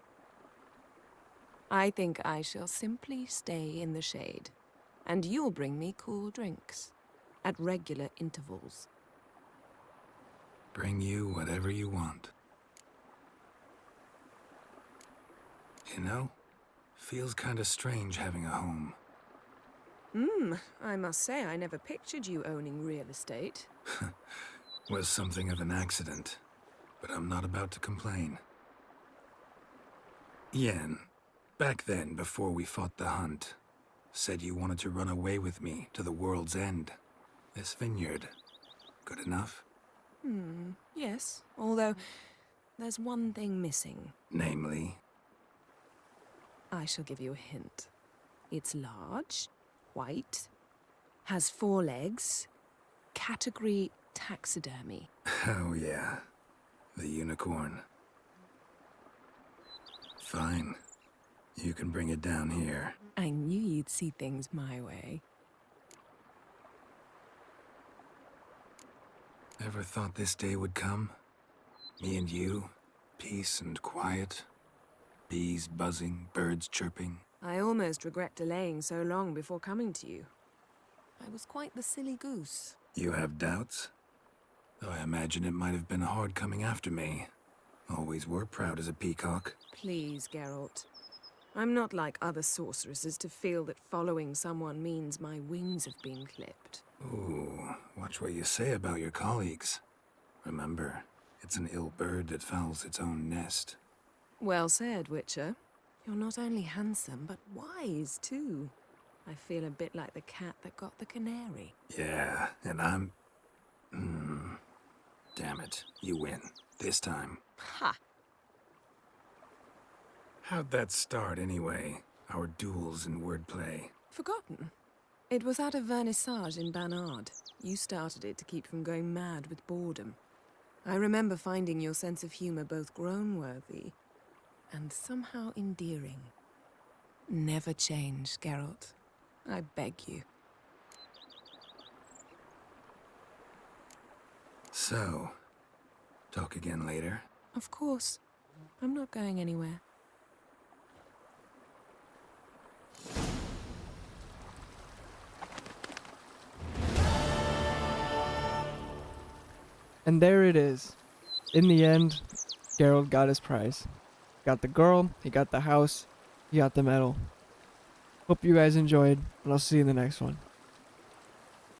I think I shall simply stay in the shade. And you'll bring me cool drinks. At regular intervals. Bring you whatever you want. You know, feels kinda strange having a home. I must say I never pictured you owning real estate. Was something of an accident, but I'm not about to complain. Yen, back then, before we fought the hunt, said you wanted to run away with me to the world's end. This vineyard, good enough? Yes, although there's one thing missing. Namely? I shall give you a hint. It's large, white, has 4 legs, category taxidermy. Oh yeah, the unicorn. Fine. You can bring it down here. I knew you'd see things my way. Ever thought this day would come? Me and you, peace and quiet. Bees buzzing, birds chirping. I almost regret delaying so long before coming to you. I was quite the silly goose. You have doubts? Though I imagine it might have been hard coming after me. Always were proud as a peacock. Please, Geralt. I'm not like other sorceresses to feel that following someone means my wings have been clipped. Ooh, watch what you say about your colleagues. Remember, it's an ill bird that fouls its own nest. Well said, Witcher. You're not only handsome, but wise, too. I feel a bit like the cat that got the canary. Yeah, and I'm... Damn it, you win. This time. Ha! How'd that start, anyway? Our duels and wordplay. Forgotten. It was at a vernissage in Banard. You started it to keep from going mad with boredom. I remember finding your sense of humor both groan-worthy and somehow endearing. Never change, Geralt. I beg you. So, talk again later? Of course. I'm not going anywhere. And there it is. In the end, Geralt got his prize. Got the girl, he got the house, he got the medal. Hope you guys enjoyed, and I'll see you in the next one.